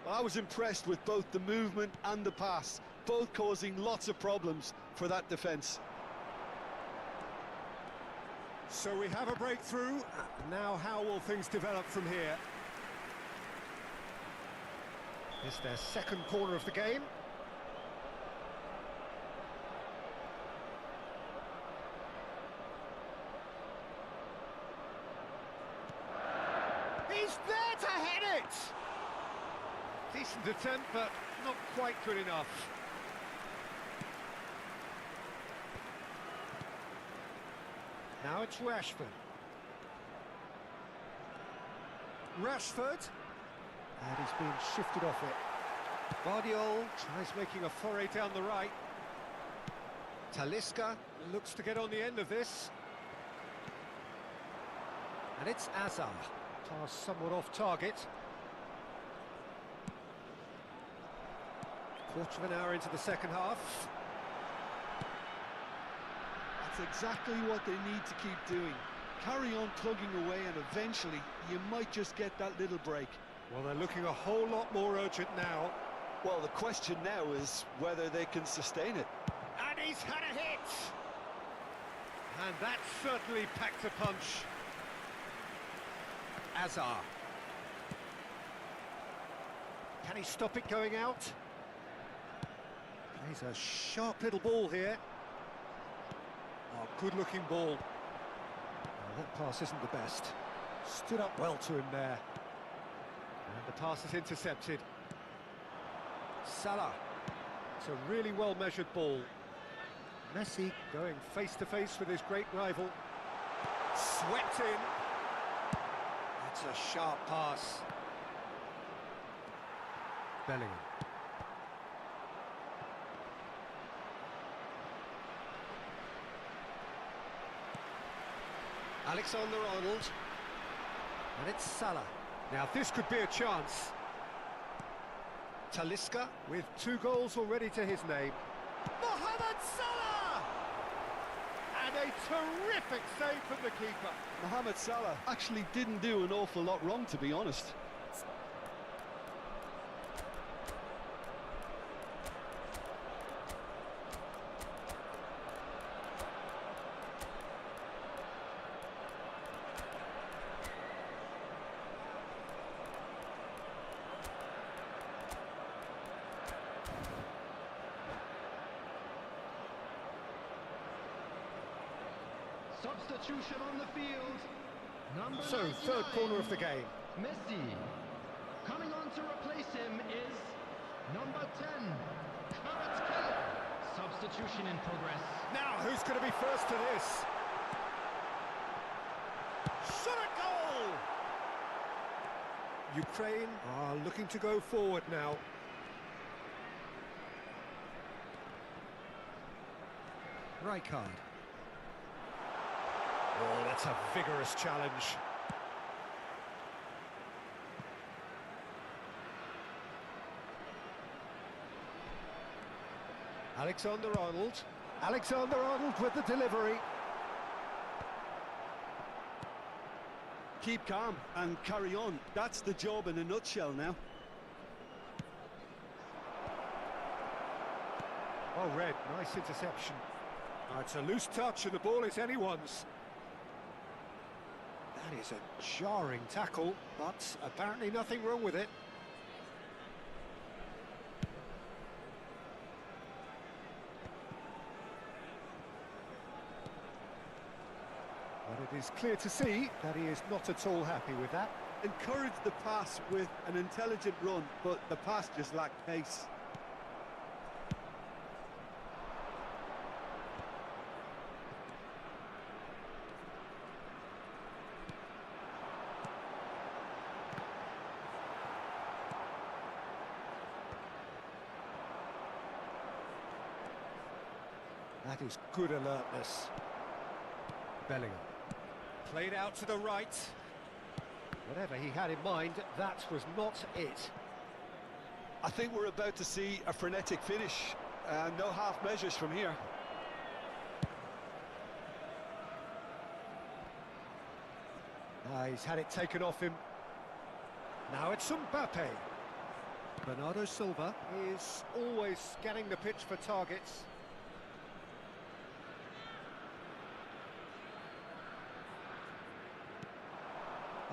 Well, I was impressed with both the movement and the pass, both causing lots of problems for that defence. So we have a breakthrough. Now how will things develop from here? It's their second corner of the game. He's there to head it! Decent attempt, but not quite good enough. Now it's Rashford. Rashford. And he's being shifted off it. Guardiola tries making a foray down the right. Talisca looks to get on the end of this. And it's Hazard. Pass somewhat off target. Quarter of an hour into the second half. That's exactly what they need to keep doing. Carry on plugging away, and eventually you might just get that little break. Well, they're looking a whole lot more urgent now. Well, the question now is whether they can sustain it. And he's had a hit! And that certainly packed a punch. Hazard. Can he stop it going out? Plays a sharp little ball here. Oh, good-looking ball. Oh, that pass isn't the best. Stood up well to him there. And the pass is intercepted. Salah. It's a really well-measured ball. Messi going face-to-face with his great rival. Swept in. That's a sharp pass. Bellingham. Alexander-Arnold. And it's Salah. Now this could be a chance. Talisca with 2 goals already to his name. Mohamed Salah! And a terrific save from the keeper. Mohamed Salah actually didn't do an awful lot wrong, to be honest. Substitution on the field. Number So, 99, third corner of the game. Messi. Coming on to replace him is number 10, Kvaratskhelia. Substitution in progress. Now, who's going to be first to this? Shot a goal! Ukraine are looking to go forward now. Rijkaard. Oh, that's a vigorous challenge. Alexander-Arnold. Alexander-Arnold with the delivery. Keep calm and carry on. That's the job in a nutshell now. Oh, Red, nice interception. Oh, it's a loose touch and the ball is anyone's. That is a jarring tackle, but apparently nothing wrong with it. But it is clear to see that he is not at all happy with that. Encourage the pass with an intelligent run, but the pass just lacked pace. That is good alertness. Bellingham. Played out to the right. Whatever he had in mind, that was not it. I think we're about to see a frenetic finish. No half measures from here. He's had it taken off him. Now it's Mbappe. Bernardo Silva is always scanning the pitch for targets.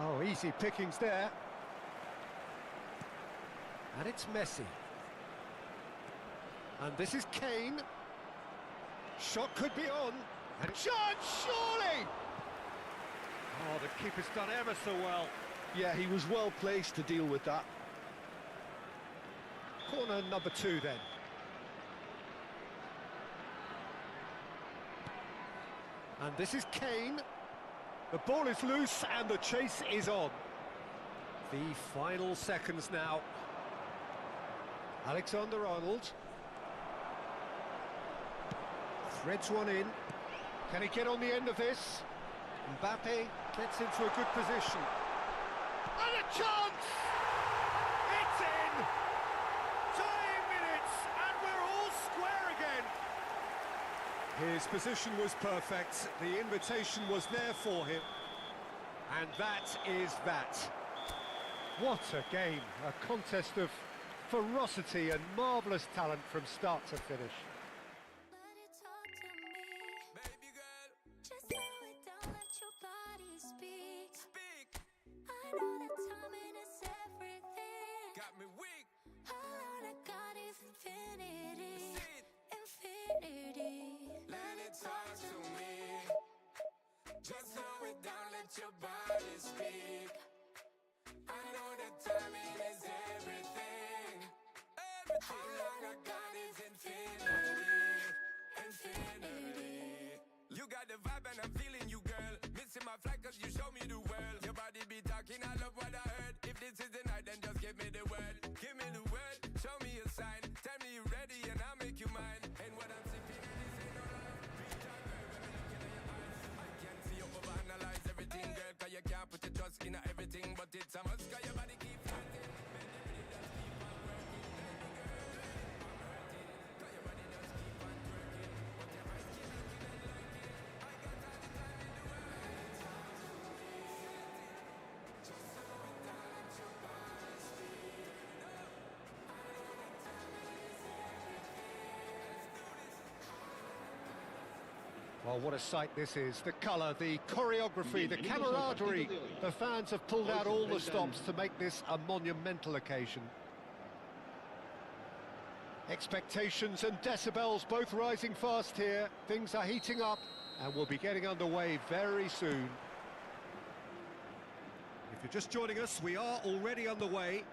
Oh, easy pickings there. And it's Messi. And this is Kane. Shot could be on. And shot, surely! Oh, the keeper's done ever so well. Yeah, he was well placed to deal with that. Corner number 2 then. And this is Kane. The ball is loose and the chase is on. The final seconds now. Alexander-Arnold. Threads one in. Can he get on the end of this? Mbappe gets into a good position. And a chance! It's in! 2 minutes and we're all square again. His position was perfect, the invitation was there for him, and that is that. What a game, a contest of ferocity and marvellous talent from start to finish. Let it talk to me, baby girl. Just slow it down, let your body speak. I know that timing is everything. Got me weak. All I got is infinity. Infinity. Let it talk to me. Just slow it down, let your body speak. I know that timing is everything. All I got is infinity. Infinity. You got the vibe and I'm feeling you, girl. Missing my flight cause you show me the world. Your body be talking, I love what I heard. If this is the night, then just give me the word. Give me the word, show me a sign. Tell me you're ready and I'll make you mine. And what I'm sipping on, this ain't no lie. Reach out, girl, when I'm looking at your eyes. I can see you overanalyze everything, girl. Cause you can't put your trust in everything. But it's a must, cause your body keep flirting. Well, what a sight this is. The colour, the choreography, the camaraderie. The fans have pulled out all the stops to make this a monumental occasion. Expectations and decibels both rising fast here. Things are heating up And we'll be getting underway very soon. If you're just joining us, we are already underway.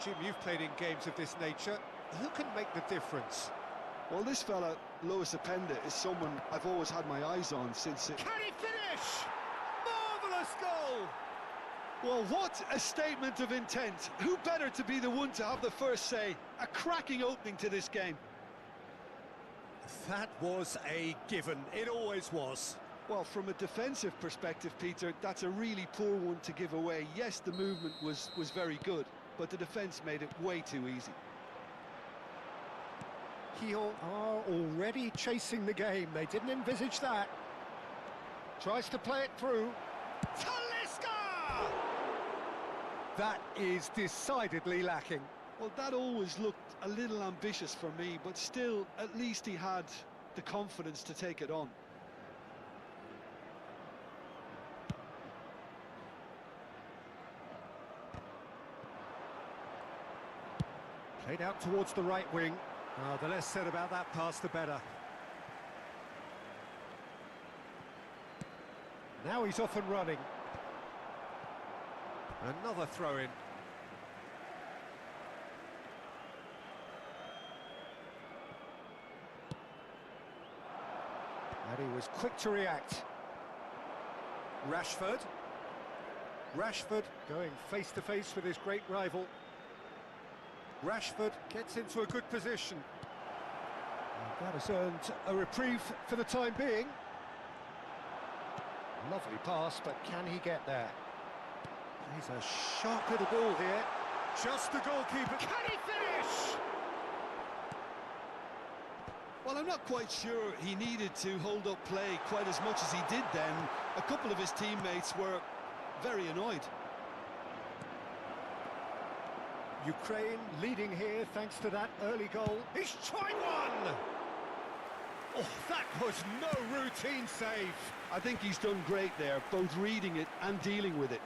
Jim, you've played in games of this nature. Who can make the difference? Well, this fella, Lewis Openda, is someone I've always had my eyes on since it... Can he finish? Marvellous goal! Well, what a statement of intent. Who better to be the one to have the first say? A cracking opening to this game. That was a given. It always was. Well, from a defensive perspective, Peter, that's a really poor one to give away. Yes, the movement was very good, but the defence made it way too easy. Kiel are already chasing the game. They didn't envisage that. Tries to play it through. Talisca! That is decidedly lacking. Well, that always looked a little ambitious for me, but still, at least he had the confidence to take it on. Played out towards the right wing. The less said about that pass, the better. Now he's off and running. Another throw-in. And he was quick to react. Rashford. Rashford going face-to-face with his great rival. Rashford gets into a good position. And that has earned a reprieve for the time being. Lovely pass, but can he get there? He's a sharp little ball here. Just the goalkeeper. Can he finish? Well, I'm not quite sure he needed to hold up play quite as much as he did then. A couple of his teammates were very annoyed. Ukraine leading here thanks to that early goal. He's tried one! Oh, that was no routine save. I think he's done great there, both reading it and dealing with it.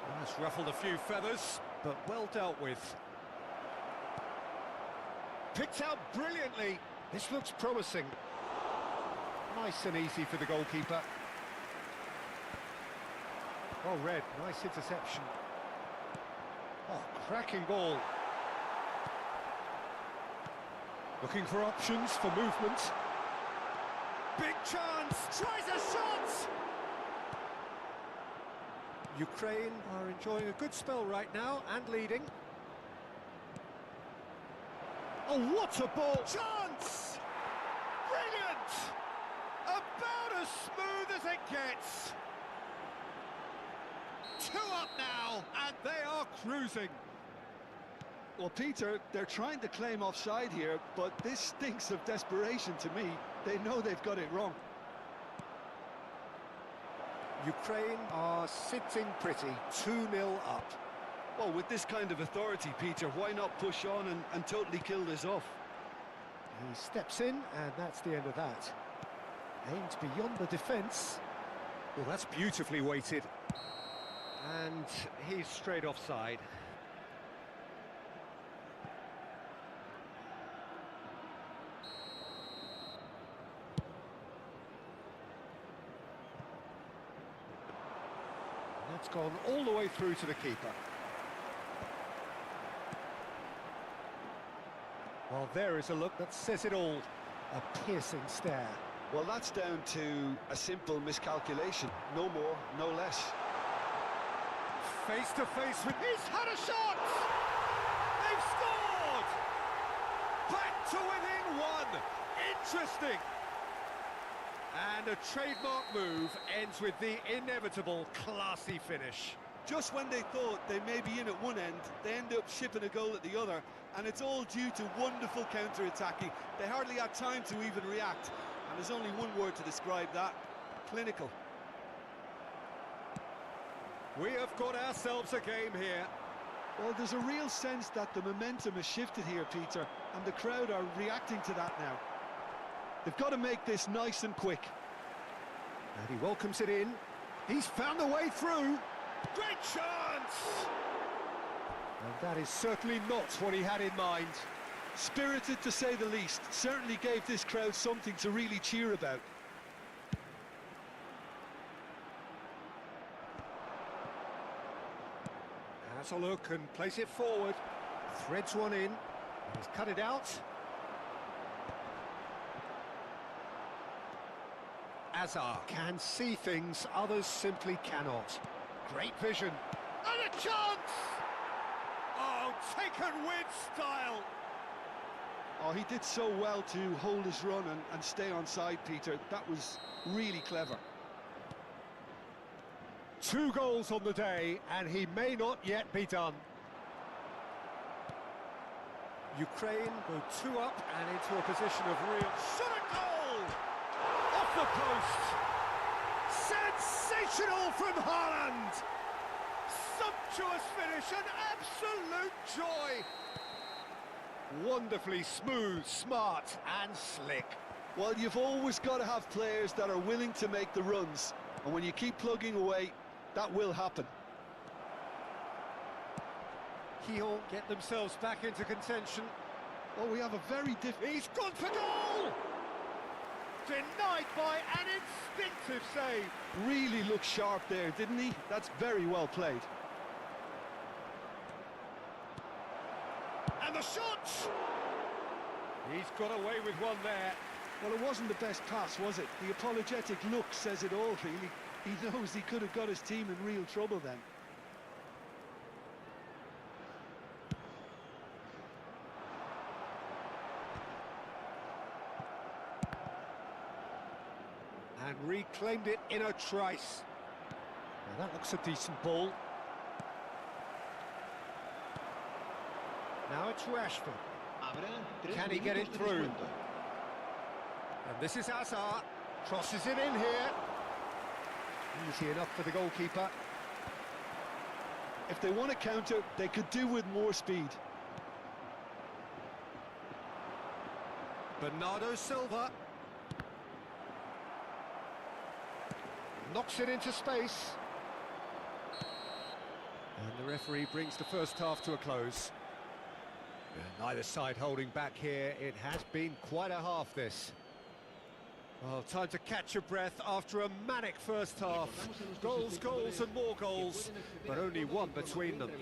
Well, that's ruffled a few feathers, but well dealt with. Picked out brilliantly. This looks promising. Nice and easy for the goalkeeper. Oh, Red, nice interception. Oh, cracking ball. Looking for options for movement. Big chance! Tries a shot! Ukraine are enjoying a good spell right now and leading. Oh, what a ball! Chance! Brilliant! About as smooth as it gets. 2 up now, and they are cruising. Well, Peter, they're trying to claim offside here, but this stinks of desperation to me. They know they've got it wrong. Ukraine are sitting pretty, 2-0 up. Well, with this kind of authority, Peter, why not push on and totally kill this off? He steps in, and that's the end of that. Aimed beyond the defence. Well, that's beautifully weighted. And he's straight offside. That's gone all the way through to the keeper. Well, there is a look that says it all. A piercing stare. Well, that's down to a simple miscalculation. No more, no less. Face to face with... He's had a shot! They've scored! Back to within 1. Interesting. And a trademark move ends with the inevitable classy finish. Just when they thought they may be in at one end, they end up shipping a goal at the other, and it's all due to wonderful counter-attacking. They hardly had time to even react, and there's only one word to describe that: clinical. We have got ourselves a game here. Well, there's a real sense that the momentum has shifted here, Peter, and the crowd are reacting to that now. They've got to make this nice and quick. And he welcomes it in. He's found a way through. Great chance! And that is certainly not what he had in mind. Spirited to say the least. Certainly gave this crowd something to really cheer about. Has a look and plays it forward. Threads one in. He's cut it out. Azar can see things others simply cannot. Great vision. And a chance! Oh, taken with style. Oh, he did so well to hold his run and stay on side, Peter. That was really clever. 2 goals on the day, and he may not yet be done. Ukraine go 2 up and into a position of real... Shot a goal! Off the post! Sensational from Haaland! Sumptuous finish, an absolute joy! Wonderfully smooth, smart and slick. Well, you've always got to have players that are willing to make the runs, and when you keep plugging away, that will happen. Keogh get themselves back into contention. Oh, we have a very different... He's gone for goal! Denied by an instinctive save. Really looked sharp there, didn't he? That's very well played. And the shot! He's got away with one there. Well, it wasn't the best pass, was it? The apologetic look says it all, really. He knows he could have got his team in real trouble then. And reclaimed it in a trice. Now that looks a decent ball. Now it's Rashford. Can he get it through? And this is Azar. Crosses it in here. Easy enough for the goalkeeper. If they want to counter, they could do with more speed. Bernardo Silva. Knocks it into space. And the referee brings the first half to a close. Neither side holding back here. It has been quite a half, this. Well, time to catch your breath after a manic first half. Goals, goals and more goals, but only one between them.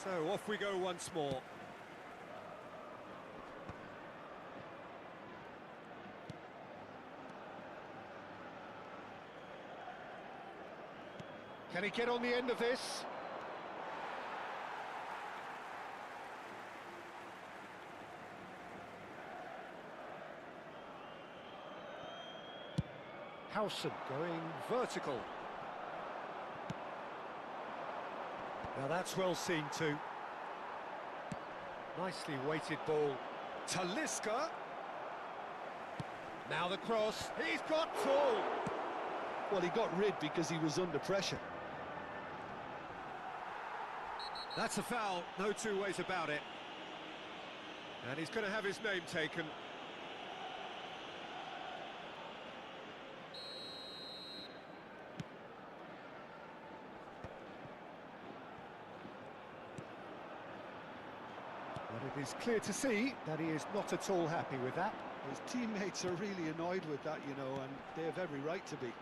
So off we go once more. Can he get on the end of this? Howson going vertical. Now that's well seen too. Nicely weighted ball. Talisca. Now the cross. He's got full. Well, he got rid because he was under pressure. That's a foul, no 2 ways about it. And he's going to have his name taken. But it is clear to see that he is not at all happy with that. His teammates are really annoyed with that, you know, and they have every right to be.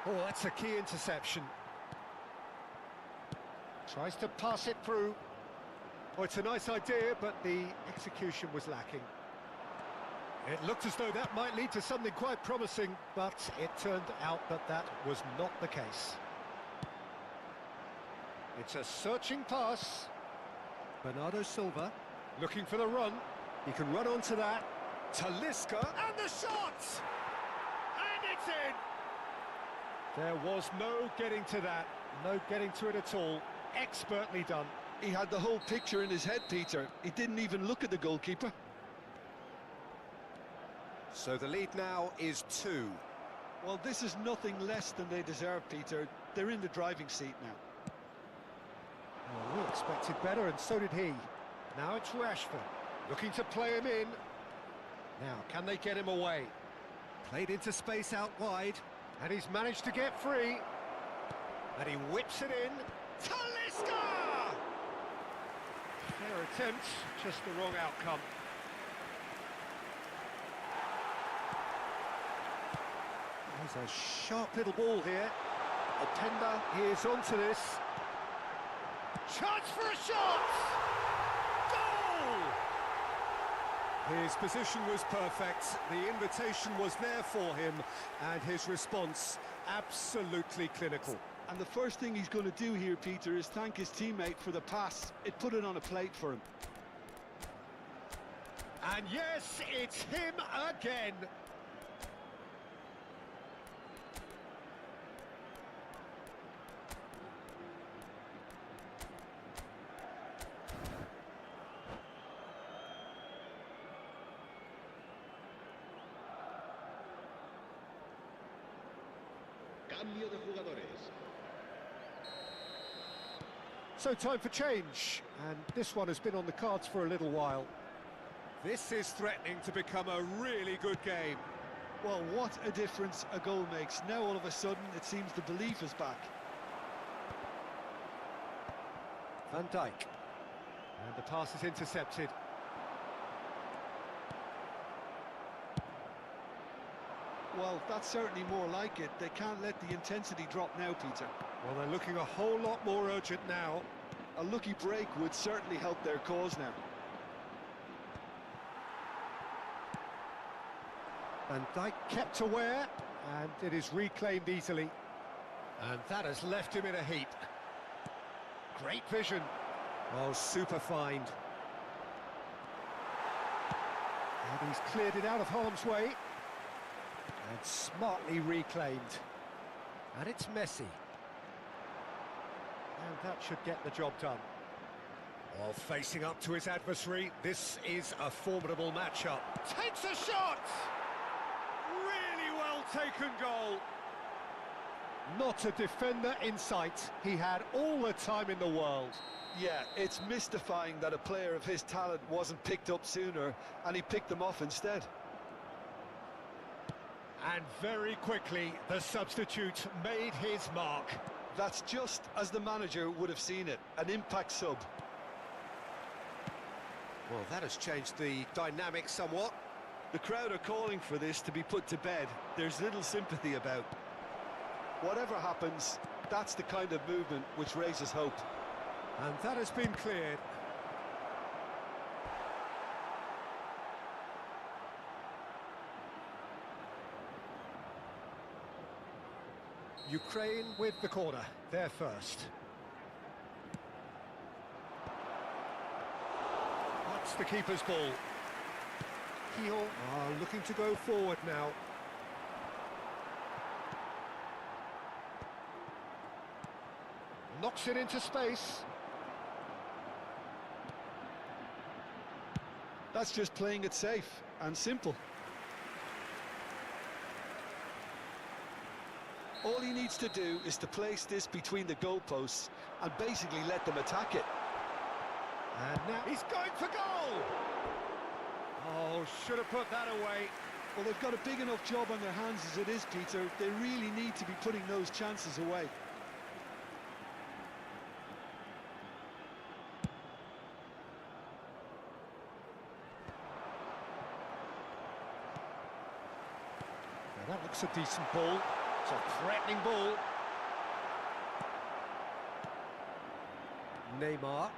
Oh, that's a key interception. Tries to pass it through. Oh, it's a nice idea, but the execution was lacking. It looked as though that might lead to something quite promising, but it turned out that that was not the case. It's a searching pass. Bernardo Silva looking for the run. He can run onto that. Talisca, and the shot! And it's in! There was no getting to that, no getting to it at all. Expertly done. He had the whole picture in his head, Peter. He didn't even look at the goalkeeper. So the lead now is 2. Well, this is nothing less than they deserve, Peter. They're in the driving seat now. Well, we expected better, and so did he. Now it's Rashford, looking to play him in. Now, can they get him away? Played into space out wide, and he's managed to get free. And he whips it in. Talisca! Fair attempt, just the wrong outcome. There's a sharp little ball here. Openda is onto this. Chance for a shot! Goal! His position was perfect, the invitation was there for him, and his response absolutely clinical. And the first thing he's going to do here, Peter, is thank his teammate for the pass. It put it on a plate for him. And yes, it's him again. Cambio de jugadores. So time for change, and this one has been on the cards for a little while. This is threatening to become a really good game. Well, what a difference a goal makes. Now all of a sudden it seems the belief is back. Van Dijk. And the pass is intercepted. Well, that's certainly more like it. They can't let the intensity drop now, Peter. Well, they're looking a whole lot more urgent now. A lucky break would certainly help their cause now. Van Dijk kept aware, and it is reclaimed easily. And that has left him in a heap. Great vision. Oh, super find. And he's cleared it out of harm's way. And smartly reclaimed. And it's Messi. And that should get the job done. While facing up to his adversary, this is a formidable matchup. Takes a shot! Really well taken goal. Not a defender in sight. He had all the time in the world. Yeah, it's mystifying that a player of his talent wasn't picked up sooner, and he picked them off instead. And very quickly, the substitute made his mark. That's just as the manager would have seen it, an impact sub. Well, that has changed the dynamic somewhat. The crowd are calling for this to be put to bed. There's little sympathy about. Whatever happens, that's the kind of movement which raises hope. And that has been cleared. Ukraine with the corner, they're first. That's the keeper's ball. Kiel are looking to go forward now. Knocks it into space. That's just playing it safe and simple. All he needs to do is to place this between the goalposts and basically let them attack it. And now he's going for goal! Oh, should have put that away. Well, they've got a big enough job on their hands as it is, Peter. They really need to be putting those chances away. Now that looks a decent ball. It's a threatening ball. Neymar.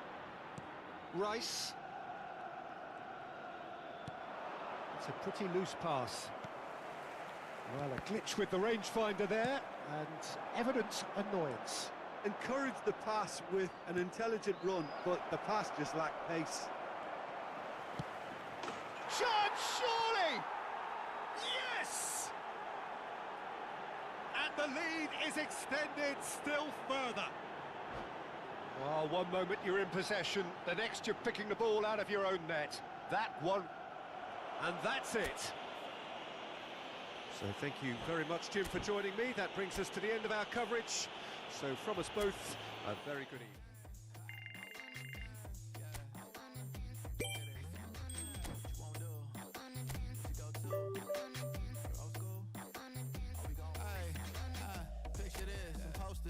Rice. It's a pretty loose pass. Well, a glitch with the rangefinder there, and evident annoyance. Encourage the pass with an intelligent run, but the pass just lacked pace. Chance, surely! Yes! And the lead is extended still further. Well, one moment you're in possession, the next you're picking the ball out of your own net. That one, and that's it. So thank you very much, Jim, for joining me. That brings us to the end of our coverage. So from us both, a very good evening.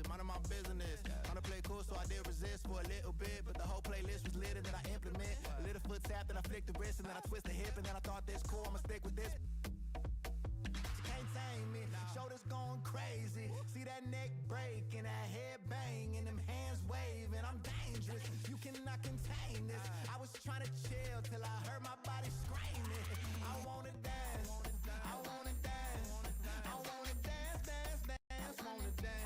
Minding my business, trying to play cool, so I did resist for a little bit, but the whole playlist was lit and then I implement a little foot tap, then I flick the wrist and then I twist the hip and then I thought this cool, I'ma stick with this. She can't tame me, shoulders going crazy, see that neck break and that head bang and them hands waving, I'm dangerous, you cannot contain this. I was trying to chill till I heard my body screaming, I wanna dance, I wanna dance, I wanna dance, dance, dance, wanna dance.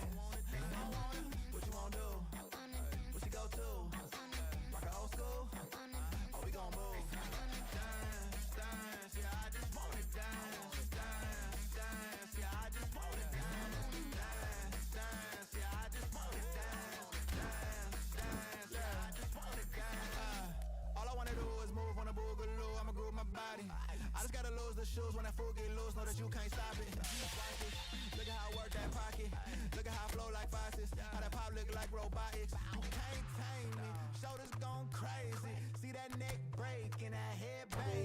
What you wanna do? What you go to? Rock a old school? Oh, we gon' move. Dance, dance, yeah, I just wanna dance. Dance, dance, yeah, I just wanna dance. Dance, dance, yeah, I just wanna dance. Dance, dance, yeah, I just wanna dance. All I wanna do is move on a boogaloo, I'ma groove my body. I just gotta lose the shoes when that fool get loose, know that you can't stop it. Look at how I work that pocket. Look at how I flow like faucets. How that pop look like robotics. You can't tame me. Shoulders gone crazy. See that neck break and that head bang.